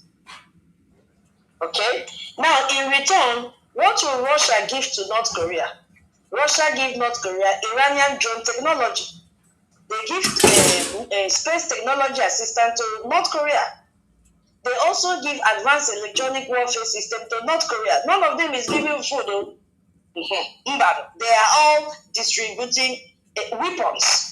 D: Okay? Now, in return, what will Russia give to North Korea? Russia gives North Korea Iranian drone technology. They give space technology assistance to North Korea. They also give advanced electronic warfare system to North Korea. None of them is giving food. Though. They are all distributing weapons.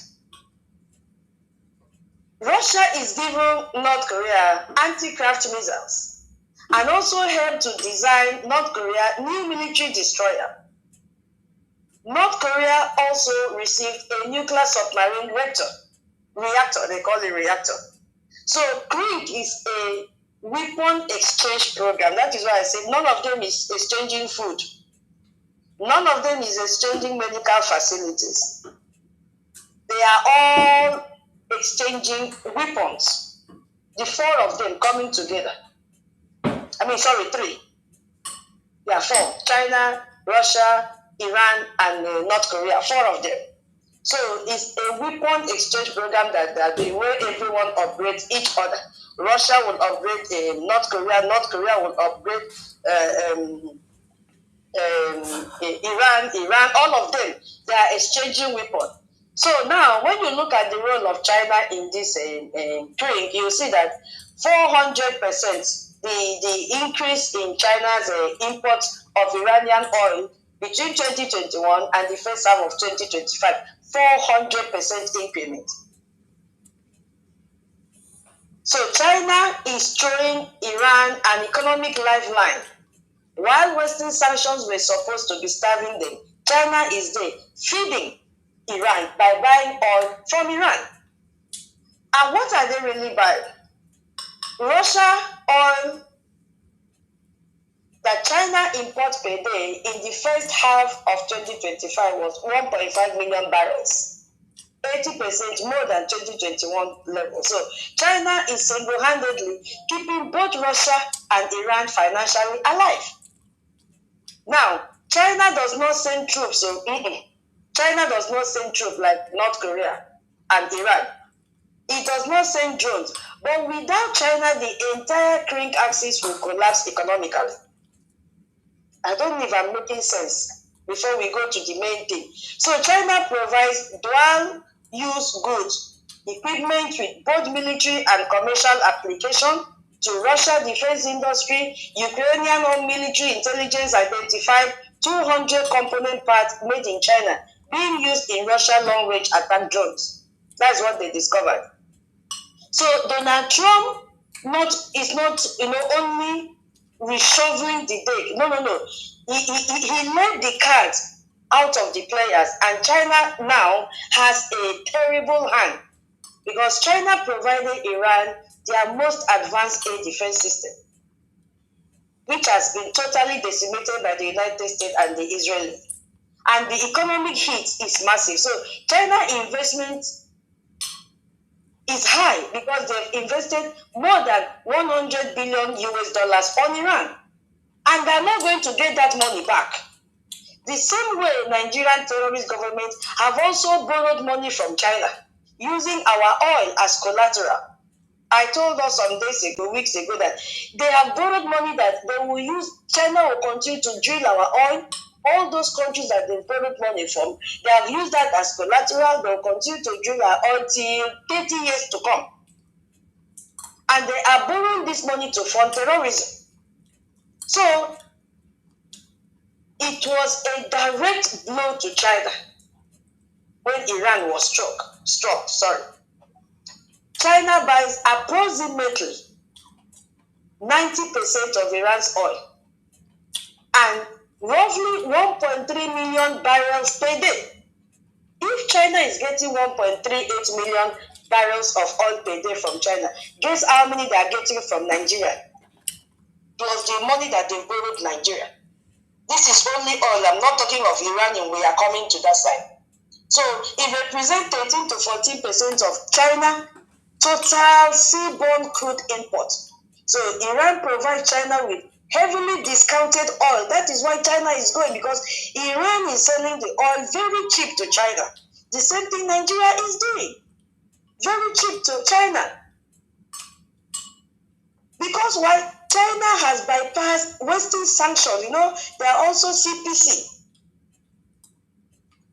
D: Russia is giving North Korea anti-craft missiles and also helped to design North Korea new military destroyer. North Korea also received a nuclear submarine reactor, they call it reactor. So CRIG is a weapon exchange program. That is why I said none of them is exchanging food. None of them is exchanging medical facilities. They are all exchanging weapons. The four of them coming together. Three. There are four. China, Russia, Iran, and North Korea. Four of them. So it's a weapon exchange program that the way everyone upgrades each other. Russia will upgrade North Korea. North Korea will upgrade Iran, all of them. They are exchanging weapons. So now, when you look at the role of China in this trade, you see that 400% the increase in China's import of Iranian oil between 2021 and the first half of 2025, 400% increment. So China is throwing Iran an economic lifeline. While Western sanctions were supposed to be starving them, China is there feeding Iran by buying oil from Iran. And what are they really buying? Russia oil that China imports per day in the first half of 2025 was 1.5 million barrels. 80% more than 2021 level. So China is single-handedly keeping both Russia and Iran financially alive. Now, China does not send troops, so China does not send troops like North Korea and Iran. It does not send drones. But without China, the entire Krink axis will collapse economically. I don't know if I'm making sense before we go to the main thing. So China provides dual-use goods, equipment with both military and commercial application to Russia defense industry. Ukrainian military intelligence identified 200 component parts made in China being used in Russia long-range attack drones. That's what they discovered. So Donald Trump is not only reshuffling the deck. No. He laid the cards out of the players, and China now has a terrible hand because China provided Iran their most advanced air defense system, which has been totally decimated by the United States and the Israelis. And the economic hit is massive. So China investment is high because they've invested more than 100 billion US dollars on Iran. And they're not going to get that money back. The same way Nigerian terrorist governments have also borrowed money from China, using our oil as collateral. I told us some weeks ago, that they have borrowed money that they will use. China will continue to drill our oil. All those countries that they've borrowed money from, they have used that as collateral. They'll continue to drill our oil till 30 years to come. And they are borrowing this money to fund terrorism. So, it was a direct blow to China when Iran was struck. China buys approximately 90% of Iran's oil and roughly 1.3 million barrels per day. If China is getting 1.38 million barrels of oil per day from China, guess how many they are getting from Nigeria? Plus the money that they borrowed Nigeria. This is only oil. I'm not talking of uranium. We are coming to that side. So it represents 13 to 14% of China total seaborne crude import. So Iran provides China with heavily discounted oil. That is why China is going, because Iran is selling the oil very cheap to China. The same thing Nigeria is doing. Very cheap to China. Because why? China has bypassed Western sanctions. They are also CPC.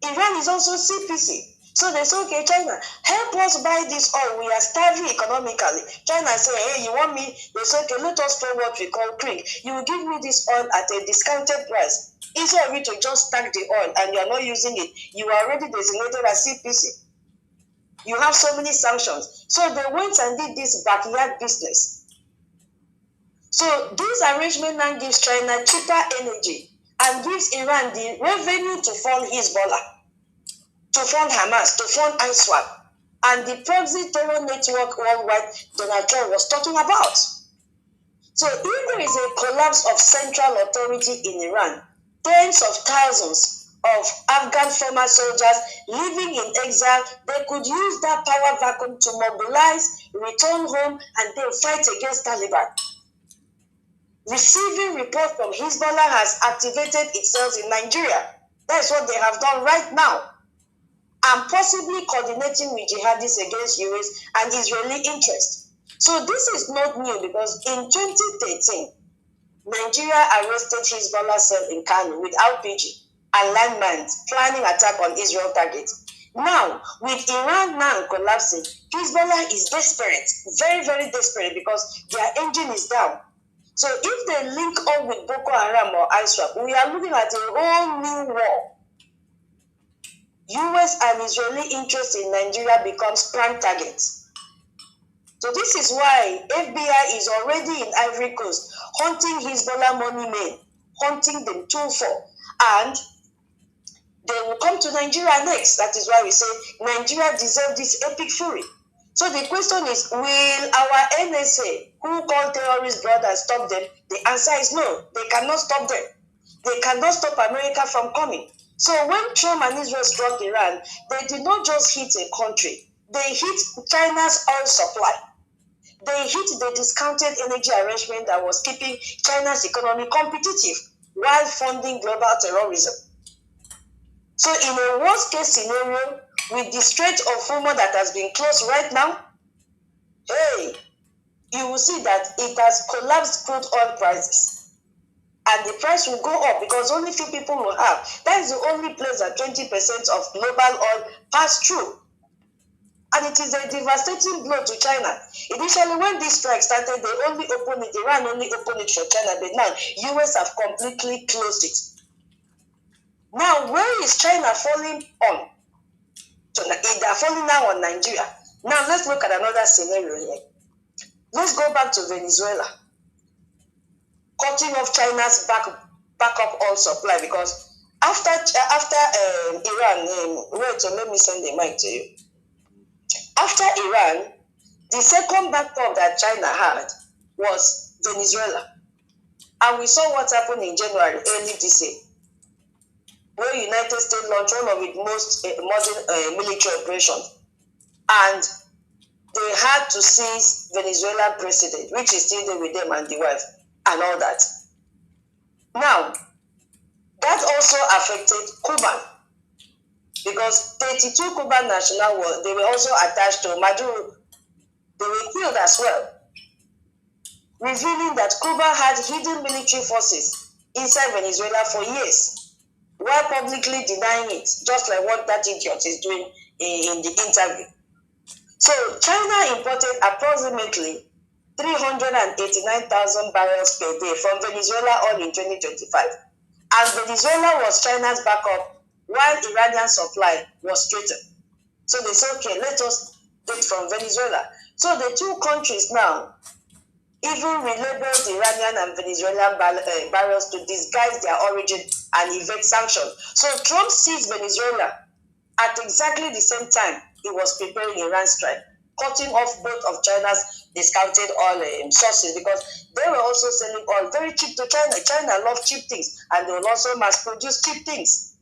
D: Iran is also CPC. So they say, okay, China, help us buy this oil. We are starving economically. China say, hey, you want me? They say, okay, let us pay what we call Krink. You will give me this oil at a discounted price. Instead of you to just stack the oil and you are not using it, you are already designated as CPC. You have so many sanctions. So they went and did this backyard business. So this arrangement now gives China cheaper energy and gives Iran the revenue to fund Hezbollah, to fund Hamas, to fund ISWAP, and the proxy terror network worldwide Donald Trump was talking about. So if there is a collapse of central authority in Iran, tens of thousands of Afghan former soldiers living in exile, they could use that power vacuum to mobilize, return home, and then fight against Taliban. Receiving report from Hezbollah has activated itself in Nigeria. That's what they have done right now. And possibly coordinating with jihadists against US and Israeli interests. So this is not new, because in 2013, Nigeria arrested Hezbollah cell in Kano with RPG and landmines planning attack on Israel targets. Now, with Iran now collapsing, Hezbollah is desperate, very, very desperate, because their engine is down. So if they link up with Boko Haram or ISWAP, we are looking at a whole new war. US and Israeli interest in Nigeria becomes prime targets. So this is why FBI is already in Ivory Coast hunting Hezbollah money men, hunting them 2-4, and they will come to Nigeria next. That is why we say Nigeria deserves this Epicfury. So the question is, will our NSA, who call terrorist brothers, stop them? The answer is no. They cannot stop them. They cannot stop America from coming. So when Trump and Israel struck Iran, they did not just hit a country, they hit China's oil supply. They hit the discounted energy arrangement that was keeping China's economy competitive while funding global terrorism. So in a worst case scenario, with the Strait of Hormuz that has been closed right now, hey, you will see that it has collapsed crude oil prices. And the price will go up because only few people will have. That is the only place that 20% of global oil pass through. And it is a devastating blow to China. Initially, when this strike started, they only opened it, Iran only opened it for China, but now US have completely closed it. Now, where is China falling on? So they are falling now on Nigeria. Now, let's look at another scenario here. Let's go back to Venezuela. Cutting off China's backup oil supply because after Iran, wait, so let me send the mic to you. After Iran, the second backup that China had was Venezuela. And we saw what happened in January, early this year, where United States launched one of its most modern military operations. And they had to seize Venezuelan president, which is still there with them and the wife, and all that. Now, that also affected Cuba, because 32 Cuban nationals they were also attached to Maduro. They were killed as well, revealing that Cuba had hidden military forces inside Venezuela for years, while publicly denying it, just like what that idiot is doing in the interview. So China imported approximately 389,000 barrels per day from Venezuela oil in 2025. And Venezuela was China's backup, while Iranian supply was straightened. So they said, okay, let us get from Venezuela. So the two countries now even relabeled Iranian and Venezuelan barrels to disguise their origin and evade sanctions. So Trump seized Venezuela at exactly the same time he was preparing Iran strike, cutting off both of China's discounted oil sources because they were also selling oil very cheap to China. China loves cheap things and they will also mass produce cheap things.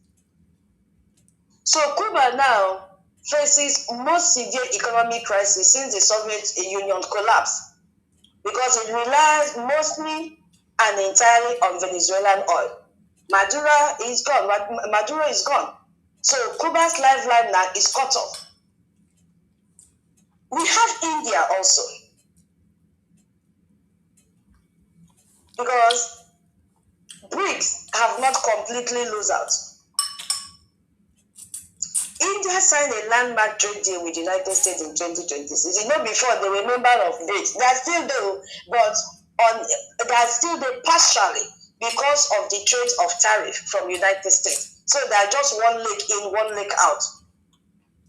D: So Cuba now faces most severe economic crisis since the Soviet Union collapsed because it relies mostly and entirely on Venezuelan oil. Maduro is gone. So Cuba's lifeline now is cut off. We have India also, because BRICS have not completely lose out. India signed a landmark trade deal with the United States in 2026. You know, before they were member of BRICS. They are still there, but they are still there partially because of the trade of tariff from United States. So they are just one leg in, one leg out.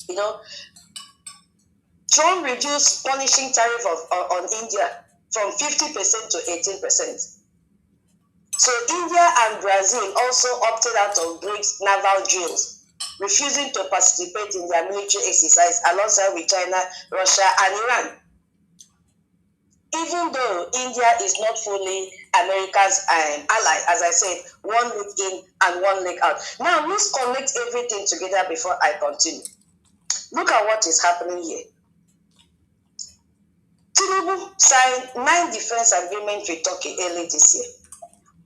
D: You know, Trump reduced punishing tariff on India from 50% to 18%. So India and Brazil also opted out of BRICS naval drills, refusing to participate in their military exercise alongside with China, Russia, and Iran. Even though India is not fully America's ally, as I said, one leg in and one leg out. Now, let's connect everything together before I continue. Look at what is happening here. Tinubu signed 9 defense agreements with Turkey early this year,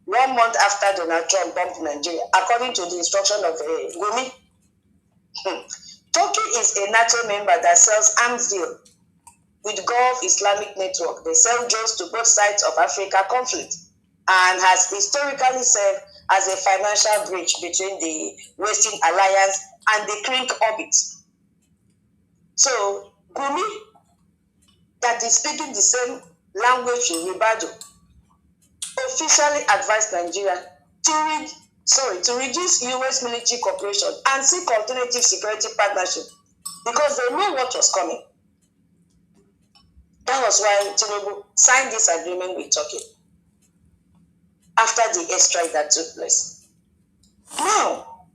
D: 1 month after Donald Trump bombed Nigeria, according to the instruction of Gumi. Turkey is a NATO member that sells arms deal with Gulf Islamic Network. They sell drones to both sides of Africa conflict and has historically served as a financial bridge between the Western Alliance and the Krink orbit. So, Gumi, that is speaking the same language in Ribado, officially advised Nigeria to reduce U.S. military cooperation and seek alternative security partnership because they know what was coming. That was why Tinubu signed this agreement with Turkey after the airstrike that took place. Now,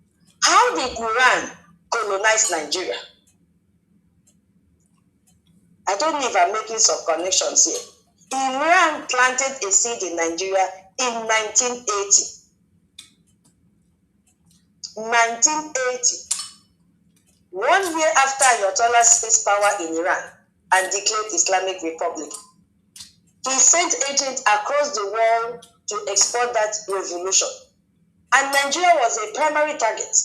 D: how did Iran colonize Nigeria? I don't know if I'm making some connections here. Iran planted a seed in Nigeria in 1980. 1980, 1 year after Ayatollah seized power in Iran and declared Islamic Republic, he sent agents across the world to export that revolution. And Nigeria was a primary target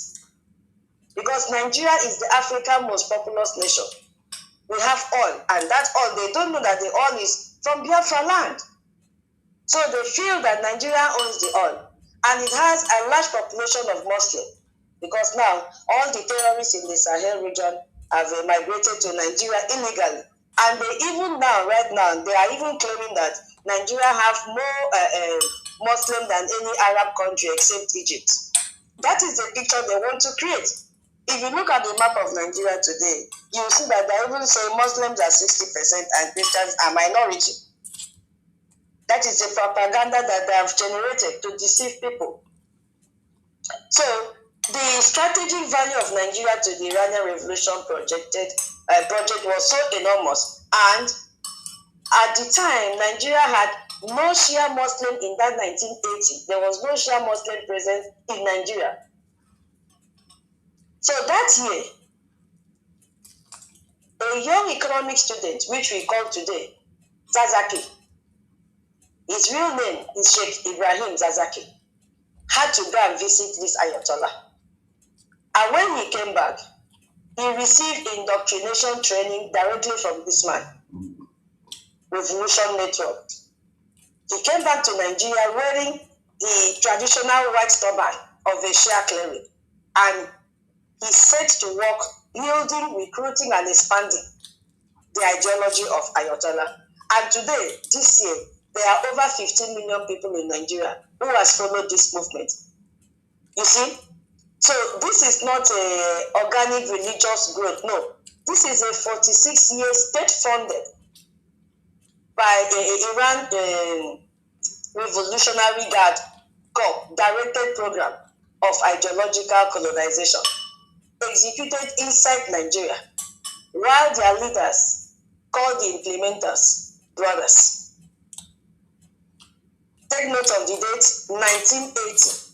D: because Nigeria is the African most populous nation. We have oil, and that oil, they don't know that the oil is from Biafra land. So they feel that Nigeria owns the oil, and it has a large population of Muslims because now all the terrorists in the Sahel region have migrated to Nigeria illegally. And they even now, right now, they are even claiming that Nigeria have more Muslim than any Arab country except Egypt. That is the picture they want to create. If you look at the map of Nigeria today, you will see that they even say Muslims are 60% and Christians are minority. That is the propaganda that they have generated to deceive people. So the strategic value of Nigeria to the Iranian Revolution project was so enormous, and at the time Nigeria had no Shia Muslim in that 1980. There was no Shia Muslim present in Nigeria. So that year, a young economic student, which we call today Zazaki, his real name is Sheikh Ibrahim Zazaki, had to go and visit this Ayatollah. And when he came back, he received indoctrination training directly from this man, Revolution Network. He came back to Nigeria wearing the traditional white turban of a Shia cleric, and he set to work building, recruiting, and expanding the ideology of Ayatollah. And today, this year, there are over 15 million people in Nigeria who has followed this movement. You see? So this is not a organic religious growth, no. This is a 46-year state-funded by the Iran Revolutionary Guard Corps directed program of ideological colonization executed inside Nigeria, while their leaders called the implementers brothers. Take note of the date, 1980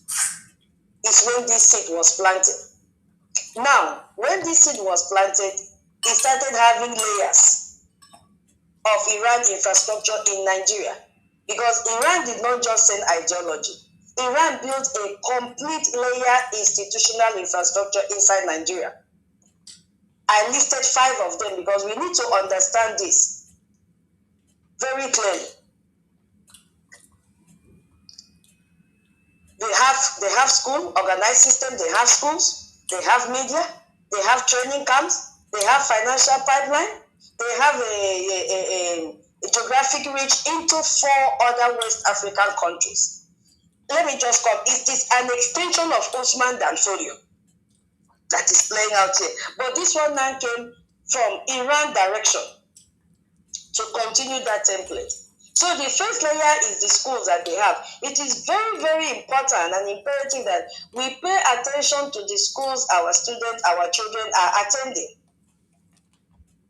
D: is when this seed was planted. Now, when this seed was planted, it started having layers of Iran infrastructure in Nigeria, because Iran did not just send ideology. Iran built a complete layer institutional infrastructure inside Nigeria. I listed 5 of them because we need to understand this very clearly. They have school, organized system, they have schools, they have media, they have training camps, they have financial pipeline, they have a geographic reach into 4 other West African countries. Let me just come. It is an extension of Osman Danfodio that is playing out here. But this one now came from Iran direction to continue that template. So the first layer is the schools that they have. It is very, very important and imperative that we pay attention to the schools our students, our children are attending.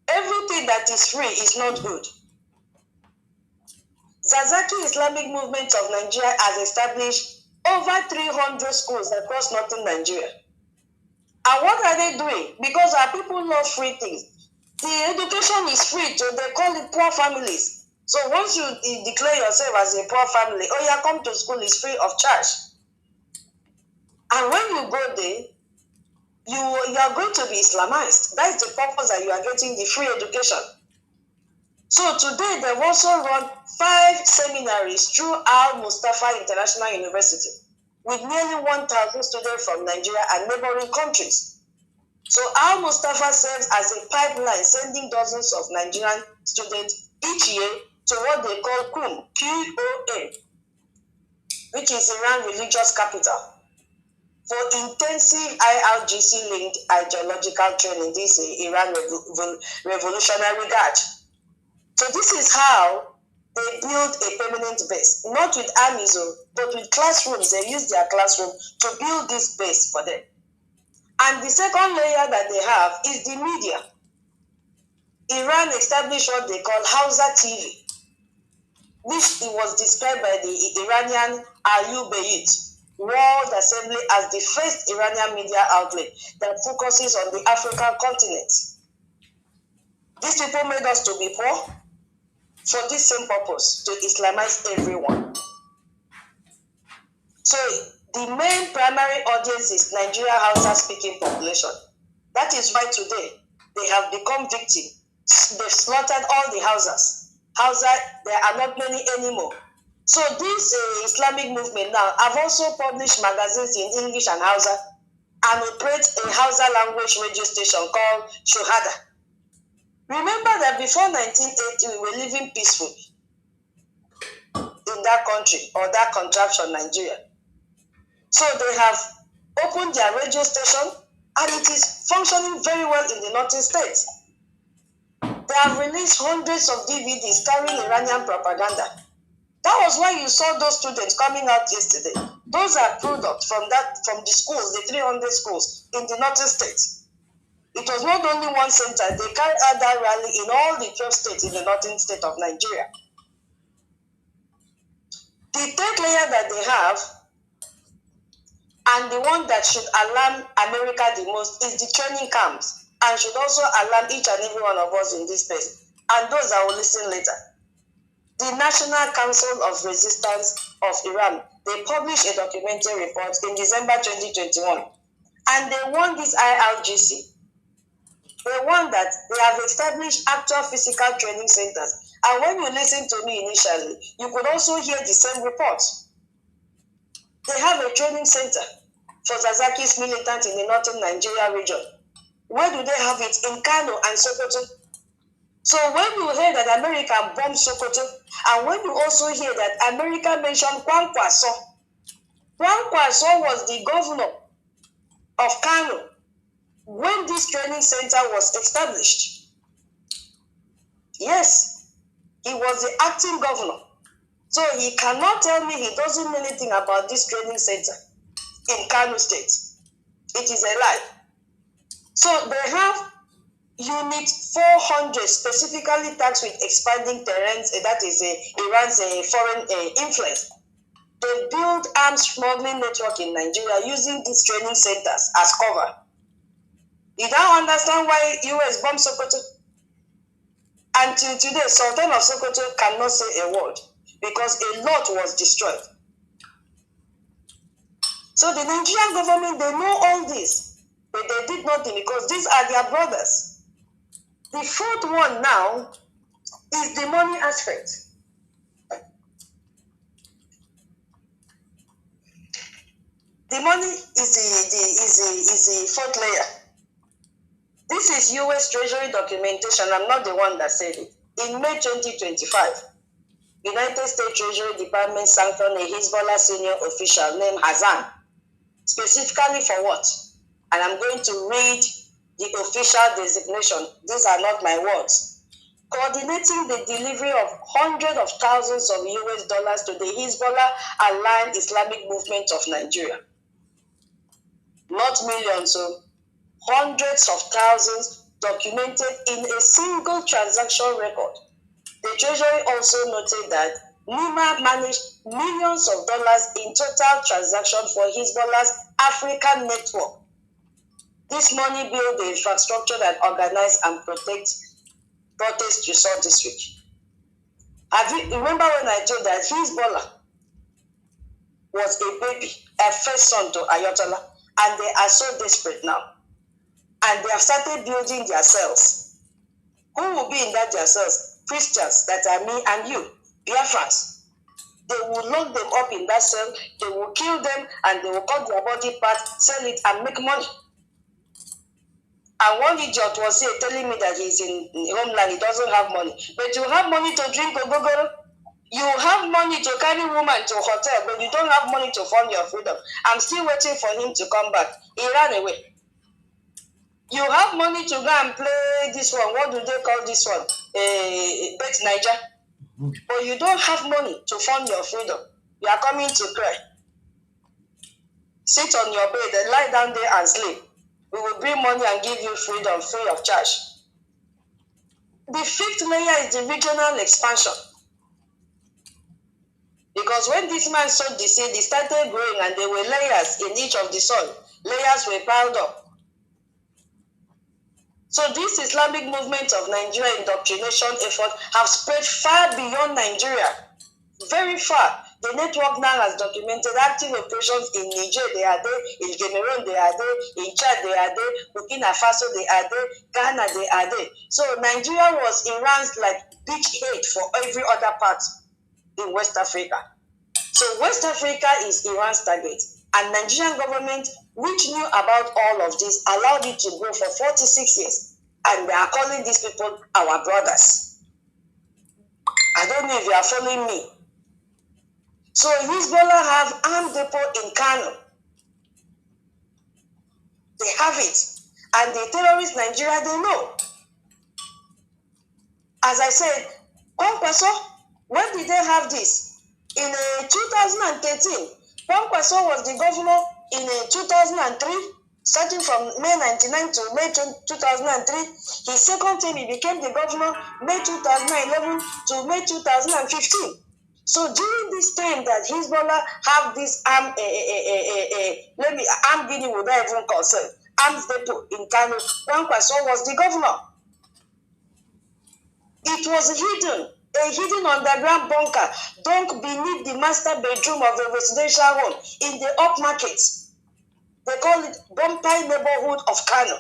D: Everything that is free is not good. Zazaki Islamic Movement of Nigeria has established over 300 schools across northern Nigeria. And what are they doing? Because our people love free things. The education is free, so they call it poor families. So once you declare yourself as a poor family, oh yeah, come to school is free of charge. And when you go there, you are going to be Islamized. That is the purpose that you are getting the free education. So today they've also run 5 seminaries through Al Mustafa International University with nearly 1,000 students from Nigeria and neighboring countries. So Al Mustafa serves as a pipeline, sending dozens of Nigerian students each year to what they call QUM, Q-O-M, which is Iran Religious Capital, for intensive IRGC-linked ideological training. This is Iran Revolutionary Guard. So this is how they build a permanent base, not with armies, but with classrooms. They use their classroom to build this base for them. And the second layer that they have is the media. Iran established what they call Hausa TV, which it was described by the Iranian Ayub Beyit World Assembly as the first Iranian media outlet that focuses on the African continent. These people made us to be poor for this same purpose, to Islamize everyone. So the main primary audience is Nigeria Hausa speaking population. That is why today they have become victims. They've slaughtered all the Hausas. Hausa, there are not many anymore. So this Islamic movement now have also published magazines in English and Hausa and operate a Hausa language radio station called Shuhada. Remember that before 1980 we were living peacefully in that country or that contraption, Nigeria. So they have opened their radio station and it is functioning very well in the northern states. They have released hundreds of DVDs carrying Iranian propaganda. That was why you saw those students coming out yesterday. Those are products from the schools, the 300 schools in the northern states. It was not only one center. They carried out that rally in all the 12 states in the northern state of Nigeria. The third layer that they have, and the one that should alarm America the most, is the training camps, and should also alarm each and every one of us in this place, and those that will listen later. The National Council of Resistance of Iran, they published a documentary report in December 2021, and they won this IRGC. They won that they have established actual physical training centers. And when you listen to me initially, you could also hear the same report. They have a training center for Zazaki's militants in the northern Nigeria region. Where do they have it? In Kano and Sokoto. So when you hear that America bombed Sokoto, and when you also hear that America mentioned Kwankwaso was the governor of Kano when this training center was established. Yes, he was the acting governor. So he cannot tell me he doesn't know anything about this training center in Kano State. It is a lie. So they have Unit 400 specifically tasked with expanding terrains, that is Iran's foreign influence. They build arms smuggling network in Nigeria using these training centers as cover. You don't understand why US bombed Sokoto? Until today, Sultan of Sokoto cannot say a word because a lot was destroyed. So the Nigerian government, they know all this, but they did nothing because these are their brothers. The fourth one now is the money aspect. The money is the fourth layer. This is US Treasury documentation. I'm not the one that said it. In May 2025, United States Treasury Department sanctioned a Hezbollah senior official named Hassan. Specifically for what? And I'm going to read the official designation. These are not my words. Coordinating the delivery of hundreds of thousands of US dollars to the Hezbollah-aligned Islamic movement of Nigeria. Not millions, so hundreds of thousands documented in a single transaction record. The Treasury also noted that NIMA managed millions of dollars in total transaction for Hezbollah's African network. This money built the infrastructure that organized and protects protests you saw this week. Remember when I told that Hezbollah was a baby, a first son to Ayatollah, and they are so desperate now. And they have started building their cells. Who will be in that their cells? Christians that are me and you, Biafrans. They will lock them up in that cell, they will kill them, and they will cut their body parts, sell it, and make money. And one idiot was here telling me that he's in homeland, he doesn't have money. But you have money to drink ogogoro. You have money to carry woman to hotel, but you don't have money to fund your freedom. I'm still waiting for him to come back. He ran away. You have money to go and play this one. What do they call this one? Bet Niger. But you don't have money to fund your freedom. You are coming to cry. Sit on your bed and lie down there and sleep. We will bring money and give you freedom free of charge. The fifth layer is the regional expansion. Because when this man sowed the seed, it started growing and there were layers in each of the soil. Layers were piled up. So this Islamic movement of Nigeria indoctrination effort have spread far beyond Nigeria, very far. The network now has documented active operations in Niger, they are there, in Cameroon, they are there, in Chad, they are there, Burkina Faso, they are there, Ghana, they are there. So Nigeria was Iran's like beachhead for every other part in West Africa. So West Africa is Iran's target. And Nigerian government, which knew about all of this, allowed it to go for 46 years. And they are calling these people our brothers. I don't know if you are following me. So Hezbollah have armed depot in Kano. They have it. And the terrorists Nigeria, they know. As I said, Kwankwaso, when did they have this? In 2013, Kwankwaso was the governor in 2003, starting from May 99 to May 2003. His second term, he became the governor May 2011 to May 2015. So during this time that Hezbollah have this armed guinea would I even concern, armed depot in Kano, Kwankwaso was the governor. It was hidden, a hidden underground bunker, dug beneath the master bedroom of the residential home in the upmarket. They call it Bompai neighborhood of Kano.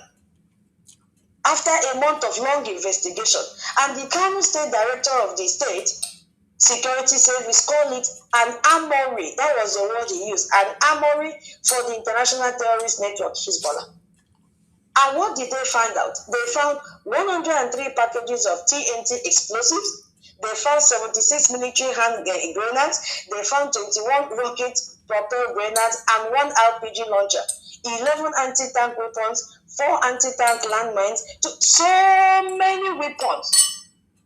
D: After a month of long investigation, and the Kano State Director of the State Security Service called it an armory. That was the word he used, an armory for the international terrorist network Hezbollah. And what did they find out? They found 103 packages of TNT explosives. They found 76 military hand grenades. They found 21 rocket-propelled grenades and 1 RPG launcher, 11 anti-tank weapons, 4 anti-tank landmines, so many weapons.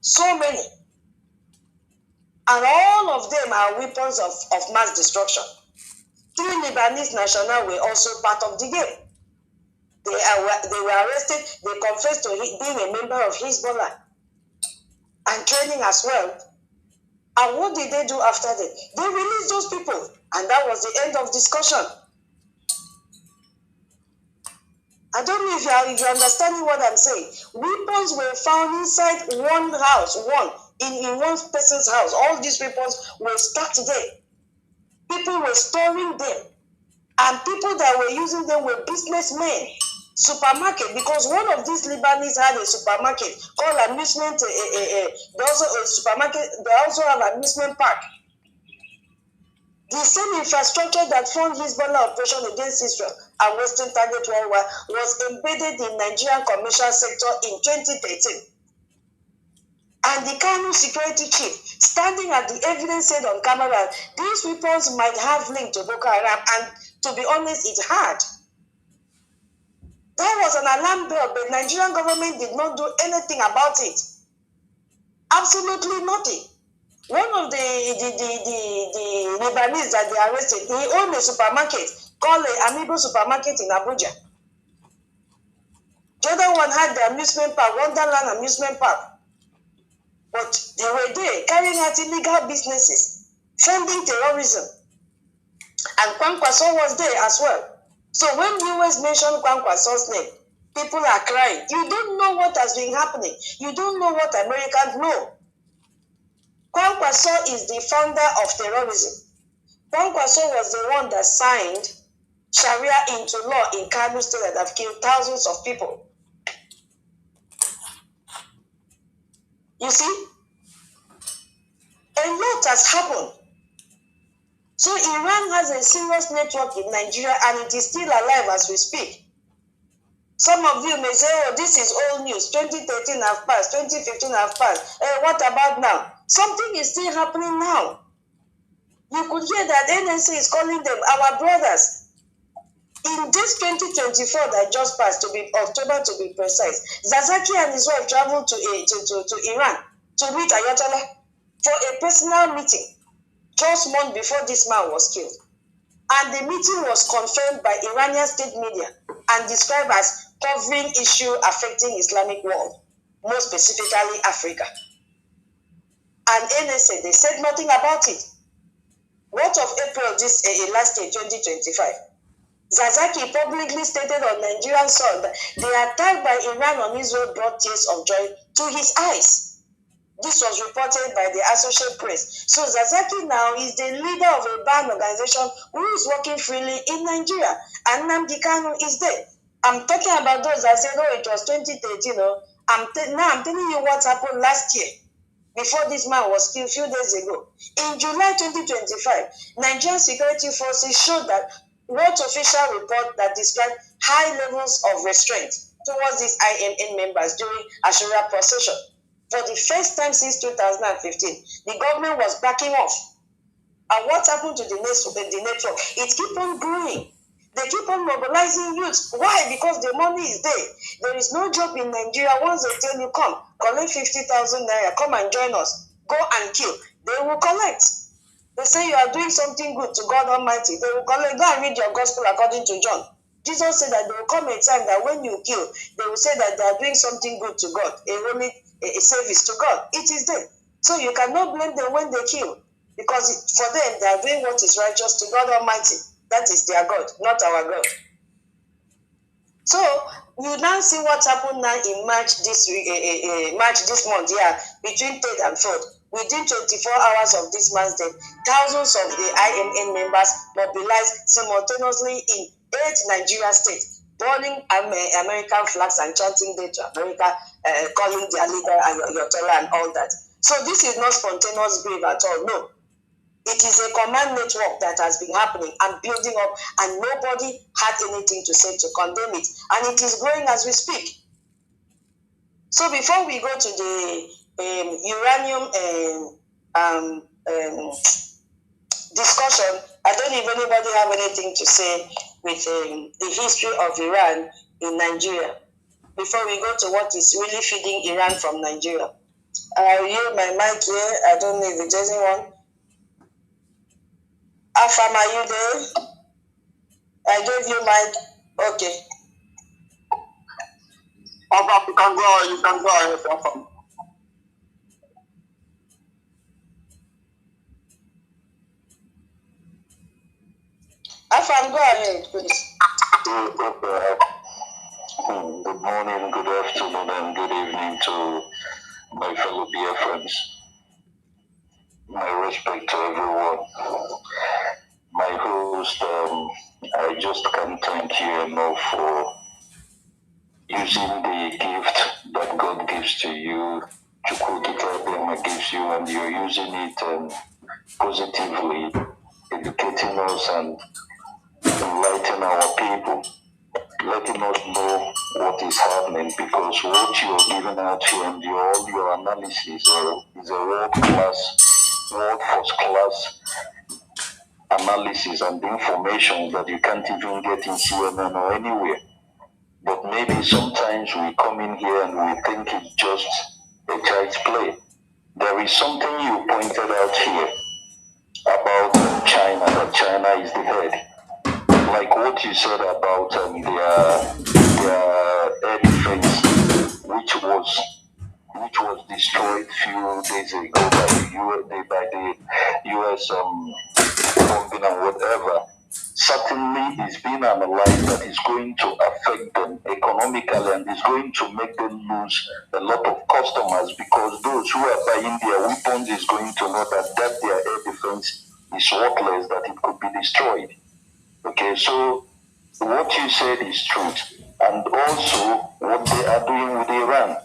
D: So many. And all of them are weapons of mass destruction. 3 Lebanese nationals were also part of the game. They were arrested. They confessed to being a member of Hezbollah and training as well. And what did they do after that? They released those people. And that was the end of discussion. I don't know if you're understanding what I'm saying. Weapons were found inside one house, in one person's house. All these weapons were stacked there. People were storing them. And people that were using them were businessmen. Supermarket, because one of these Lebanese had a supermarket called amusement. They also a supermarket. They also have amusement park. The same infrastructure that funded Hezbollah operation against Israel and Western target worldwide was embedded in Nigerian commercial sector in 2013. And the Kano security chief, standing at the evidence, said on camera, these weapons might have link to Boko Haram, and to be honest, it had. There was an alarm bell, but Nigerian government did not do anything about it. Absolutely nothing. One of the Lebanese that they arrested, he owned a supermarket called Amigo Supermarket in Abuja. The other one had the amusement park, Wonderland Amusement Park. But they were there carrying out illegal businesses, funding terrorism. And Kwankwaso was there as well. So when US mentioned Kwankwaso's name, people are crying. You don't know what has been happening. You don't know what Americans know. Kwankwaso is the founder of terrorism. Kwankwaso was the one that signed Sharia into law in Kano State that have killed thousands of people. You see? A lot has happened. So Iran has a serious network in Nigeria and it is still alive as we speak. Some of you may say, oh, this is old news. 2013 have passed, 2015 have passed. What about now? Something is still happening now. You could hear that NSA is calling them our brothers. In this 2024 that just passed, to be October to be precise, Zazaki and his wife traveled to Iran to meet Ayatollah for a personal meeting just months before this man was killed. And the meeting was confirmed by Iranian state media and described as covering issue affecting Islamic world, more specifically Africa. And NSA, they said nothing about it. this last year, 2025. Zazaki publicly stated on Nigerian soil that the attack by Iran on Israel brought tears of joy to his eyes. This was reported by the Associated Press. So Zazaki now is the leader of a banned organization who is working freely in Nigeria. And Nnamdi Kanu is there. I'm talking about those that said, oh, it was 2013. Now I'm telling you what happened last year, before this man was killed a few days ago. In July 2025, Nigerian security forces showed that wrote official report that described high levels of restraint towards these IMN members during Ashura procession. For the first time since 2015, the government was backing off. And what happened to the network? It keep on growing. They keep on mobilizing youth. Why? Because the money is there. There is no job in Nigeria. Once they tell you, come, collect 50,000 naira, come and join us, go and kill, they will collect. They say you are doing something good to God Almighty. They will collect. Go and read your gospel according to John. Jesus said that there will come a time that when you kill, they will say that they are doing something good to God, a service to God. It is there. So you cannot blame them when they kill, because for them, they are doing what is righteous to God Almighty. That is their God, not our God. So you now see what happened now in March this month, between 3rd and 4th. Within 24 hours of this man's death, thousands of the IMN members mobilized simultaneously in 8 Nigerian states, burning American flags and chanting "Day to America," calling their leader Ayatollah and all that. So this is not spontaneous grave at all. No, it is a command network that has been happening and building up, and nobody had anything to say to condemn it. And it is growing as we speak. So before we go to the uranium discussion, I don't know if anybody have anything to say with the history of Iran in Nigeria, before we go to what is really feeding Iran from Nigeria. I yield my mic here. I don't know if there's anyone. Afam, are you there? I gave you mic. Okay.
E: Afam, you can go ahead, Afam.
D: Afam, go ahead, please.
C: Good morning, good afternoon, and good evening to my fellow dear friends. My respect to everyone. My host, I just can't thank you enough for using the gift that God gives to you, Chukwuka gives you, and you're using it positively, educating us and enlightening our people, letting us know what is happening, because what you're giving out here and all your analysis is a world first class analysis and information that you can't even get in CNN or anywhere. But maybe sometimes we come in here and we think it's just a child's play. There is something you pointed out here about China, that China is the head. Like what you said about their air defense, which was destroyed few days ago by the US bombing and whatever. Certainly is being analyzed that is going to affect them economically and is going to make them lose a lot of customers, because those who are buying their weapons is going to know that their air defense is worthless, that it could be destroyed. Okay, so what you said is truth, and also what they are doing with Iran.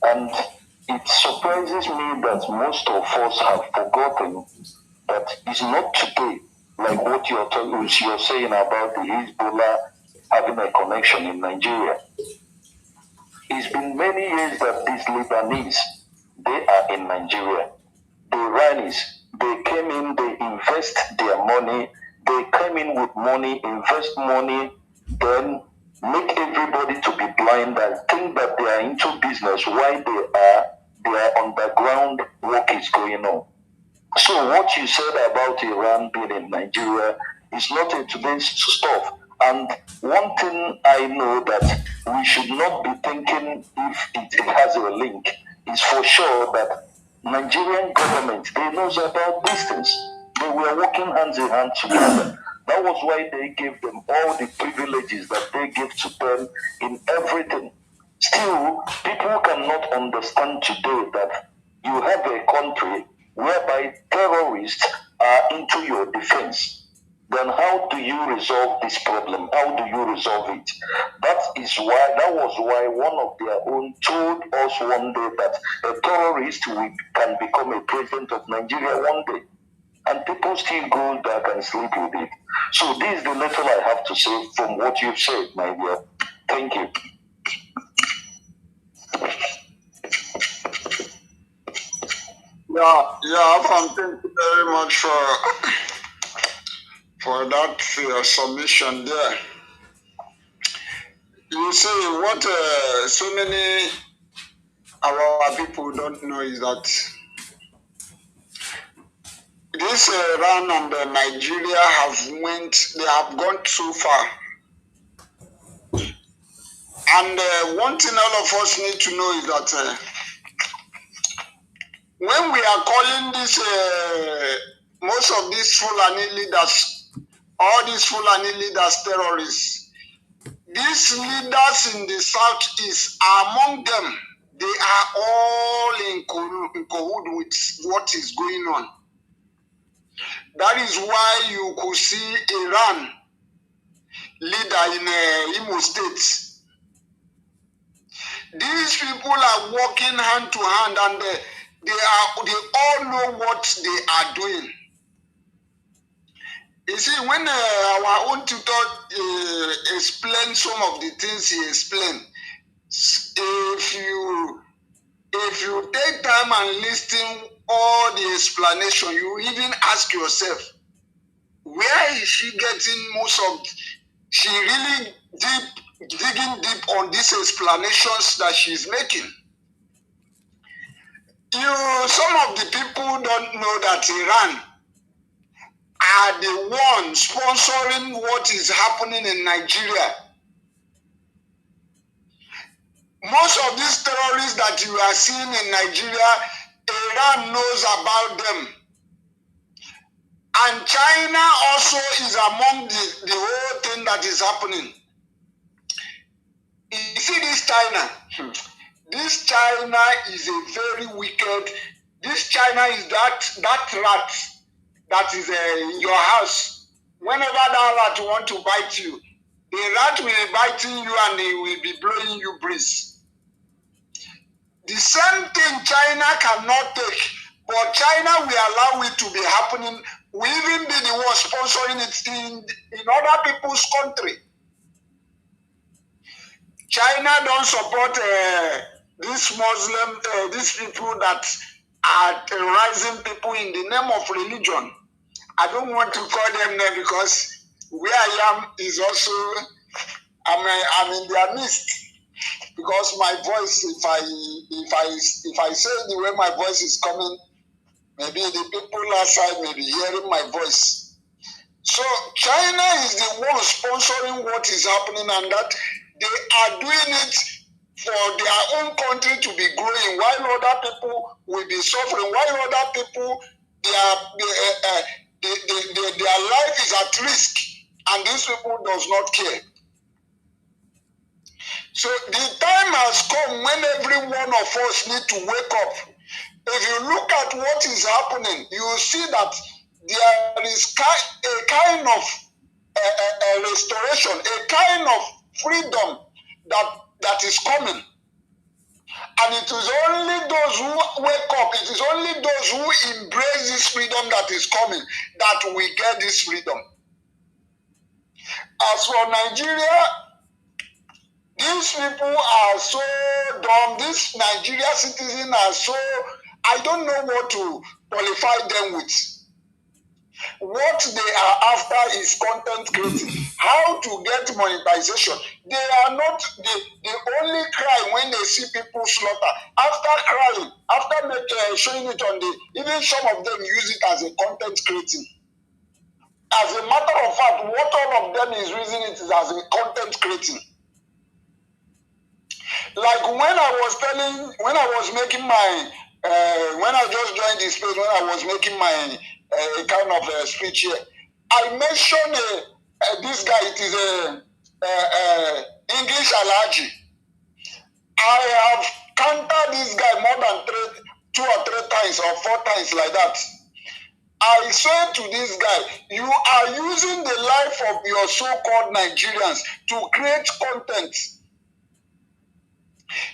C: And it surprises me that most of us have forgotten that it's not today, like what you're saying about the Hezbollah having a connection in Nigeria. It's been many years that these Lebanese, they are in Nigeria. The Iranis, they came in, they invest their money, they come in with money, invest money, then make everybody to be blind and think that they are into business while their underground work is going on. So what you said about Iran being in Nigeria is not a today's stuff. And one thing I know that we should not be thinking if it has a link is for sure that Nigerian government, they knows about these things. They were working hand in hand together. That was why they gave them all the privileges that they give to them in everything. Still, people cannot understand today that you have a country whereby terrorists are into your defense. Then how do you resolve this problem? How do you resolve it? That was why one of their own told us one day that a terrorist can become a president of Nigeria one day. And people still go back and sleep with it. So this is the little I have to say from what you've said, my dear. Thank you.
G: Yeah, thank you very much for that submission there. You see, what so many our people don't know is that this Iran and Nigeria they have gone too far. And one thing all of us need to know is that when we are calling this, most of these Fulani leaders, all these Fulani leaders terrorists, these leaders in the southeast, among them, they are all in cahoots with what is going on. That is why you could see Iran leader in Imo State. These people are working hand to hand, and they all know what they are doing. You see, when our own tutor explained some of the things he explained, if you take time and listen all the explanation, you even ask yourself, where is she getting most of? She really digging deep on these explanations that she's making. Some of the people don't know that Iran are the ones sponsoring what is happening in Nigeria. Most of these terrorists that you are seeing in Nigeria, Iran knows about them. And China also is among the whole thing that is happening. You see this China? This China is a very wicked. This China is that rat that is in your house. Whenever that rat want to bite you, the rat will be biting you and he will be blowing you breeze. The same thing China cannot take, but China will allow it to be happening. We even be the ones sponsoring it in other people's country. China don't support these Muslim, these people that are terrorizing people in the name of religion. I don't want to call them there because where I am is also, I'm in their midst. Because my voice, if I say the way my voice is coming, maybe the people outside may be hearing my voice. So China is the one sponsoring what is happening, and that they are doing it for their own country to be growing, while other people will be suffering, while other people their life is at risk, and these people does not care. So the time has come when every one of us need to wake up. If you look at what is happening, you will see that there is a kind of a restoration, a kind of freedom that is coming. And it is only those who wake up, it is only those who embrace this freedom that is coming that we get this freedom. As for Nigeria, these people are so dumb. These Nigeria citizens are so, I don't know what to qualify them with. What they are after is content creating. How to get monetization. They are not, they only cry when they see people slaughter. After crying, after showing it on even some of them use it as a content creating. As a matter of fact, what all of them is using it is as a content creating. Like when I was making my, when I just joined this place, when I was making my a kind of a speech here. I mentioned this guy. It is a English Alaji. I have counted this guy more than 2 or 3 times or 4 times like that. I say to this guy, you are using the life of your so-called Nigerians to create content.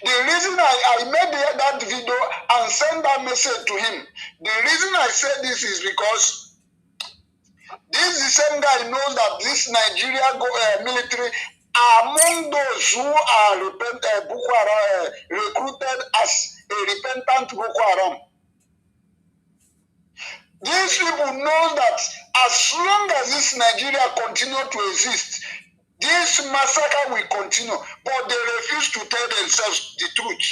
G: The reason I made that video and sent that message to him, the reason I said this is because this the same guy knows that this Nigeria military are among those who are recruited as a repentant Boko Haram. These people know that as long as this Nigeria continue to exist, this massacre will continue, but they refuse to tell themselves the truth.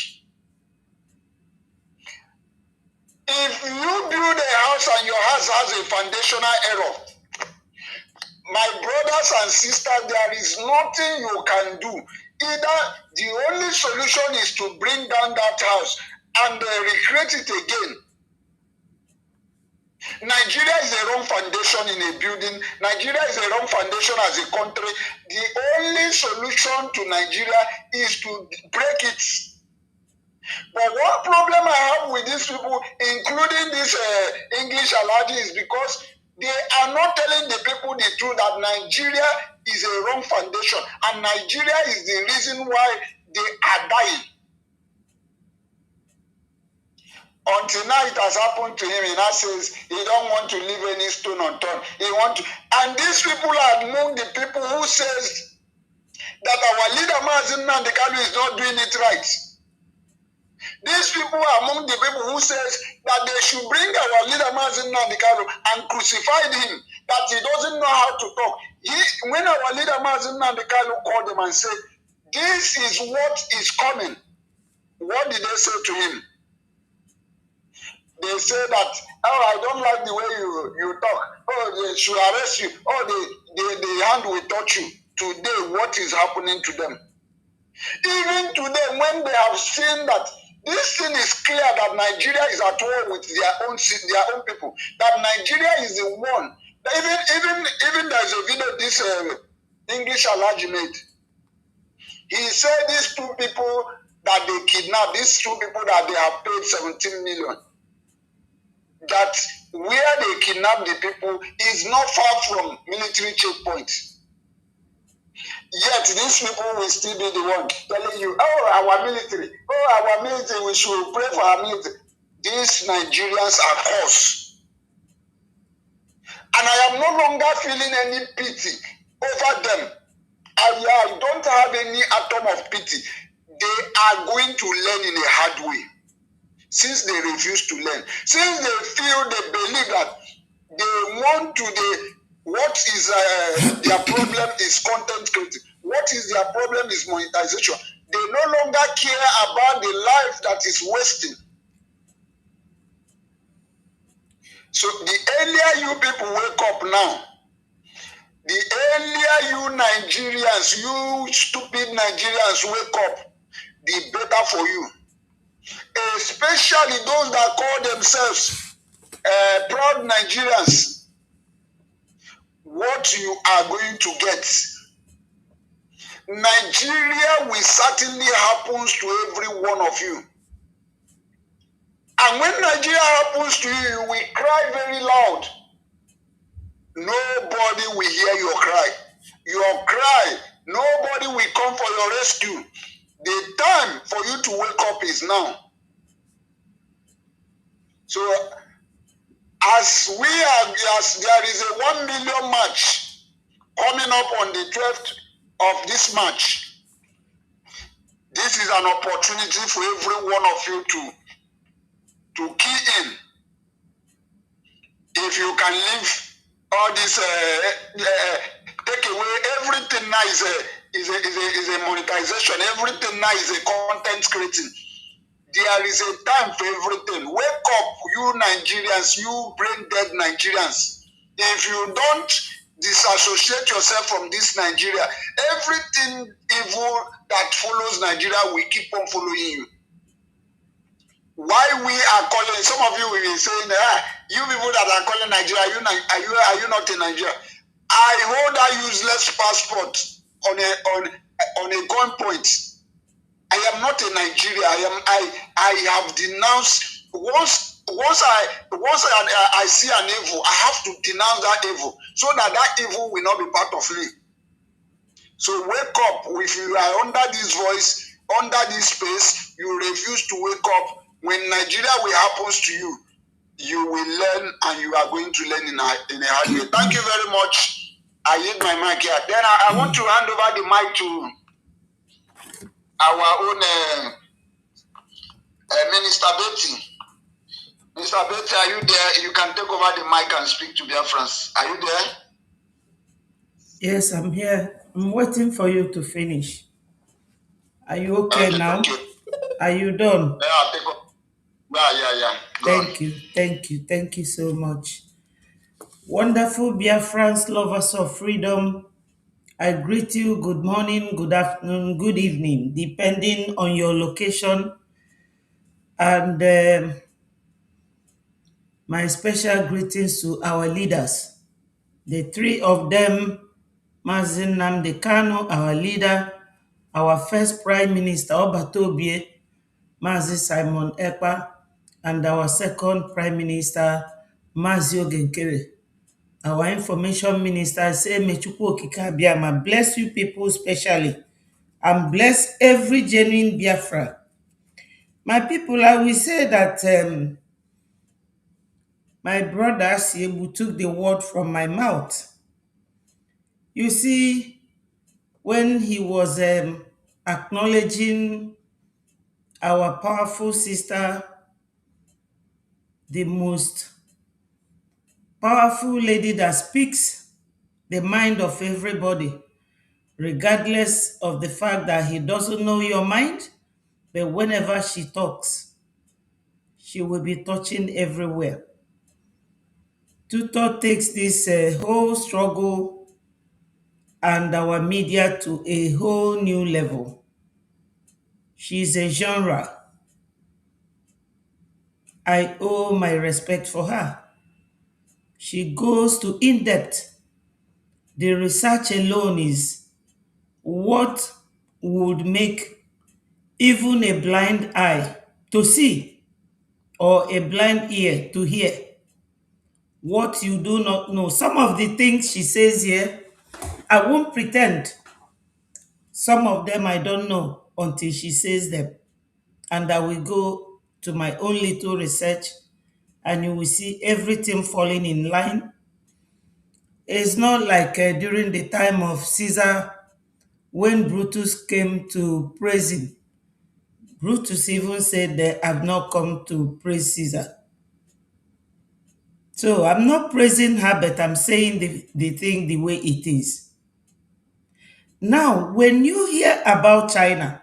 G: If you build a house and your house has a foundational error, my brothers and sisters, there is nothing you can do. Either the only solution is to bring down that house and recreate it again. Nigeria is a wrong foundation in a building. Nigeria is a wrong foundation as a country. The only solution to Nigeria is to break it. But one problem I have with these people, including this English Alaji, is because they are not telling the people the truth that Nigeria is a wrong foundation and Nigeria is the reason why they are dying. Until now it has happened to him. He now says he don't want to leave any stone unturned. He want to, and these people are among the people who says that our leader Mazi Nnamdi Kanu is not doing it right. These people are among the people who says that they should bring our leader Mazi Nnamdi Kanu and crucify him, that he doesn't know how to talk. When our leader Mazi Nnamdi Kanu called him and said, this is what is coming, what did they say to him? They say that, oh, I don't like the way you talk. Oh, they should arrest you. Oh, the hand will touch you. Today, what is happening to them? Even today, when they have seen that this thing is clear that Nigeria is at war with their own people, that Nigeria is the one. Even there's a video this English Alaji made. He said these 2 people that they kidnapped, these 2 people that they have paid 17 million, that where they kidnap the people is not far from military checkpoints. Yet these people will still be the one telling you, oh, our military, we should pray for our military. These Nigerians are cursed. And I am no longer feeling any pity over them. I don't have any atom of pity. They are going to learn in a hard way. Since they refuse to learn, since they believe that they want to, what is their problem is content creating. What is their problem is monetization. They no longer care about the life that is wasting. So the earlier you people wake up now, the earlier you Nigerians, you stupid Nigerians wake up, the better for you. Especially those that call themselves proud Nigerians. What you are going to get. Nigeria will certainly happen to every one of you. And when Nigeria happens to you, you will cry very loud. Nobody will hear your cry. Your cry, nobody will come for your rescue. The time for you to wake up is now. So, as there is a 1 million march coming up on the 12th of this March, this is an opportunity for every one of you to key in. If you can leave all this, take away everything now is a monetization. Everything now is a content creating. There is a time for everything. Wake up, you Nigerians, you brain dead Nigerians. If you don't disassociate yourself from this Nigeria, everything evil that follows Nigeria will keep on following you. why we are calling, some of you will be saying, you people that are calling Nigeria, are you not in Nigeria? I hold a useless passport on a gunpoint. I am not in Nigeria. I have denounced once I see an evil, I have to denounce that evil so that that evil will not be part of me. So wake up. If you are under this voice, under this space, you refuse to wake up. When Nigeria will happens to you, you will learn, and you are going to learn in a hard way. Thank you very much. I hit my mic here. Then I want to hand over the mic to our own Minister Betty. Mr. Betty, are you there? You can take over the mic and speak to their friends. Are you there?
B: Yes, I'm here. I'm waiting for you to finish. Are you okay now?
G: Thank you.
B: Are you done?
G: Yeah, I'll take over. Yeah. Go on.
B: Thank you so much. Wonderful Biafrans, lovers of freedom. I greet you good morning, good afternoon, good evening, depending on your location. And my special greetings to our leaders. The three of them, Mazin Nnamdi Kanu, our leader, our first Prime Minister, Obatobie, Mazi Simon Ekpa, and our second Prime Minister, Mazi Ogenkere. Our Information Minister, say, Mechukwu Okike Abiama, bless you people especially, and bless every genuine Biafra. My people, I will say that my brother Siebu took the word from my mouth. You see, when he was acknowledging our powerful sister, the most powerful lady that speaks the mind of everybody, regardless of the fact that he doesn't know your mind, but whenever she talks, she will be touching everywhere. Tutor takes this whole struggle and our media to a whole new level. She's a genre. I owe my respect for her. She goes to in depth. The research alone is what would make even a blind eye to see or a blind ear to hear what you do not know. Some of the things she says here, I won't pretend. Some of them I don't know until she says them. And I will go to my own little research and you will see everything falling in line. It's not like during the time of Caesar when Brutus came to praise him. Brutus even said they have not come to praise Caesar. So I'm not praising her, but I'm saying the thing the way it is. Now, when you hear about China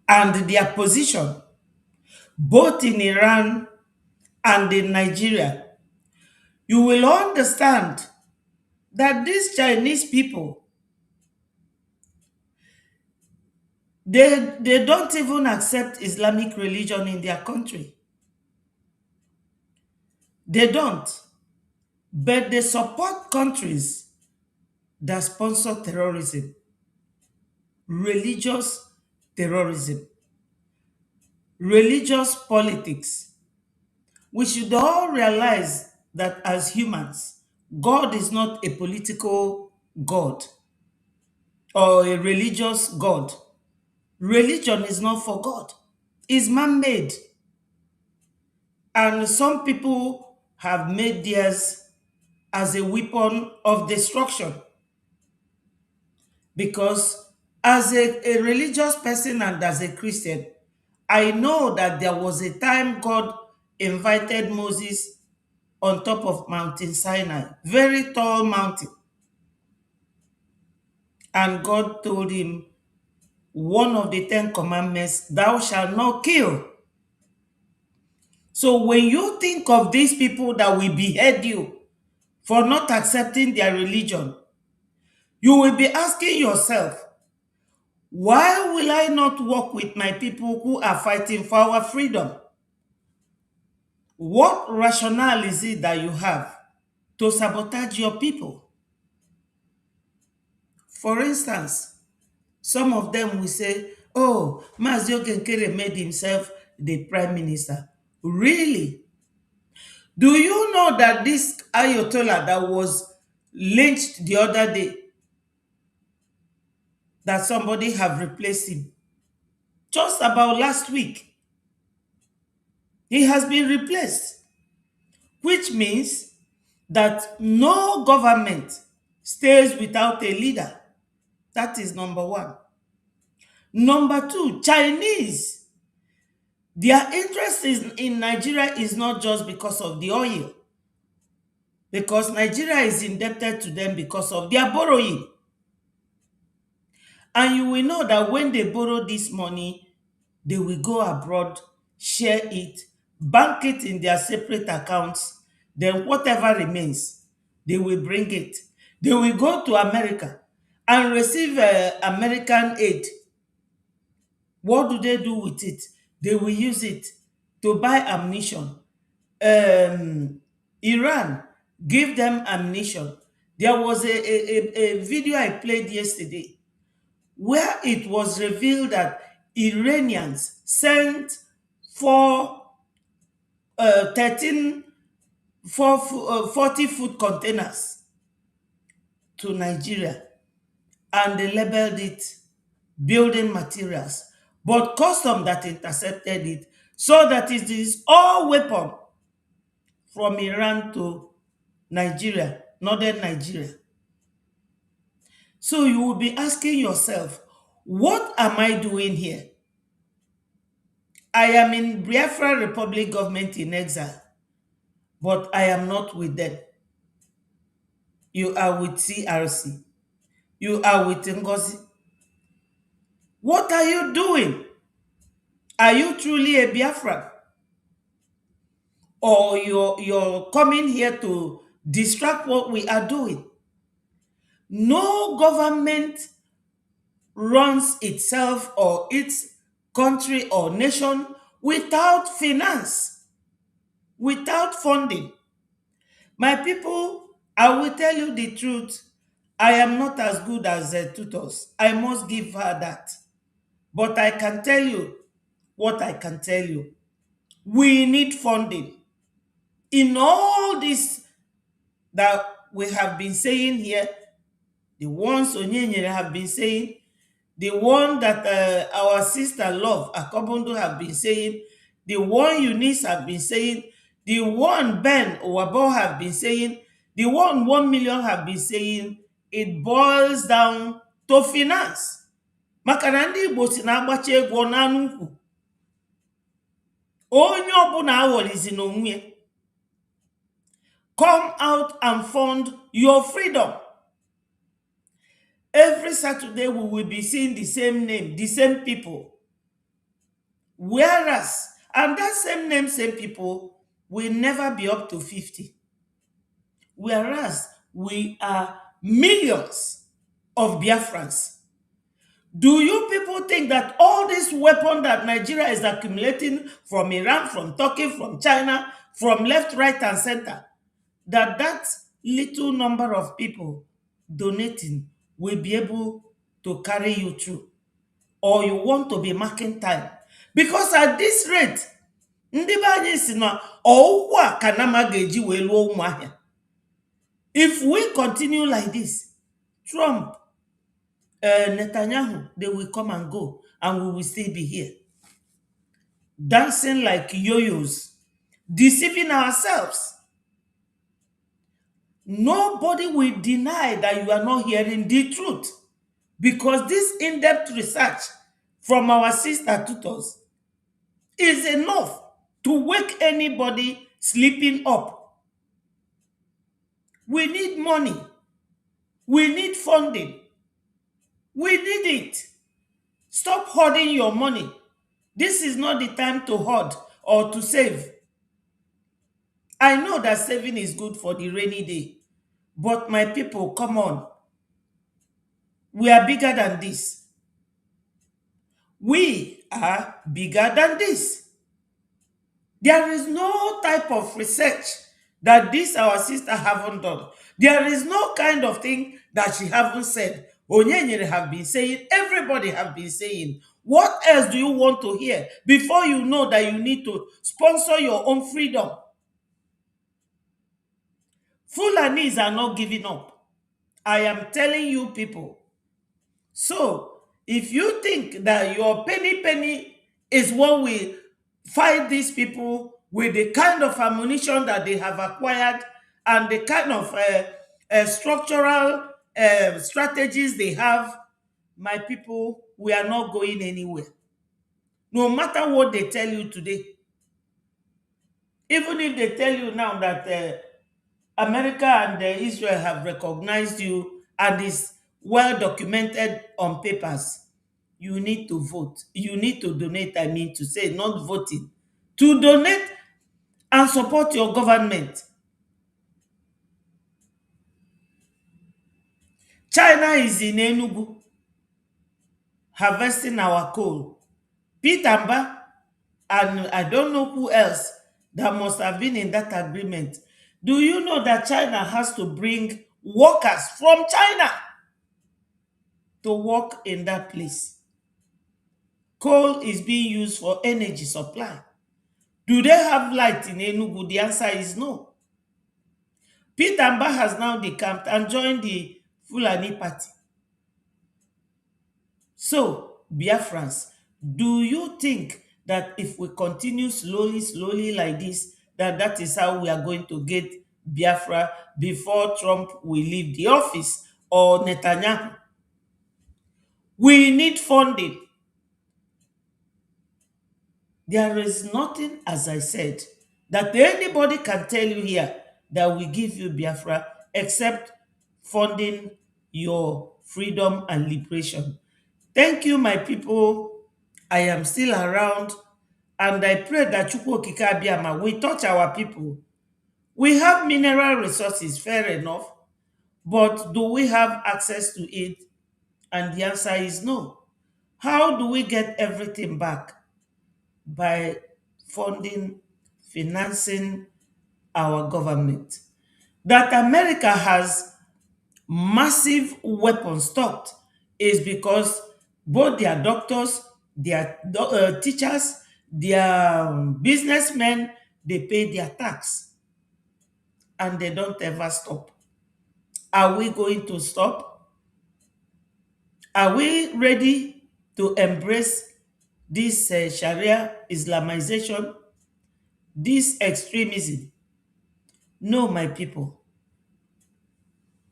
B: and their position, both in Iran and in Nigeria, you will understand that these Chinese people, they don't even accept Islamic religion in their country. They don't. But they support countries that sponsor terrorism, religious terrorism, religious politics. We should all realize that as humans, God is not a political God or a religious God. Religion is not for God. It's man-made. And some people have made theirs as a weapon of destruction. Because as a religious person and as a Christian, I know that there was a time God invited Moses on top of Mountain Sinai, very tall mountain. And God told him, one of the 10 commandments, thou shalt not kill. So when you think of these people that will behead you for not accepting their religion, you will be asking yourself, Why will I not work with my people who are fighting for our freedom? What rationale is it that you have to sabotage your people? For instance, some of them will say, oh, Mazio Kenkere made himself the prime minister. Really? Do you know that this Ayatollah that was lynched the other day, that somebody have replaced him? Just about last week, he has been replaced, which means that no government stays without a leader. That is number one. Number two, Chinese. Their interest in Nigeria is not just because of the oil, because Nigeria is indebted to them because of their borrowing. And you will know that when they borrow this money, they will go abroad, share it, bank it in their separate accounts, then whatever remains, they will bring it. They will go to America and receive American aid. What do they do with it? They will use it to buy ammunition. Iran give them ammunition. There was a video I played yesterday where it was revealed that Iranians sent four, 13, 40-foot containers to Nigeria, and they labeled it building materials, but custom that intercepted it, so that it is all weapon from Iran to Nigeria, northern Nigeria. So you will be asking yourself, what am I doing here? I am in Biafra Republic government in exile, but I am not with them. You are with CRC. You are with Ngozi. What are you doing? Are you truly a Biafran? Or you're coming here to distract what we are doing? No government runs itself or its country or nation without finance, without funding. My people, I will tell you the truth. I am not as good as the tutors. I must give her that. But I can tell you what I can tell you. We need funding. In all this that we have been saying here, the ones Onyenyere have been saying, the one that our sister Love Akobondo have been saying, the one Eunice have been saying, the one Ben Owabo have been saying, the one 1 million have been saying, it boils down to finance. Maka na ndị Igbo si na-agbacha egwu ọ na-anụ ukwu. Onye ọbụla aghọlizi n'onwe ya. Come out and fund your freedom. Every Saturday we will be seeing the same name, the same people. Whereas, and that same name, same people will never be up to 50. Whereas we are millions of Biafrans. Do you people think that all this weapon that Nigeria is accumulating from Iran, from Turkey, from China, from left, right, and center, that little number of people donating will be able to carry you through? Or you want to be marking time? Because at this rate, ndị be anyị si na ọwụkwụ a ka nama ga-eji wee lụọ ụmụahịa. If we continue like this, Trump, Netanyahu, they will come and go, and we will still be here, dancing like yo-yos, deceiving ourselves. Nobody will deny that you are not hearing the truth, because this in-depth research from our sister tutors is enough to wake anybody sleeping up. We need money. We need funding. We need it. Stop hoarding your money. This is not the time to hoard or to save. I know that saving is good for the rainy day, but my people, come on. We are bigger than this. We are bigger than this. There is no type of research that this our sister haven't done. There is no kind of thing that she haven't said. Onyenyere have been saying, everybody have been saying. What else do you want to hear before you know that you need to sponsor your own freedom? Fulanis are not giving up. I am telling you people. So, if you think that your penny is what will fight these people with the kind of ammunition that they have acquired and the kind of structural strategies they have, my people, we are not going anywhere. No matter what they tell you today, even if they tell you now that America and Israel have recognized you and is well documented on papers, you need to vote. You need to donate, I mean to say, not voting. To donate and support your government. China is in Enugu harvesting our coal. Pitamba and I don't know who else that must have been in that agreement. Do you know that China has to bring workers from China to work in that place? Coal is being used for energy supply. Do they have light in Enugu? The answer is no. Pitamba has now decamped and joined the Fulani party. So, Biafrans, do you think that if we continue slowly like this, that is how we are going to get Biafra before Trump will leave the office or Netanyahu? We need funding. There is nothing, as I said, that anybody can tell you here that will give you Biafra except funding your freedom and liberation. Thank you, my people. I am still around, and I pray that Chukwu Okike Abiyama will touch our people. We have mineral resources, fair enough, but do we have access to it? And the answer is no. How do we get everything back? By funding, financing our government. That America has massive weapons stocked is because both their doctors, their teachers, their businessmen, they pay their tax and they don't ever stop. Are we going to stop? Are we ready to embrace this Sharia Islamization, this extremism? No, my people.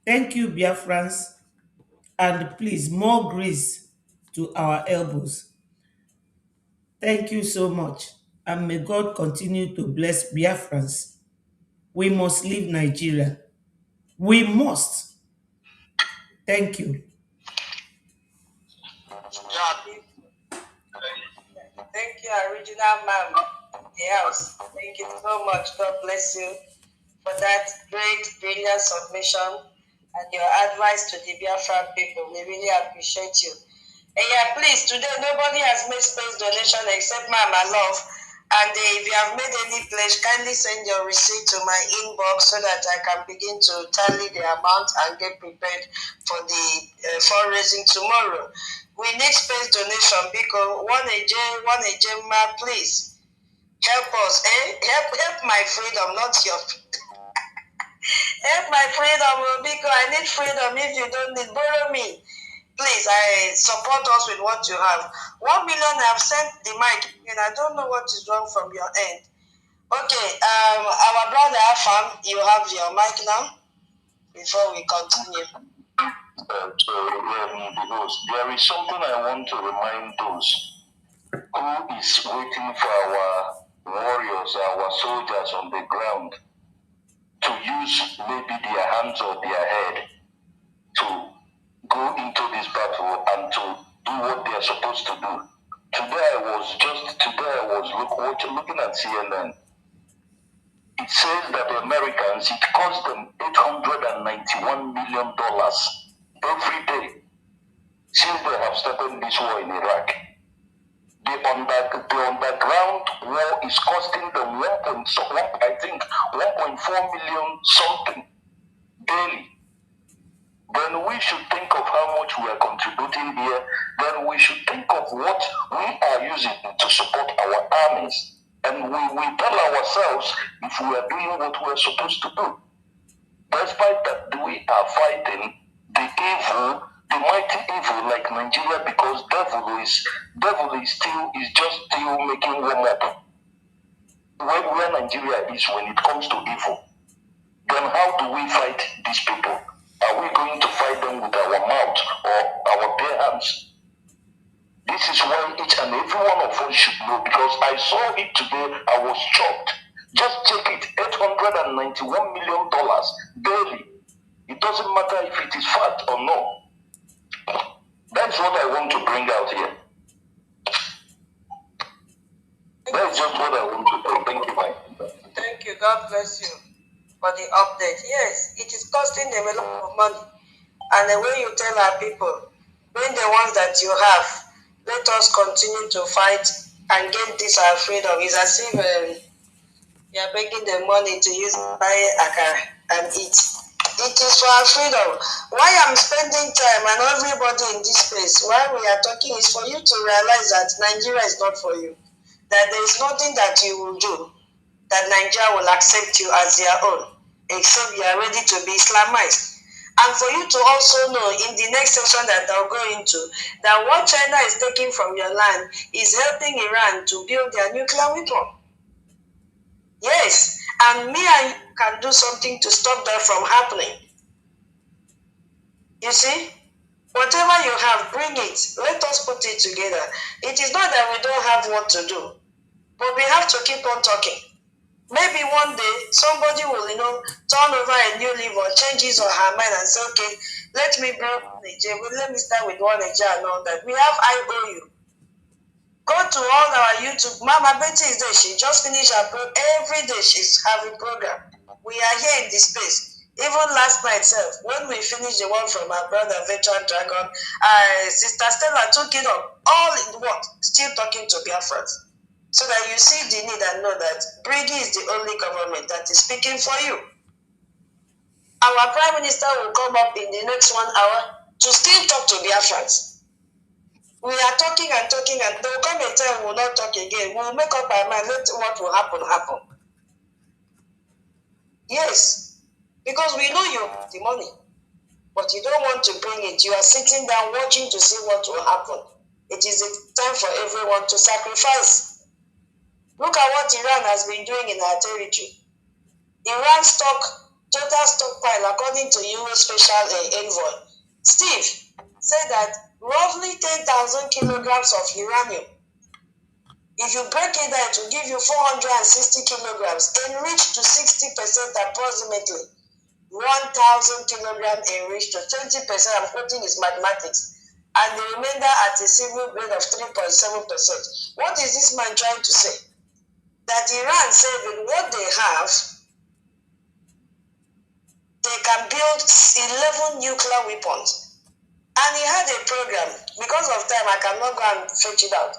B: Thank you, Biafrans, and please, more grace to our elbows. Thank you so much, and may God continue to bless Biafrans. We must leave Nigeria. We must. Thank you.
A: Thank you, original man of the house. Thank you so much. God bless you for that great, brilliant submission and your advice to the Biafra people. We really appreciate you. And yeah, please, today nobody has made space donation except Mama Love. And if you have made any pledge, kindly send your receipt to my inbox so that I can begin to tally the amount and get prepared for the fundraising tomorrow. We need space donation because one agenda, please help us. Help my freedom, not your. Help my freedom, because I need freedom. If you don't need, borrow me. Please, I support us with what you have. 1 million I have sent the mic, and I don't know what is wrong from your end. Okay, our brother Afam, you have your mic now before we continue.
C: There is something I want to remind those who is waiting for our warriors, our soldiers on the ground to use maybe their hands or their head to go into this battle and to do what they are supposed to do. Today I was looking at CNN. It says that the Americans, it cost them $891 million every day since they have started this war in Iraq. The underground war is costing them I think 1.4 million something daily. Then we should think of how much we are contributing here. Then we should think of what we are using to support our armies. And we tell ourselves if we are doing what we are supposed to do. Despite that, we are fighting the evil, the mighty evil like Nigeria, because devil is just still making warm up. Where Nigeria is when it comes to evil, then how do we fight these people? Are we going to fight them with our mouth or our bare hands? This is why each and every one of us should know, because I saw it today, I was shocked. Just check it, $891 million daily. It doesn't matter if it is fact or no. That's what I want to bring out here. That's just what I want to bring. Thank you, Mike.
A: Thank you. God bless you for the update. Yes, it is costing them a lot of money. And the way you tell our people, bring the ones that you have, let us continue to fight and get this our freedom. It's as if you are begging the money to use buy akara and eat. It is for our freedom. Why I'm spending time and everybody in this space, while we are talking, is for you to realize that Nigeria is not for you. That there is nothing that you will do that Nigeria will accept you as their own, except you are ready to be Islamized. And for you to also know in the next session that I'll go into, that what China is taking from your land is helping Iran to build their nuclear weapon. Yes, and me and you can do something to stop that from happening. You see, whatever you have, bring it. Let us put it together. It is not that we don't have what to do, but we have to keep on talking. Maybe one day somebody will, turn over a new leaf or change his or her mind and say, okay, let me build Nigeria. Let me start with one Nigeria and all that. We have IOU. Go to all our YouTube. Mama Betty is there. She just finished her program. Every day she's having program. We are here in this space. Even last night, when we finished the one from our brother, Veteran Dragon, Sister Stella took it up. All in one, still talking to Biafrans. So that you see the need and know that Brigi is the only government that is speaking for you. Our Prime Minister will come up in the next 1 hour to still talk to Biafrans. We are talking and talking, and there will come a time we will not talk again. We will make up our mind, let what will happen, happen. Yes, because we know you have the money, but you don't want to bring it. You are sitting down watching to see what will happen. It is a time for everyone to sacrifice. Look at what Iran has been doing in our territory. Iran total stockpile, according to US Special Envoy, Steve, said that roughly 10,000 kilograms of uranium. If you break it down, it will give you 460 kilograms, enriched to 60% approximately. 1,000 kilograms enriched to 20%, I'm quoting his mathematics, and the remainder at a civil grade of 3.7%. What is this man trying to say? That Iran said with what they have, they can build 11 nuclear weapons. And he had a program. Because of time, I cannot go and fetch it out.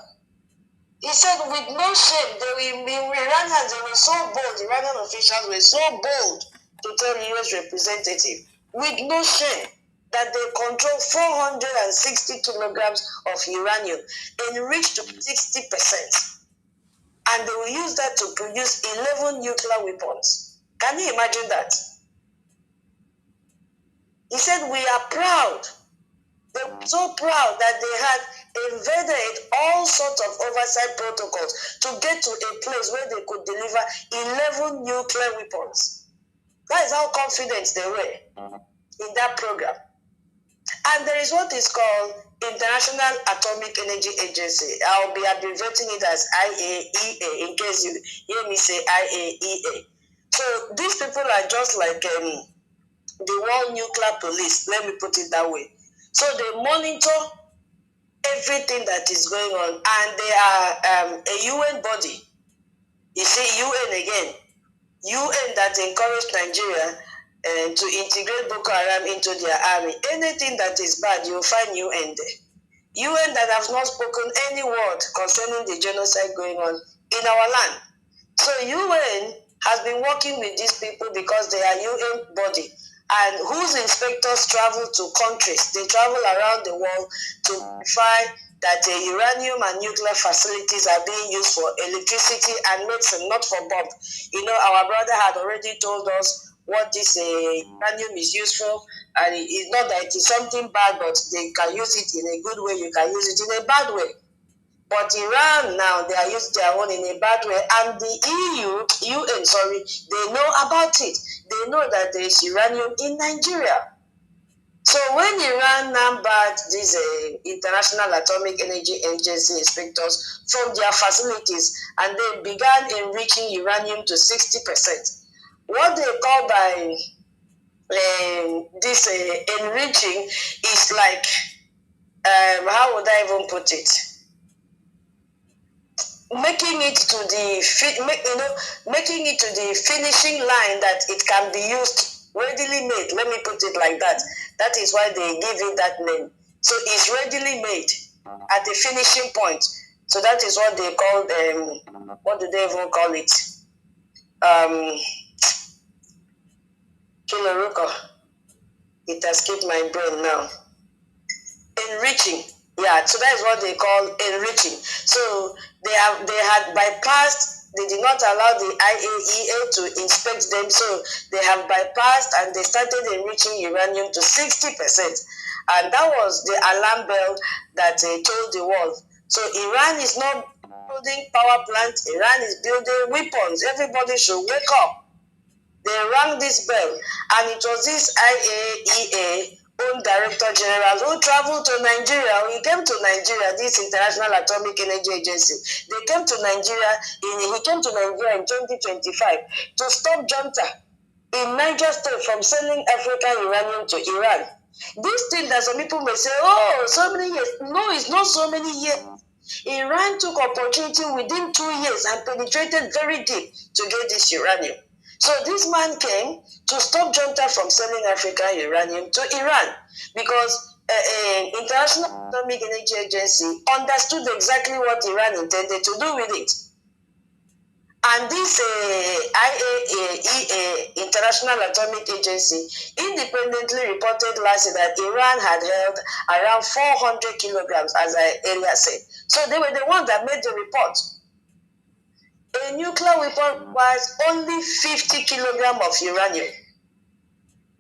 A: He said with no shame, Iranians, they were so bold, Iranian officials were so bold to tell the US representative, with no shame, that they control 460 kilograms of uranium enriched to 60%. And they will use that to produce 11 nuclear weapons. Can you imagine that? He said, we are proud. They were so proud that they had invaded all sorts of oversight protocols to get to a place where they could deliver 11 nuclear weapons. That is how confident they were in that program. And there is what is called International Atomic Energy Agency. I'll be abbreviating it as IAEA in case you hear me say IAEA. So these people are just like the World Nuclear Police, let me put it that way. So they monitor everything that is going on, and they are a UN body. You see, UN again. UN that encouraged Nigeria to integrate Boko Haram into their army. Anything that is bad, you'll find UN there.
D: UN that have not spoken any word concerning the genocide going on in our land. So UN has been working with these people because they are UN body, and whose inspectors travel to countries. They travel around the world to verify that the uranium and nuclear facilities are being used for electricity and medicine, not for bomb. You know, our brother had already told us what this uranium is used for, and it's not that it is something bad, but they can use it in a good way, you can use it in a bad way. But Iran now, they are using their own in a bad way, and the UN, they know about it. They know that there is uranium in Nigeria. So when Iran now barred these International Atomic Energy Agency inspectors from their facilities, and they began enriching uranium to 60%, what they call by this enriching is like, how would I even put it? Making it to the making it to the finishing line that it can be used, readily made. Let me put it like that. That is why they give it that name. So it's readily made at the finishing point. So that is what they call what do they even call it? Kiloruko. It has escaped my brain now. Enriching. Yeah, so that is what they call enriching. So they had bypassed, they did not allow the IAEA to inspect them, so they have bypassed and they started enriching uranium to 60%. And that was the alarm bell that told the world. So Iran is not building power plants, Iran is building weapons. Everybody should wake up. They rang this bell, and it was this IAEA own Director General who traveled to Nigeria. He came to Nigeria, this International Atomic Energy Agency. He came to Nigeria in 2025 to stop junta in Niger State from selling African uranium to Iran. This thing that some people may say, oh, so many years. No, it's not so many years. Iran took opportunity within 2 years and penetrated very deep to get this uranium. So this man came to stop junta from selling African uranium to Iran because International Atomic Energy Agency understood exactly what Iran intended to do with it. And this IAEA, International Atomic Agency, independently reported last year that Iran had held around 400 kilograms, as I earlier said. So they were the ones that made the report. A nuclear weapon requires only 50 kilograms of uranium,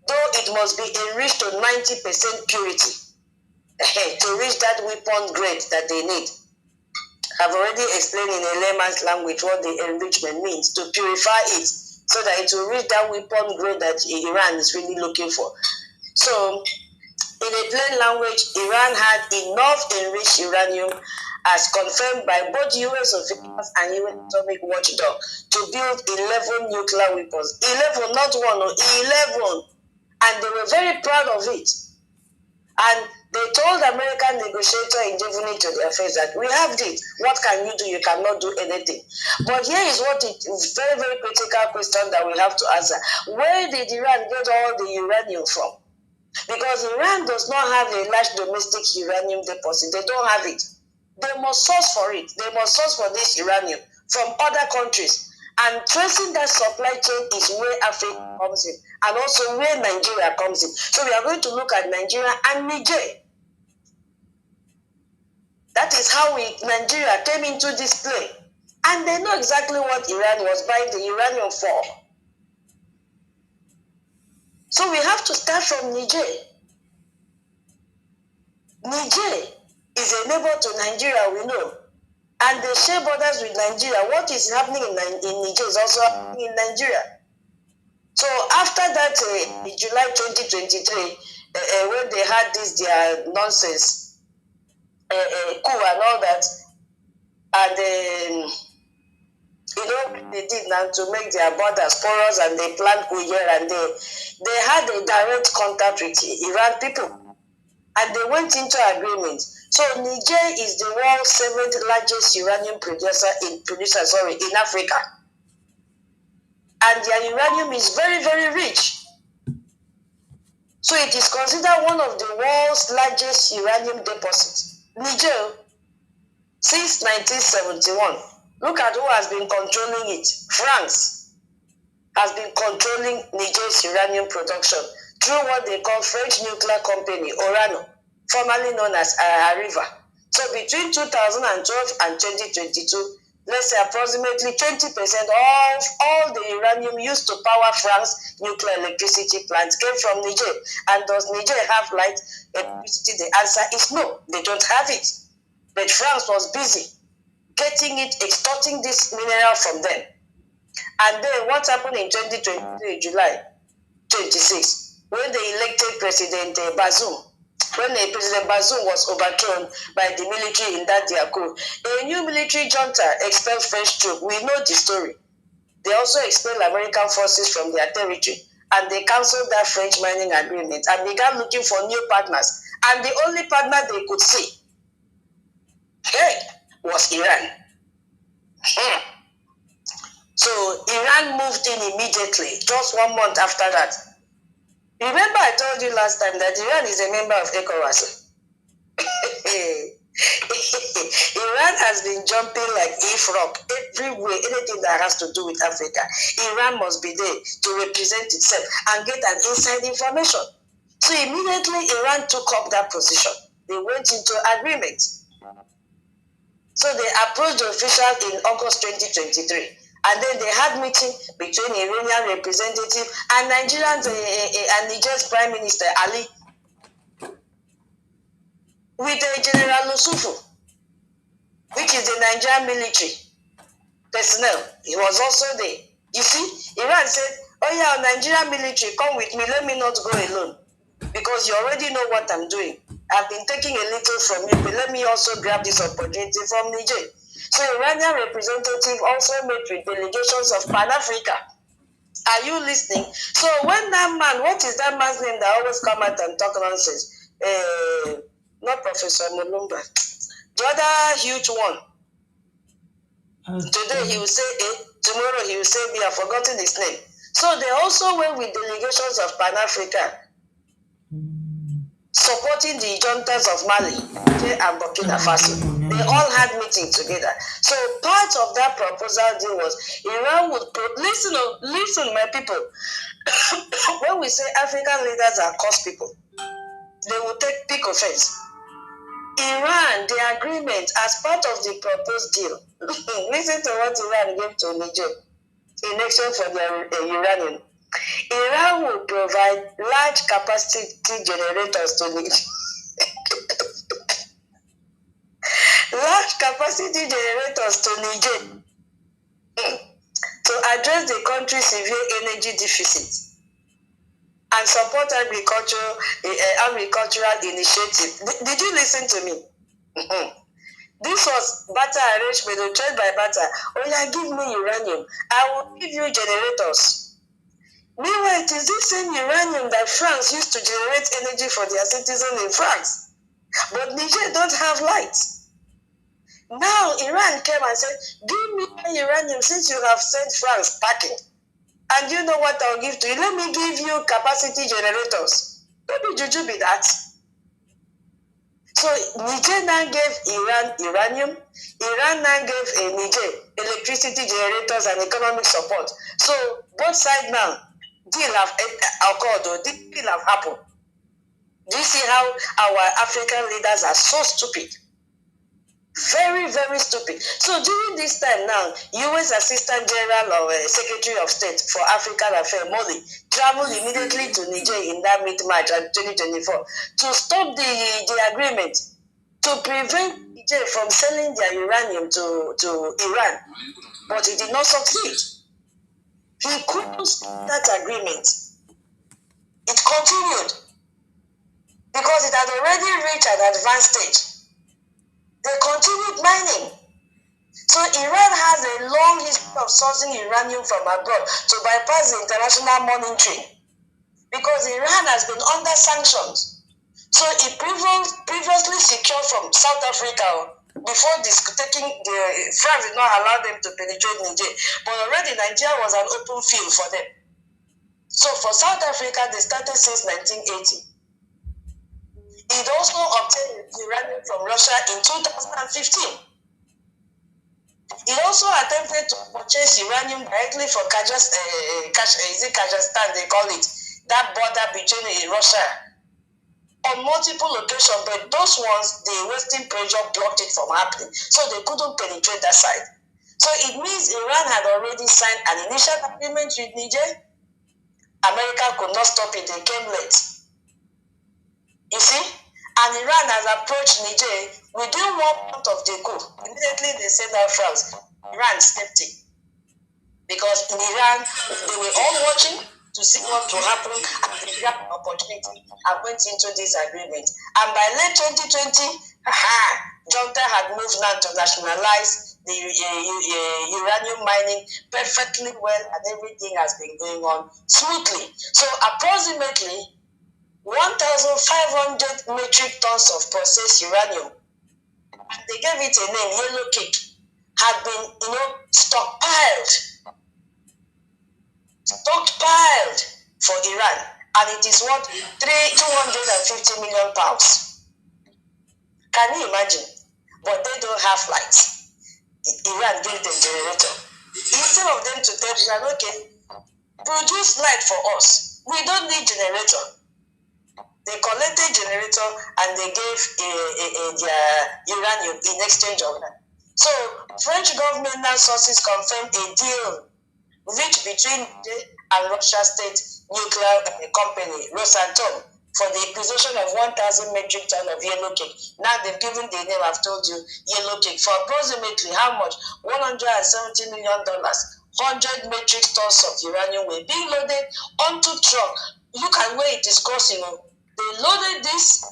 D: though it must be enriched to 90% purity to reach that weapon grade that they need. I've already explained in a layman's language what the enrichment means, to purify it so that it will reach that weapon grade that Iran is really looking for. So, in a plain language, Iran had enough enriched uranium, as confirmed by both US officials and US atomic watchdog, to build 11 nuclear weapons. 11, not one, 11. And they were very proud of it. And they told the American negotiator in Germany to their face that we have this. What can you do? You cannot do anything. But here is what it is very, very critical question that we have to answer. Where did Iran get all the uranium from? Because Iran does not have a large domestic uranium deposit. They don't have it. They must source for it. They must source for this uranium from other countries. And tracing that supply chain is where Africa comes in, and also where Nigeria comes in. So we are going to look at Nigeria and Niger. That is how Nigeria came into this play. And they know exactly what Iran was buying the uranium for. So we have to start from Niger. Niger is a neighbor to Nigeria, we know. And they share borders with Nigeria. What is happening in Niger is also happening in Nigeria. So after that, in July 2023, when they had this their nonsense coup and all that, and you know they did now to make their borders porous, and they planned coup here and there. They had a direct contact with Iran people, and they went into agreement. So Niger is the world's seventh largest uranium producer in Africa. And their uranium is very, very rich. So it is considered one of the world's largest uranium deposits. Niger, since 1971, look at who has been controlling it. France has been controlling Niger's uranium production through what they call French Nuclear Company, Orano, formerly known as Arriva. So between 2012 and 2022, let's say approximately 20% of all the uranium used to power France nuclear electricity plants came from Niger. And does Niger have light electricity? The answer is no, they don't have it. But France was busy getting it, extorting this mineral from them. And then what happened in 2023, July 26, when they elected President Bazoum, when President Bazoum was overthrown by the military in that their coup, a new military junta expelled French troops. We know the story. They also expelled American forces from their territory, and they cancelled that French mining agreement and began looking for new partners. And the only partner they could see, was Iran. So Iran moved in immediately, just 1 month after that. Remember I told you last time that Iran is a member of ECOWAS. Iran has been jumping like frog everywhere, anything that has to do with Africa. Iran must be there to represent itself and get an inside information. So immediately Iran took up that position. They went into agreement. So they approached the official in August 2023. And then they had meeting between Iranian representative and Nigerians and Niger's Prime Minister Ali with General Lusufu, which is the Nigerian military personnel. He was also there. You see, Iran said, oh yeah, Nigerian military, come with me. Let me not go alone. Because you already know what I'm doing. I've been taking a little from you, but let me also grab this opportunity from Niger. So Iranian representative also met with delegations of Pan-Africa. Are you listening? So when that man, what is that man's name that always come out and talk nonsense? Not Professor Mulumba. The other huge one. Today he will say A, tomorrow he will say B. I've forgotten his name. So they also went with delegations of Pan-Africa supporting the juntas of Mali and Burkina Faso. They all had meetings together. So part of that proposal deal was Iran would listen, my people. When we say African leaders are cost people, they will take big offense. Iran, the agreement as part of the proposed deal. Listen to what Iran gave to Niger in exchange for their uranium. Iran will provide large capacity generators to Niger. Large capacity generators to Niger to address the country's severe energy deficit and support agricultural initiative. Did you listen to me? This was barter arrangement, trade by barter. Oh yeah, give me uranium. I will give you generators. Meanwhile, it is this same uranium that France used to generate energy for their citizens in France. But Niger don't have light. Now Iran came and said, give me uranium since you have sent France packing. And you know what I'll give to you? Let me give you capacity generators. Maybe Juju be that. So Niger now gave Iran uranium. Iran now gave Niger electricity generators and economic support. So both sides now, deal have occurred or deal have happened. Do you see how our African leaders are so stupid? Very, very stupid. So during this time now, U.S. Assistant General or Secretary of State for African Affairs, Modi, traveled immediately to Niger in that mid-March 2024 to stop the agreement, to prevent Niger from selling their uranium to Iran. But he did not succeed. He couldn't stop that agreement. It continued because it had already reached an advanced stage. They continued mining. So Iran has a long history of sourcing uranium from abroad to bypass the international monitoring because Iran has been under sanctions. So it previously secured from South Africa before France did not allow them to penetrate Niger. But already Nigeria was an open field for them. So for South Africa, they started since 1980. It also obtained uranium from Russia in 2015. It also attempted to purchase uranium directly from Kazakhstan, they call it, that border between Russia, on multiple occasions, but those ones, the Western pressure blocked it from happening, so they couldn't penetrate that side. So it means Iran had already signed an initial agreement with Niger. America could not stop it, they came late. You see? And Iran has approached Niger within 1 month of the coup. Immediately they sent out France. Iran stepped in. Because in Iran, they were all watching to see what will happen, and they grabbed an opportunity and went into this agreement. And by late 2020, Junta had moved now to nationalize the uranium mining perfectly well, and everything has been going on smoothly. So approximately 1,500 metric tons of processed uranium, and they gave it a name, yellow cake, had been, stockpiled for Iran, and it is worth 250 million pounds. Can you imagine? But they don't have lights. Iran gave them generator. Instead of them to tell Iran, okay, produce light for us. We don't need generator. They collected generator and they gave their uranium in exchange of that. So French government now sources confirmed a deal reached between the and Russia state nuclear company Rosatom for the acquisition of 1,000 metric tons of yellow cake. Now they've given the name, I've told you, yellow cake, for approximately how much? $170 million. 100 metric tons of uranium were being loaded onto truck. Look at where it is crossing. They loaded this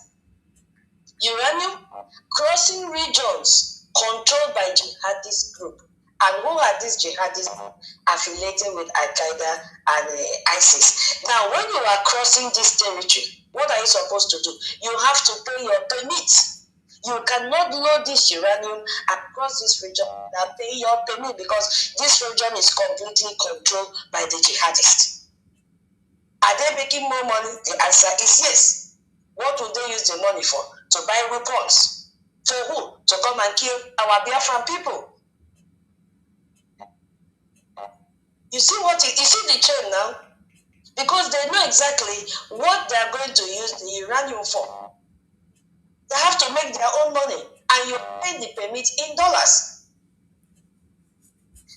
D: uranium crossing regions controlled by jihadist group. And who are these jihadists affiliated with Al-Qaeda and ISIS? Now, when you are crossing this territory, what are you supposed to do? You have to pay your permit. You cannot load this uranium across this region without paying your permit, because this region is completely controlled by the jihadists. Are they making more money? The answer is yes. What would they use the money for? To buy weapons. For who? To come and kill our Biafran people. You see the chain now? Because they know exactly what they are going to use the uranium for. They have to make their own money, and you pay the permit in dollars.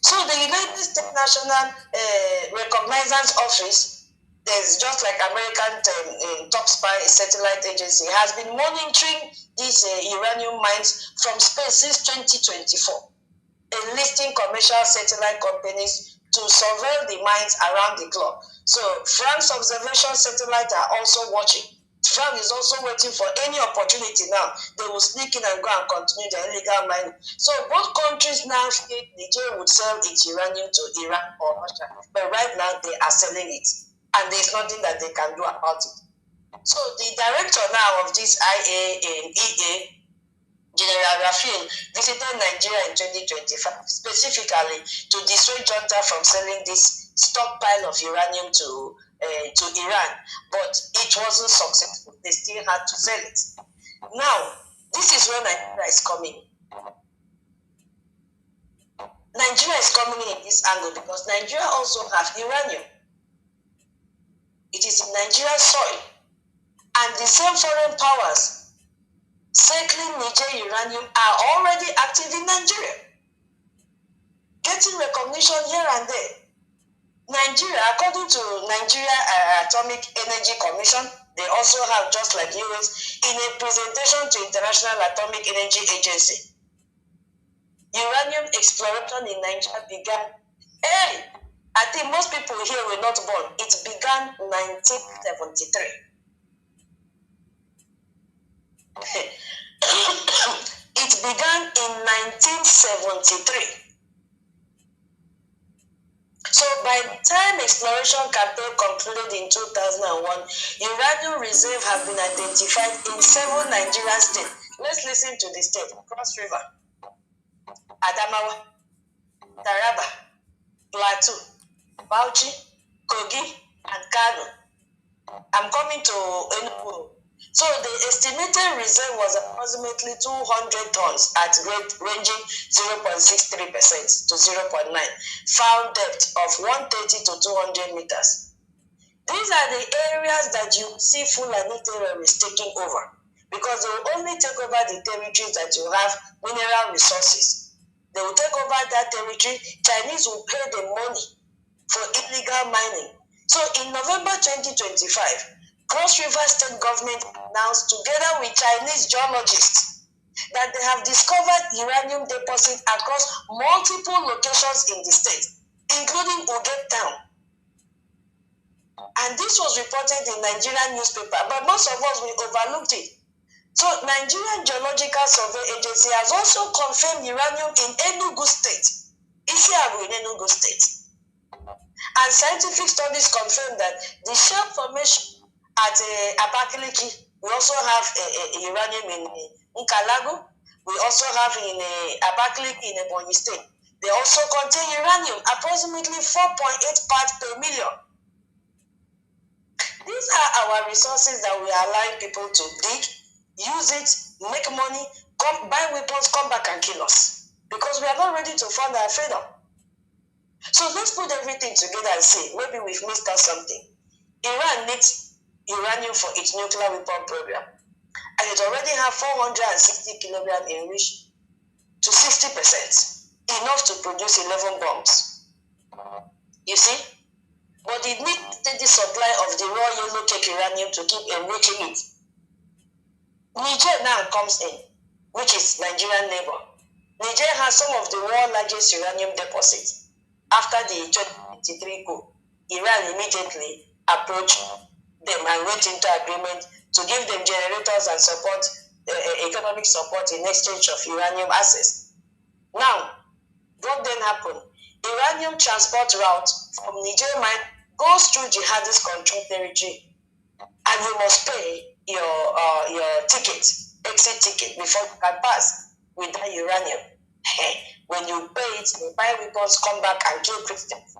D: So the United States National Recognizance Office, there's just like American top spy satellite agency, has been monitoring these uranium mines from space since 2024, enlisting commercial satellite companies to surveil the mines around the globe. So France observation satellite are also watching. France is also waiting for any opportunity now. They will sneak in and go and continue the illegal mining. So both countries now think Nigeria would sell its uranium to Iran or Russia. But right now they are selling it. And there's nothing that they can do about it. So the director now of this IAEA, General Rafael, visited Nigeria in 2025, specifically to dissuade Junta from selling this stockpile of uranium to Iran, but it wasn't successful. They still had to sell it. Now, this is where Nigeria is coming. Nigeria is coming in this angle because Nigeria also has uranium. It is in Nigeria's soil, and the same foreign powers circling Niger uranium are already active in Nigeria, getting recognition here and there. Nigeria, according to Nigeria Atomic Energy Commission, they also have, just like US, in a presentation to International Atomic Energy Agency, uranium exploration in Nigeria began early. I think most people here were not born. It began 1973. It began in 1973. So by the time exploration campaign concluded in 2001, uranium reserves have been identified in 7 Nigerian states. Let's listen to the state: Cross River, Adamawa, Taraba, Plateau, Bauchi, Kogi, and Kano. I'm coming to Enugu. So the estimated reserve was approximately 200 tons at rate ranging 0.63% to 0.9, found depth of 130 to 200 meters. These are the areas that you see Fulani terrorists taking over, because they will only take over the territories that you have mineral resources. They will take over that territory. Chinese will pay the money for illegal mining. So in November 2025, Cross River State government announced together with Chinese geologists that they have discovered uranium deposits across multiple locations in the state, including Uget town. And this was reported in Nigerian newspaper, but most of us, we overlooked it. So Nigerian Geological Survey Agency has also confirmed uranium in Enugu State, Isiagu in Enugu State. And scientific studies confirm that the shell formation at Abakaliki, we also have uranium in Nkalagu, we also have in Abakaliki in Ebonyi State. They also contain uranium, approximately 4.8 parts per million. These are our resources that we are allowing people to dig, use it, make money, buy weapons, come back and kill us. Because we are not ready to fund our freedom. So let's put everything together and see, maybe we've missed out something. Iran needs uranium for its nuclear weapon program. And it already has 460 kilograms enriched to 60%, enough to produce 11 bombs. You see? But it needs steady supply of the raw yellow cake uranium to keep enriching it. Niger now comes in, which is Nigerian neighbor. Niger has some of the world's largest uranium deposits. After the 2023 coup, Iran immediately approached them and went into agreement to give them generators and support, economic support in exchange of uranium access. Now, what then happened? Uranium transport route from Niger mine goes through jihadist controlled territory, and you must pay your ticket, exit ticket, before you can pass with that uranium. When you pay it, they buy weapons, come back and kill Christians.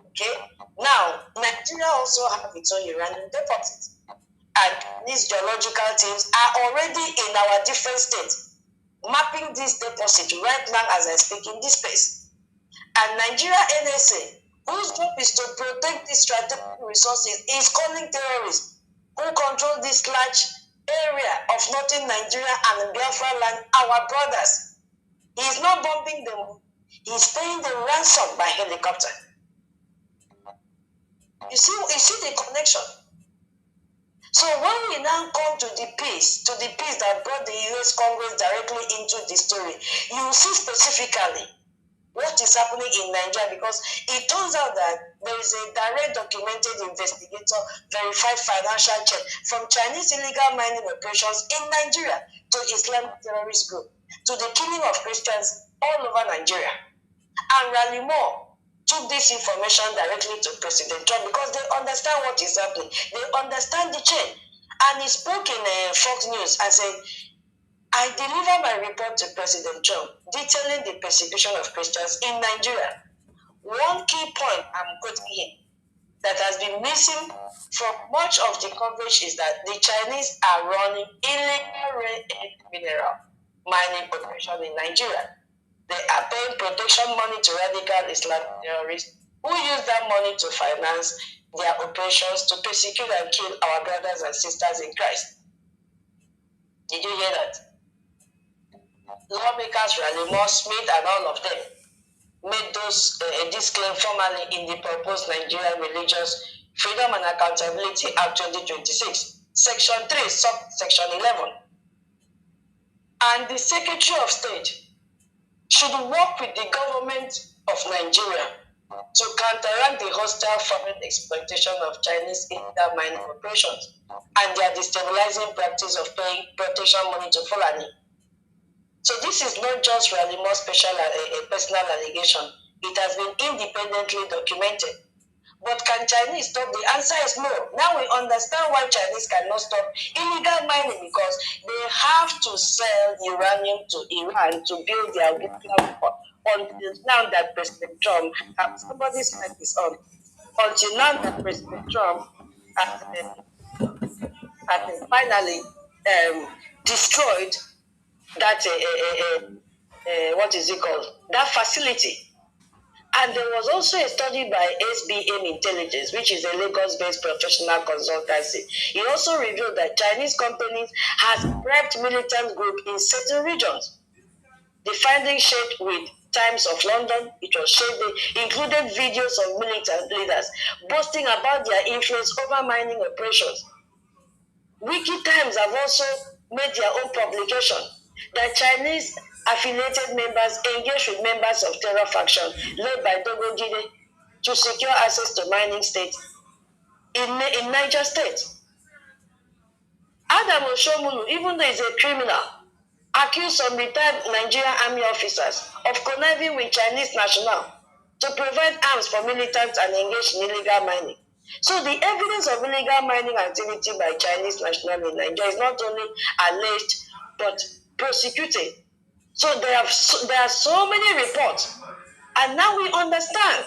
D: Okay? Now, Nigeria also have its own uranium deposits, and these geological teams are already in our different states, mapping this deposit right now as I speak in this space. And Nigeria NSA, whose job is to protect these strategic resources, is calling terrorists who control this large area of northern Nigeria and Biafra land our brothers. He is not bombing them. He is paying the ransom by helicopter. You see the connection. So when we now come to the peace that brought the US Congress directly into the story, you will see specifically what is happening in Nigeria, because it turns out that there is a direct documented investigator verified financial check from Chinese illegal mining operations in Nigeria to Islamic terrorist group, to the killing of Christians all over Nigeria. And Rally Moore took this information directly to President Trump because they understand what is happening. They understand the chain. And he spoke in Fox News and said, I deliver my report to President Trump detailing the persecution of Christians in Nigeria. One key point I'm quoting him that has been missing from much of the coverage is that the Chinese are running illegal rare earth mineral mining operation in Nigeria. They are paying protection money to radical Islamic terrorists who use that money to finance their operations to persecute and kill our brothers and sisters in Christ. Did you hear that? Lawmakers, Rally Moore, Smith, and all of them made this claim formally in the proposed Nigerian Religious Freedom and Accountability Act 2026, Section 3, Subsection 11. And the Secretary of State should work with the government of Nigeria to counteract the hostile foreign exploitation of Chinese illegal mining operations and their destabilizing practice of paying protection money to Fulani. So this is not just Rally Moore's personal allegation. It has been independently documented. But can Chinese stop? The answer is no. Now we understand why Chinese cannot stop illegal mining, because they have to sell uranium to Iran to build their nuclear weapon. Until now that President Trump, somebody's mic is on. Until now that President Trump has and finally destroyed that what is it called? That facility. And there was also a study by SBM Intelligence, which is a Lagos-based professional consultancy. It also revealed that Chinese companies has prepped militant groups in certain regions. The findings shared with Times of London, it was shared, they included videos of militant leaders boasting about their influence over mining operations. Wiki Times have also made their own publication that Chinese affiliated members engage with members of terror faction led by Dogo Jide to secure access to mining state in Niger State. Adam Oshomulu, even though he's a criminal, accused some retired Nigerian army officers of conniving with Chinese nationals to provide arms for militants and engage in illegal mining. So the evidence of illegal mining activity by Chinese nationals in Nigeria is not only alleged but prosecuted. So there are so many reports, and now we understand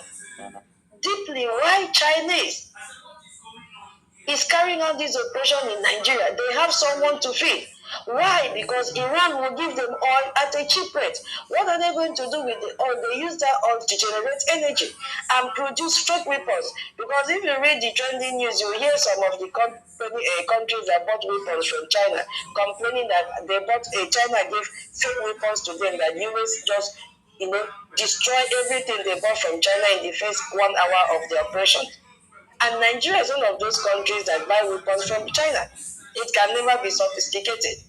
D: deeply why Chinese is carrying out this operation in Nigeria. They have someone to feed. Why? Because Iran will give them oil at a cheap rate. What are they going to do with the oil? They use that oil to generate energy and produce fake weapons. Because if you read the trending news, you hear some of the countries that bought weapons from China complaining that China gave fake weapons to them, that US just destroy everything they bought from China in the first 1 hour of the operation. And Nigeria is one of those countries that buy weapons from China. It can never be sophisticated.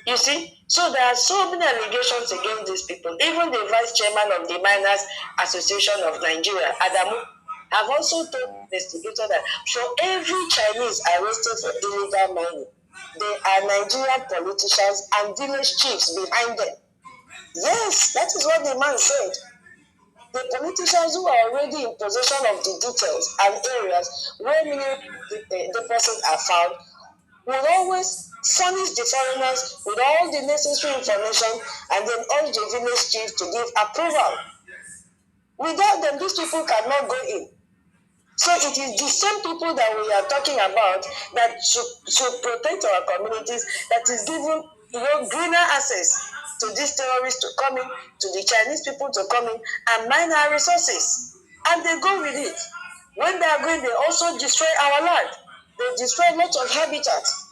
D: You see? So there are so many allegations against these people. Even the vice chairman of the Miners Association of Nigeria, Adamu, have also told investigators that for every Chinese arrested for illegal mining, there are Nigerian politicians and village chiefs behind them. Yes, that is what the man said. The politicians who are already in possession of the details and areas where mineral deposits are found will always furnish the foreigners with all the necessary information and then urge the village chiefs to give approval. Without them, these people cannot go in. So it is the same people that we are talking about that should protect our communities, that is giving greener access to these terrorists to come in, to the Chinese people to come in and mine our resources. And they go with it. When they are going, they also destroy our land. They destroy lots of habitats.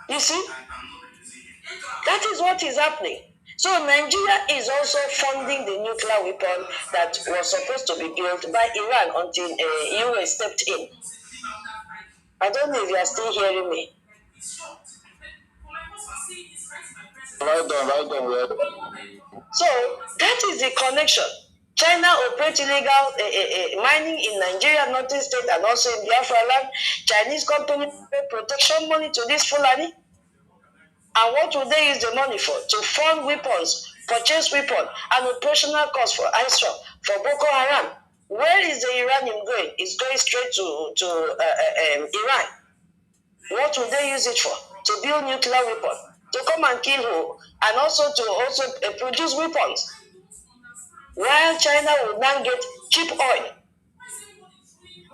D: You see? That is what is happening. So Nigeria is also funding the nuclear weapon that was supposed to be built by Iran until US stepped in. I don't know if you are still hearing me.
E: Right on.
D: So that is the connection. China operates illegal mining in Nigeria, Northern State, and also in Biafra land. Chinese companies pay protection money to this Fulani. And what will they use the money for? To fund weapons, purchase weapons, and operational costs for ISRA, for Boko Haram. Where is the uranium going? It's going straight to Iran. What will they use it for? To build nuclear weapons, to come and kill who? And also to produce weapons. While China will now get cheap oil.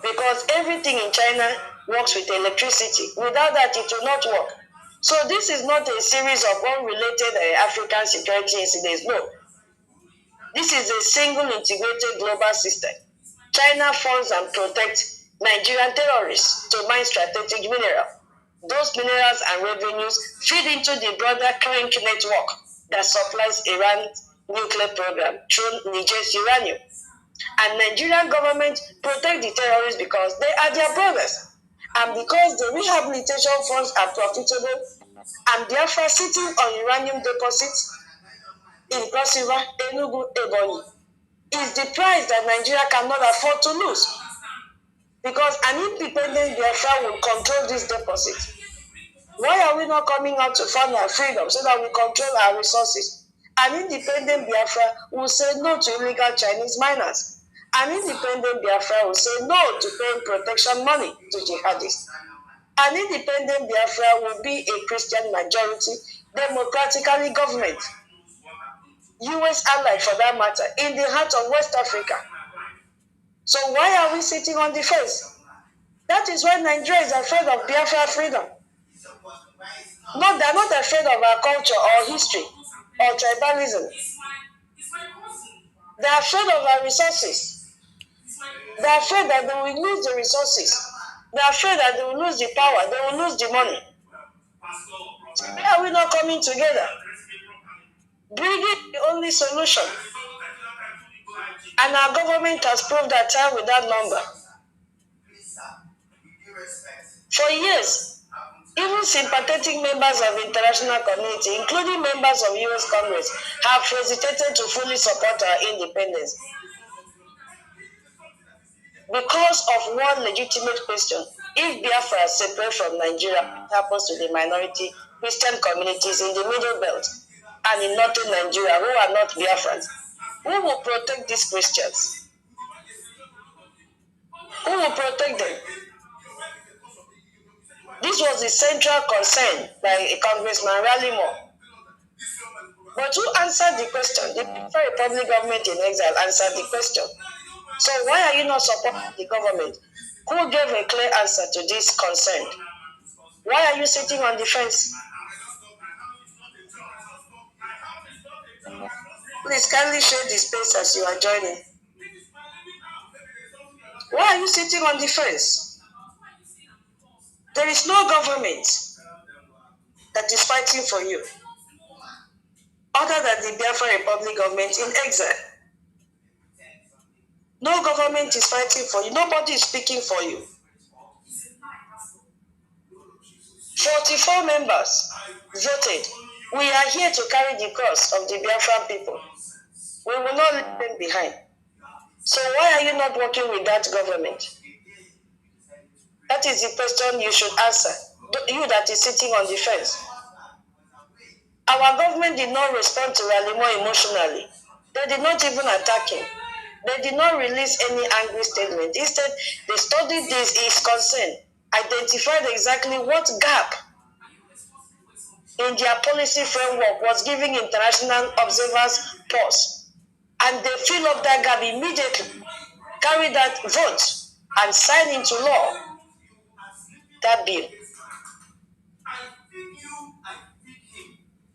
D: Because everything in China works with electricity. Without that, it will not work. So this is not a series of unrelated African security incidents. No. This is a single integrated global system. China funds and protects Nigerian terrorists to mine strategic minerals. Those minerals and revenues feed into the broader crank network that supplies Iran's nuclear program through Niger's uranium. And Nigerian government protect the terrorists because they are their brothers. And because the rehabilitation funds are profitable, and therefore sitting on uranium deposits in Cross River, Enugu, Ebonyi, is the price that Nigeria cannot afford to lose. Because an independent Biafra will control this deposit. Why are we not coming out to find our freedom so that we control our resources? An independent Biafra will say no to illegal Chinese miners. An independent Biafra will say no to paying protection money to jihadists. An independent Biafra will be a Christian majority, democratically government. US ally for that matter, in the heart of West Africa. So why are we sitting on the fence? That is why Nigeria is afraid of Biafra freedom. No, they are not afraid of our culture or history or tribalism. They are afraid of our resources. They are afraid that they will lose the resources. They are afraid that they will lose the power. They will lose the money. Why are we not coming together? Bringing the only solution. And our government has proved that time with that number. For years, even sympathetic members of the international community, including members of US Congress, have hesitated to fully support our independence. Because of one legitimate question: if Biafra separate from Nigeria, what happens to the minority Christian communities in the Middle Belt and in northern Nigeria who are not Biafrans? Who will protect these Christians? Who will protect them? This was the central concern by Congressman Rallimore. But who answered the question? The Biafra Republic government in exile answered the question. So why are you not supporting the government? Who gave a clear answer to this concern? Why are you sitting on the fence? Please kindly share the space as you are joining. Why are you sitting on the fence? There is no government that is fighting for you other than the Biafra Republic government in exile. No government is fighting for you. Nobody is speaking for you. 44 members voted. We are here to carry the cross of the Biafran people. We will not leave them behind. So why are you not working with that government? That is the question you should answer. You that is sitting on the fence. Our government did not respond to Rallimore emotionally. They did not even attack him. They did not release any angry statement. Instead, they studied his concern, identified exactly what gap in their policy framework was giving international observers pause. And they fill up that gap immediately, carry that vote, and sign into law that bill.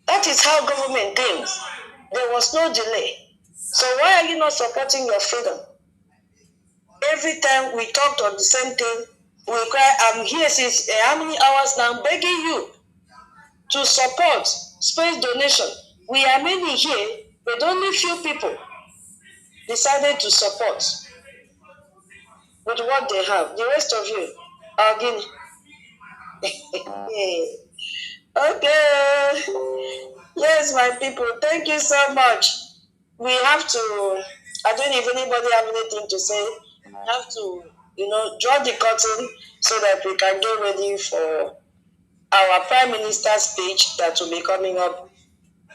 D: That is how government thinks. There was no delay. So why are you not supporting your freedom? Every time we talked on the same thing, we cry, I'm here since how many hours now, begging you to support space donation. We are many here, but only few people decided to support with what they have. The rest of you are guinea. Okay. Yes, my people, thank you so much. We have to, I don't know if anybody have anything to say. We have to, draw the curtain so that we can get ready for our Prime Minister's speech that will be coming up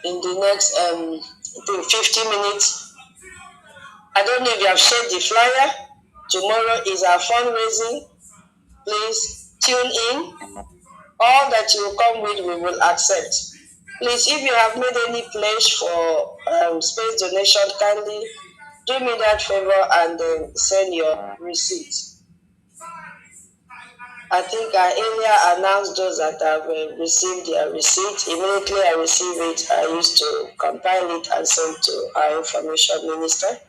D: in the next 50 minutes. I don't know if you have shared the flyer. Tomorrow is our fundraising. Please tune in. All that you come with, we will accept. Please, if you have made any pledge for space donation, kindly do me that favor and send your receipt. I think I earlier announced those that have received their receipt. Immediately I receive it, I used to compile it and send to our information minister.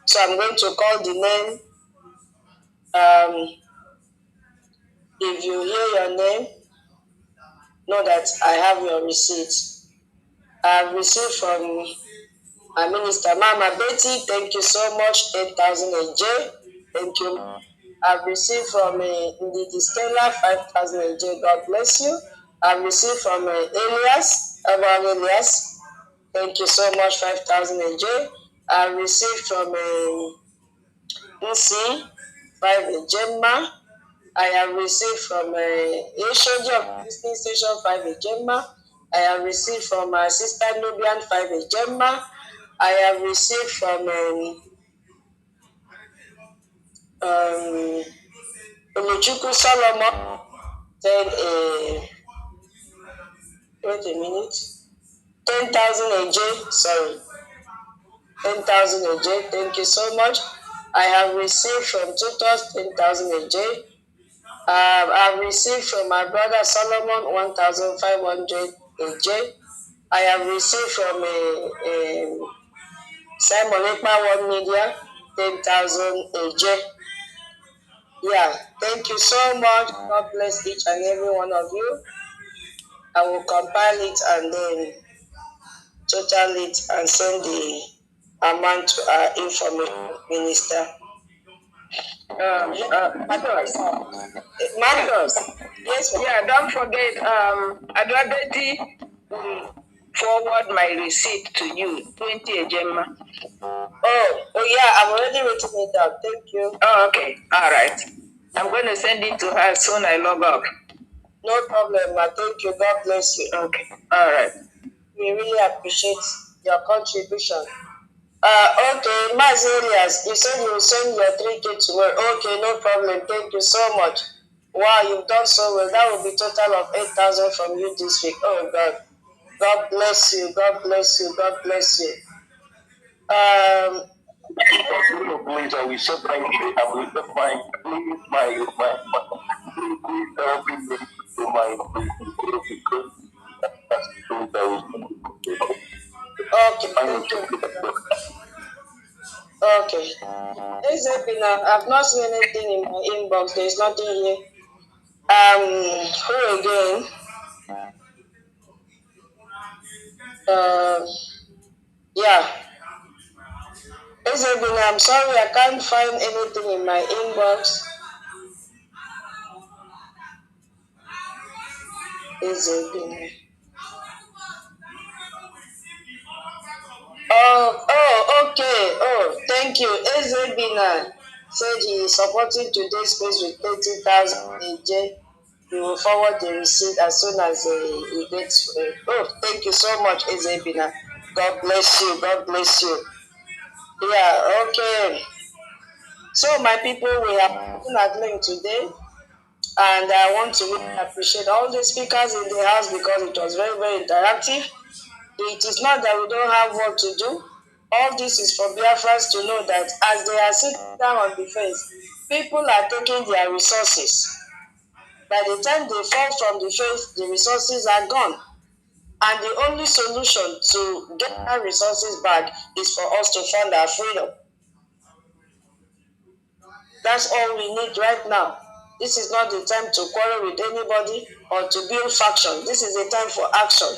D: So I'm going to call the name. If you hear your name, know that I have your receipt. I've received from my minister, Mama Betty, thank you so much, 8,000 AJ. Thank you. I've received from the Stella, 5,000 AJ. God bless you. I've received from Elias, Abraham Elias. Thank you so much, 5,000 AJ. I've received from NC, 5 Gemma. I have received from Ashoji of Listening Station, 5 Gemma. I have received from my sister Nubian, 5 Gemma. I have received from Oluchuku Solomon, said, wait a minute, 10,000 AJ, sorry, 10,000 AJ, thank you so much. I have received from tutors 10,000 AJ. I've received from my brother Solomon 1,500 AJ. I have received from Simon Ekpa 1 Media 10,000 AJ. Yeah, thank you so much. God bless each and every one of you. I will compile it and then total it and send the amount to our information minister. Marcus, yes, yeah, don't forget, Adwabeti will forward my receipt to you, 20 Ejema. Oh, yeah, I've already written it down. Thank you. Oh, okay, all right. I'm going to send it to her soon I log off. No problem, ma. Thank you. God bless you. Okay, all right. We really appreciate your contribution. Okay, Mazelias, you said you will send your 3K tomorrow. Okay, no problem. Thank you so much. Wow, you've done so well. That will be total of 8,000 from you this week. Oh God. God bless you. God bless you. God bless you. Please, I will set my okay, thank you. Okay. I've not seen anything in my inbox. There's nothing here. Who again? Yeah. I'm sorry, I can't find anything in my inbox. Okay. Oh, thank you. Ezebina said he is supporting today's space with 30,000 AJ. He will forward the receipt as soon as he gets. Thank you so much, Ezebina. God bless you. God bless you. Yeah, okay. So, my people, we have been at length today, and I want to really appreciate all the speakers in the house because it was very, very interactive. It is not that we don't have work to do. All this is for Biafrans to know that as they are sitting down on the fence, people are taking their resources. By the time they fall from the fence, the resources are gone. And the only solution to get our resources back is for us to fund our freedom. That's all we need right now. This is not the time to quarrel with anybody or to build faction. This is the time for action.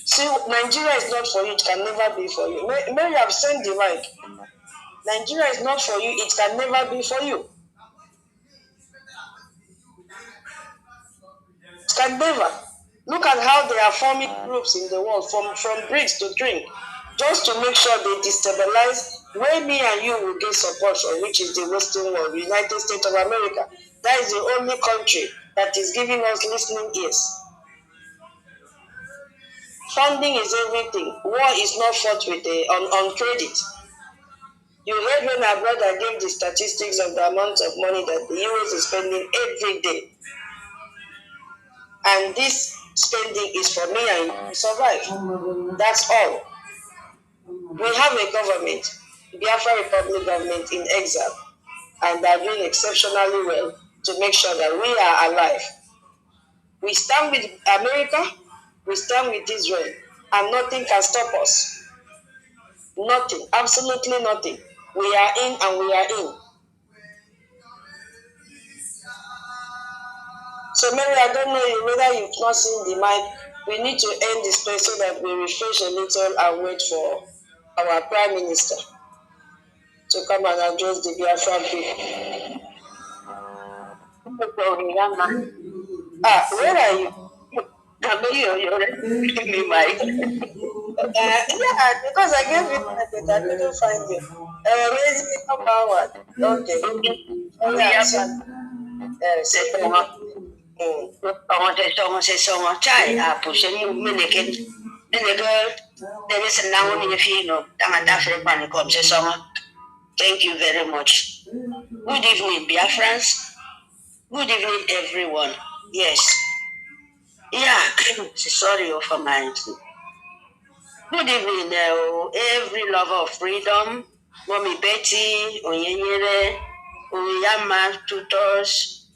D: See, Nigeria is not for you. It can never be for you. Mary, I've sent the mic. Nigeria is not for you. It can never be for you. It can never. Look at how they are forming groups in the world, from bricks to drink, just to make sure they destabilize where me and you will get support from, which is the Western world, the United States of America. That is the only country that is giving us listening ears. Funding is everything. War is not fought with on credit. You heard when our brother gave the statistics of the amount of money that the US is spending every day. And this spending is for me and you to survive. That's all. We have a government, Biafra Republic government in exile, and they're doing exceptionally well to make sure that we are alive. We stand with America, we stand with Israel, and nothing can stop us. Nothing, absolutely nothing. We are in and we are in. So Mary, I don't know whether you've not seen the mic. We need to end this place so that we refresh a little and wait for our Prime Minister to come and address the Biafran people. Where are you? Give me mic. Yeah, because I gave you my but I couldn't find you. Raise me up forward. Okay. Oh, yeah, son. Thank you very much. Good evening, Biafrans. Good evening, everyone. Yes. Yeah, sorry for my. Good evening, every lover of freedom. Mommy Betty, Onyenyere, Uyama, tutors,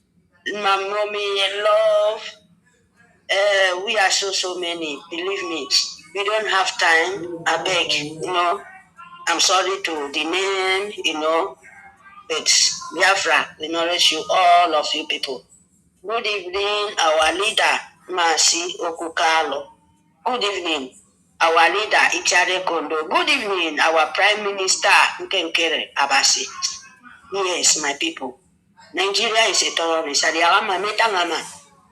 D: my mommy, love. We are so many. Believe me, we don't have time. I beg, I'm sorry to the name, but Biafra, we nourish you, all of you people. Good evening, our leader, Masi Okukalo. Good evening, our leader, Ichare Kondo. Good evening, our Prime Minister, Nkenkere Abasi. Yes, my people. Nigeria is a terrorist.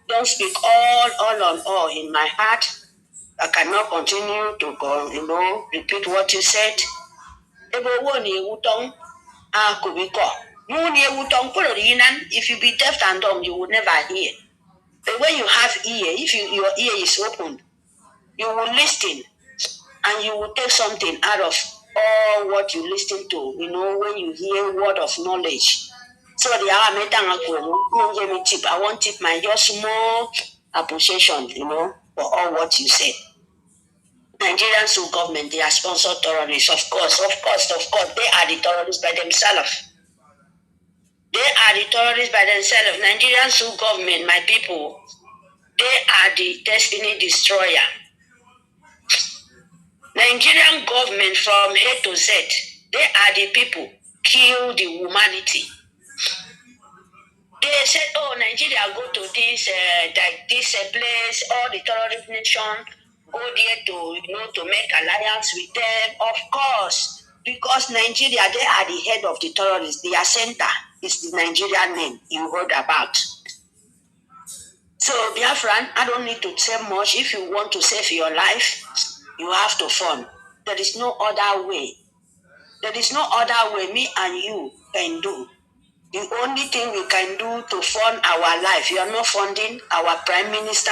D: Don't speak all on all in my heart. I cannot continue to go, repeat what you said. If you be deaf and dumb, you will never hear. But when you have ear, if your ear is open, you will listen and you will take something out of all what you listen to, when you hear word of knowledge. So the I want tip my just small appreciation, for all what you said. Nigerian Sioux government, they are sponsored terrorists, of course. They are the terrorists by themselves. They are the terrorists by themselves. Nigerian Sioux government, my people, they are the destiny destroyer. Nigerian government from A to Z, they are the people kill the humanity. They said, "Oh, Nigeria go to this place, all the terrorist nation go there to make alliance with them." Of course, because Nigeria, they are the head of the terrorists. Their center is the Nigerian name you heard about. So, Biafran, I don't need to say much. If you want to save your life, you have to fund. There is no other way. There is no other way me and you can do. The only thing we can do to fund our life, you are not funding our prime minister,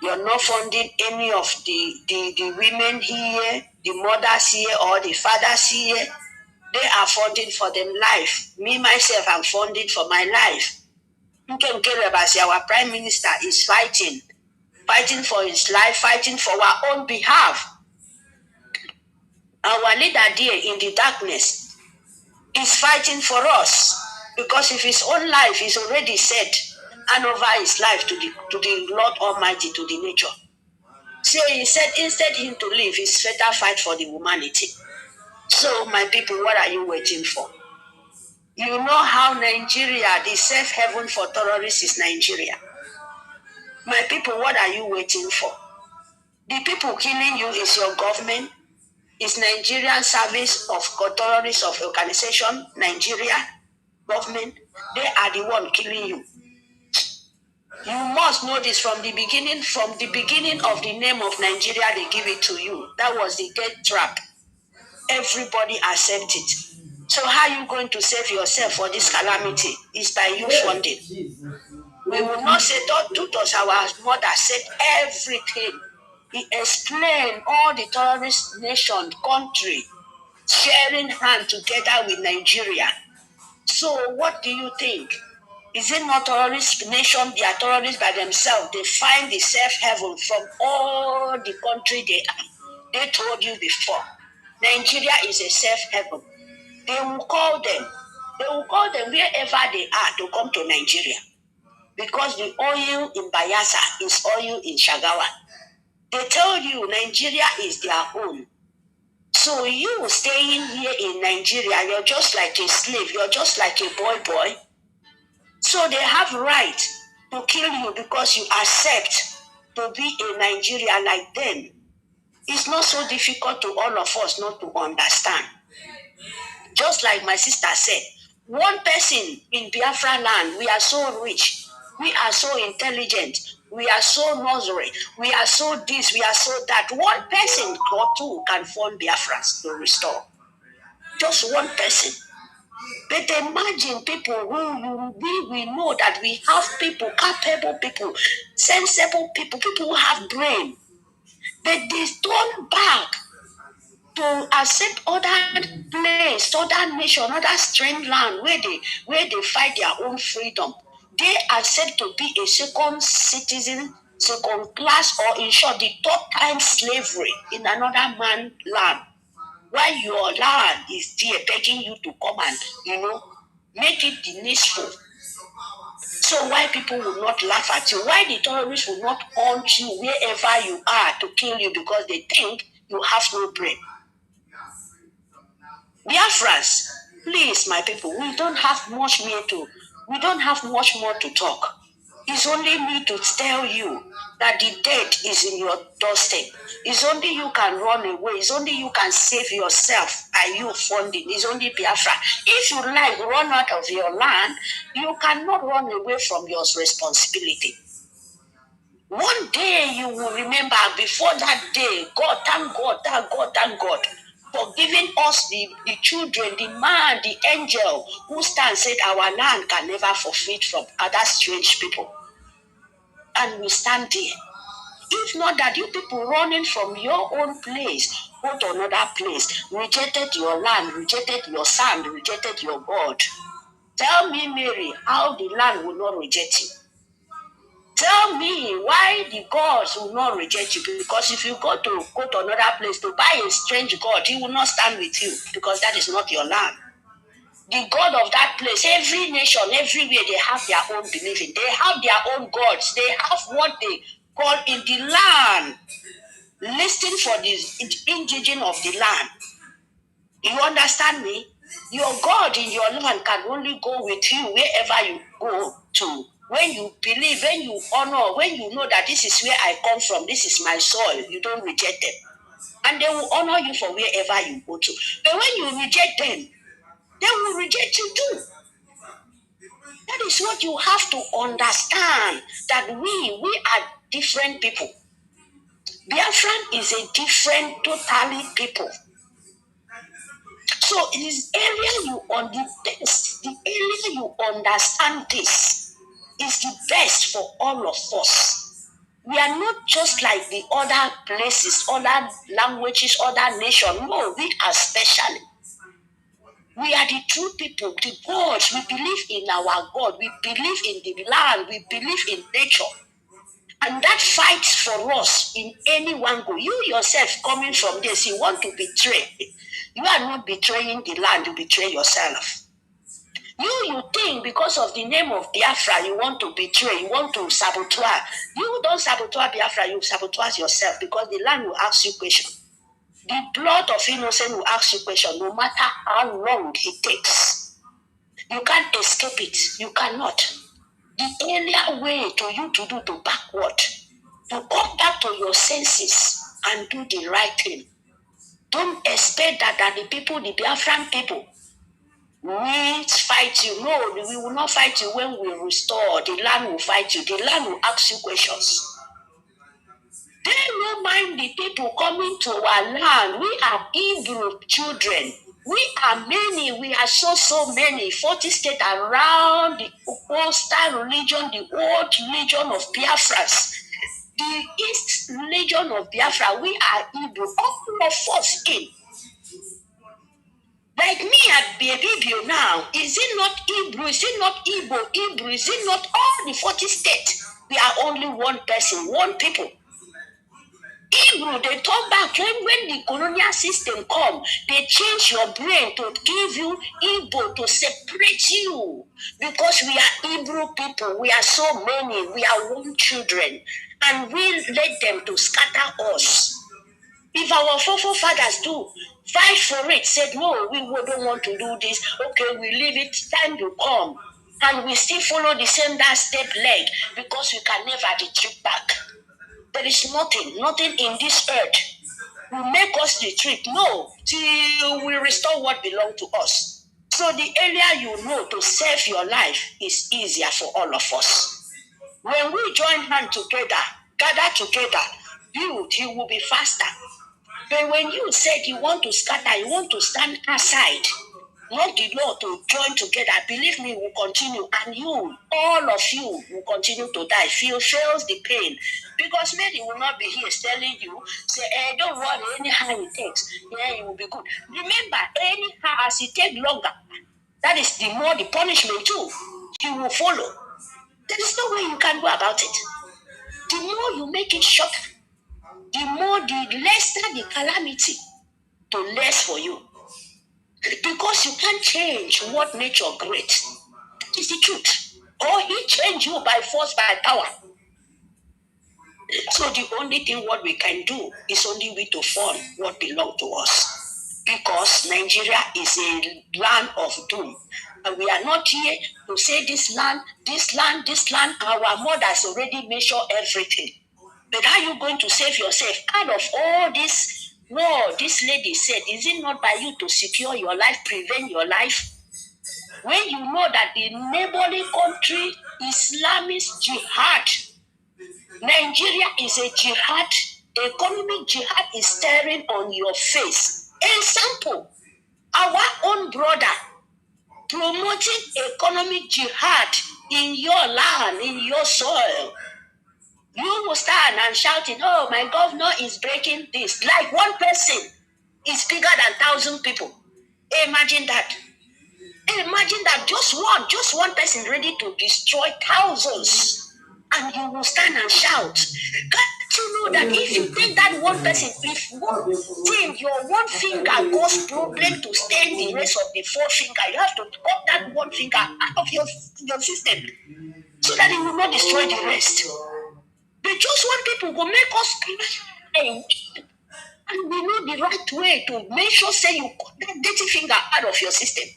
D: you are not funding any of the women here, the mothers here, or the fathers here. They are funding for them life. Me, myself, I'm funding for my life. Our prime minister is fighting for his life, fighting for our own behalf. Our leader there in the darkness is fighting for us because if his own life is already set and over his life to the Lord Almighty, to the nature. So he said instead him to live, it's better fight for the humanity. So my people, what are you waiting for? You know how Nigeria, the safe haven for terrorists is Nigeria. My people, what are you waiting for? The people killing you is your government, is Nigerian service of terrorists of organization, Nigeria government. They are the one killing you. You must know this from the beginning. From the beginning of the name of Nigeria, they give it to you. That was the death trap. Everybody accept it. So how are you going to save yourself for this calamity? Is by you funding. We will not say tutors. Our mother said everything. He explained all the terrorist nation, country, sharing hand together with Nigeria. So what do you think? Is it not terrorist nation? They are terrorists by themselves. They find the safe haven from all the country they are. They told you before. Nigeria is a safe haven. They will call them. They will call them wherever they are to come to Nigeria. Because the oil in Bayelsa is oil in Shagawa. They tell you Nigeria is their own. So you staying here in Nigeria, you're just like a slave. You're just like a boy. So they have right to kill you because you accept to be a Nigerian like them. It's not so difficult to all of us not to understand. Just like my sister said, one person in Biafra land, we are so rich, we are so intelligent, we are so nursery, we are so this, we are so that. One person or two can form Biafras to restore. Just one person. But imagine people we know that we have people, capable people, sensible people, people who have brain. But they turn back to accept other place, other nation, other strange land where they fight their own freedom. They accept to be a second citizen, second class, or in short, the third time slavery in another man's land. While your land is there begging you to come and, Make it the needful. So why people will not laugh at you? Why the terrorists will not hunt you wherever you are to kill you because they think you have no brain? Biafrans, please, my people, we don't have much more to talk. It's only me to tell you that the death is in your doorstep. It's only you can run away. It's only you can save yourself by you funding. It's only Biafra. If you like run out of your land, you cannot run away from your responsibility. One day you will remember. Before that day, God, thank God, thank God, thank God for giving us the children, the man, the angel who stand said our land can never forfeit from other strange people. And we stand there. If not that you people running from your own place, go to another place, rejected your land, rejected your son, rejected your God. Tell me, Mary, how the land will not reject you. Tell me why the gods will not reject you. Because if you go to another place to buy a strange god, he will not stand with you because that is not your land. The God of that place, every nation, everywhere, they have their own believing. They have their own gods. They have what they call in the land. Listen for the indigenous of the land. You understand me? Your God in your land can only go with you wherever you go to. When you believe, when you honor, when you know that this is where I come from, this is my soil, you don't reject them. And they will honor you for wherever you go to. But when you reject them, they will reject you too. That is what you have to understand, that we are different people. Biafran is a different, totally people. So it is area you on the best, the area you understand this is the best for all of us. We are not just like the other places, other languages, other nations. No, we are special. We are the true people, the gods. We believe in our God. We believe in the land. We believe in nature. And that fights for us in any one go. You yourself coming from this, you want to betray. You are not betraying the land, you betray yourself. You think because of the name of Biafra, you want to betray, you want to sabotage. You don't sabotage Biafra, you sabotage yourself because the land will ask you questions. The blood of innocent will ask you questions no matter how long it takes. You can't escape it. You cannot. The earlier way to you to do to backward, to come back to your senses and do the right thing. Don't expect that the people, the Biafran people, we fight you. No, we will not fight you when we restore. The land will fight you. The land will ask you questions. They don't mind the people coming to our land. We are Hebrew children. We are many. We are so many. 40 states around the coastal region, the old region of Biafras. The East region of Biafra, we are Hebrew. All of us in. Like me at Bebibio now, is it not Hebrew? Is it not Igbo? Hebrew? Is it not all the 40 states? We are only one person, one people. Hebrew, they talk back when the colonial system come, they change your brain to give you Igbo to separate you. Because we are Hebrew people, we are so many, we are one children, and we let them to scatter us. If our forefathers do fight for it, said no, we don't want to do this. Okay, we leave it. Time will come, and we still follow the same that step leg because we can never retreat back. There is nothing in this earth will make us retreat. No, till we restore what belongs to us. So the earlier you know to save your life is easier for all of us. When we join hands together, gather together, build, you will be faster. But when you said you want to scatter, you want to stand aside, not the Lord to join together, believe me, will continue. And you, all of you, will continue to die. Feels the pain. Because Mary will not be here telling you, say, don't worry, anyhow it takes, yeah, you will be good. Remember, anyhow, as it takes longer, that is the more the punishment too. You will follow. There is no way you can go about it. The more you make it shorter, the lesser the calamity, to less for you.
C: Because you can't change what nature creates. That is the truth. Or he change you by force, by power. So the only thing what we can do is only we to form what belong to us. Because Nigeria is a land of doom. And we are not here to say this land, this land, this land. Our mothers already measure everything. But how are you going to save yourself out of all this war? This lady said, is it not by you to secure your life, prevent your life? When you know that the neighboring country, Islamist jihad, Nigeria is a jihad, economic jihad is staring on your face. Example, our own brother promoting economic jihad in your land, in your soil. You will stand and shouting, oh, my governor is breaking this. Like one person is bigger than 1,000 people. Imagine that. Imagine that just one person ready to destroy thousands, and you will stand and shout. Can't you know that if you take that one person, if one thing, your one finger goes problem to stain the rest of the four finger, you have to cut that one finger out of your system so that it will not destroy the rest. They just want people to make us cry. And we know the right way to make sure say you cut that dirty finger out of your system.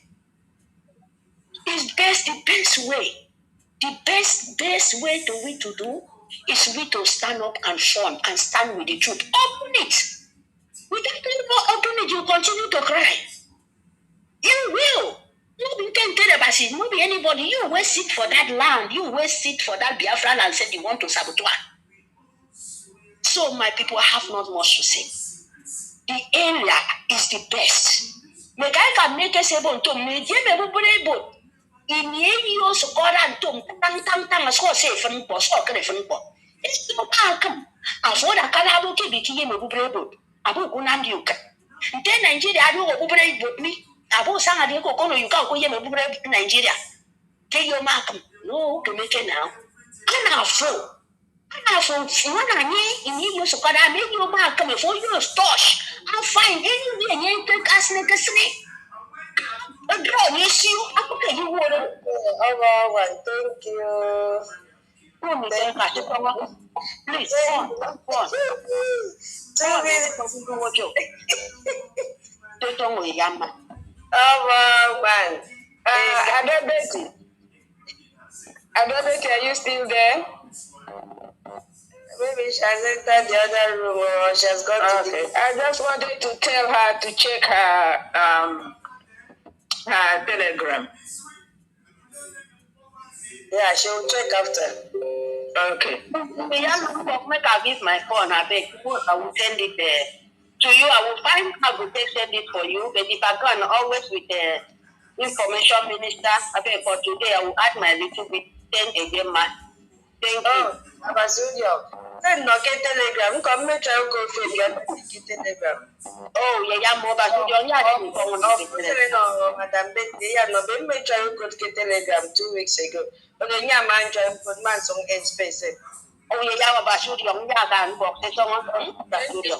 C: It's the best way. The best way to we to do is we to stand up and front and stand with the truth. Open it. Without not open it, you continue to cry. You will. Nobody can tell about it. Nobody, anybody. You will sit for that land. You will sit for that Biafra and say you want to sabotage. So my people have not much to say. The area is the best. Me can make us able to me. Inyo sekolah antum tang aso se fen po so kene fen po. It's no pakam. Aso da kala abu ke biki ye mebu brebo. Abu kunam diuka. Nte Nigeria abu ko brebo mi. Abu sanga de ko kono yuka ko ye mebu brebo Nigeria. Ke yo makam. No to make now. Ana fo. Wana ni yo sekolah me yo makam for you stosh. I find anywhere nye ke kasne kasne. Draw yes you. Aku ke you wore.
A: All right, thank you.
C: Please, go on.
A: 2 minutes.
D: Adobeti, are you still there?
A: Maybe she has entered the other room or she has gone to the...
D: I just wanted to tell her to check her Telegram.
A: Yeah, she will check after.
D: Okay.
C: Make I give my phone. I beg. I will send it to you. I will find how to send it for you. But if I go and always with the information minister, I beg for today. I will add my little bit. Thank again, man. Thank you.
A: Abasudio. Then no get Telegram. Come make sure go fit Telegram.
C: Oh, yeah, more Abasudio.
A: No, Madam Betty, yeah, no, be make sure go get Telegram 2 weeks ago. But then yeah, man, try put man some end space.
C: Oh, yeah, Abasudio. Yeah, can box it on Abasudio.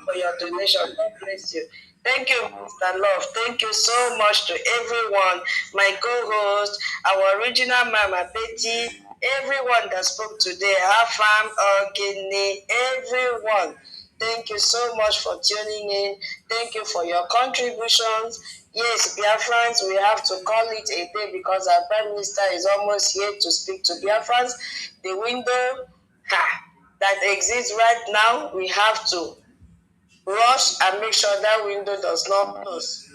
A: For your donation. God bless you. Thank you, Mr. Love. Thank you so much to everyone, my co-host, our original Mama Betty, everyone that spoke today, Hafam, Ogini, everyone. Thank you so much for tuning in. Thank you for your contributions. Yes, Biafrans, we have to call it a day because our Prime Minister is almost here to speak to Biafrans. The window that exists right now, we have to rush and make sure that window does not close.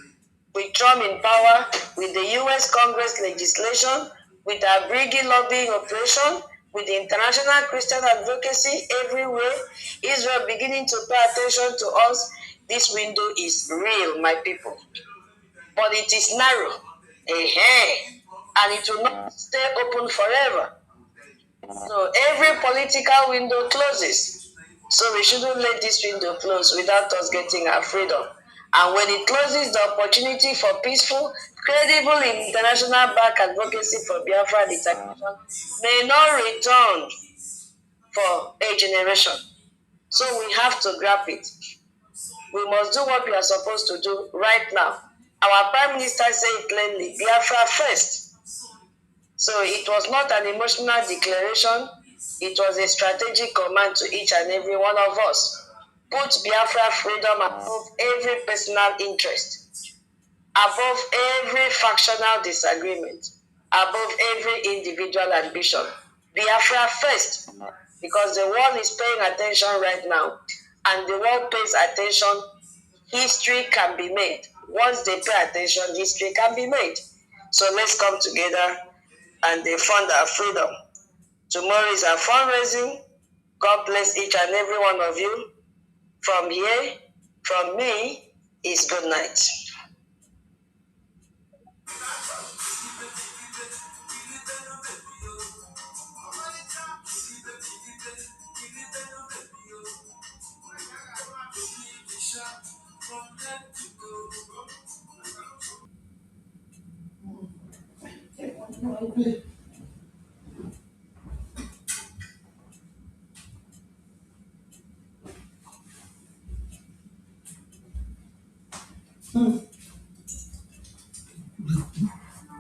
A: With Trump in power, with the US Congress legislation, with our Briggy lobbying operation, with the international Christian advocacy everywhere, Israel beginning to pay attention to us, this window is real, my people. But it is narrow. And it will not stay open forever. So every political window closes. So we shouldn't let this window close without us getting our freedom. And when it closes, the opportunity for peaceful, credible international back advocacy for Biafra determination may not return for a generation. So we have to grab it.
D: We must do what we are supposed to do right now. Our Prime Minister said it plainly, Biafra first. So it was not an emotional declaration. It was a strategic command to each and every one of us. Put Biafra freedom above every personal interest, above every factional disagreement, above every individual ambition. Biafra first, because the world is paying attention right now, and the world pays attention, history can be made. Once they pay attention, history can be made. So let's come together and they fund our freedom. Tomorrow is our fundraising. God bless each and every one of you. From here, from me, is good night.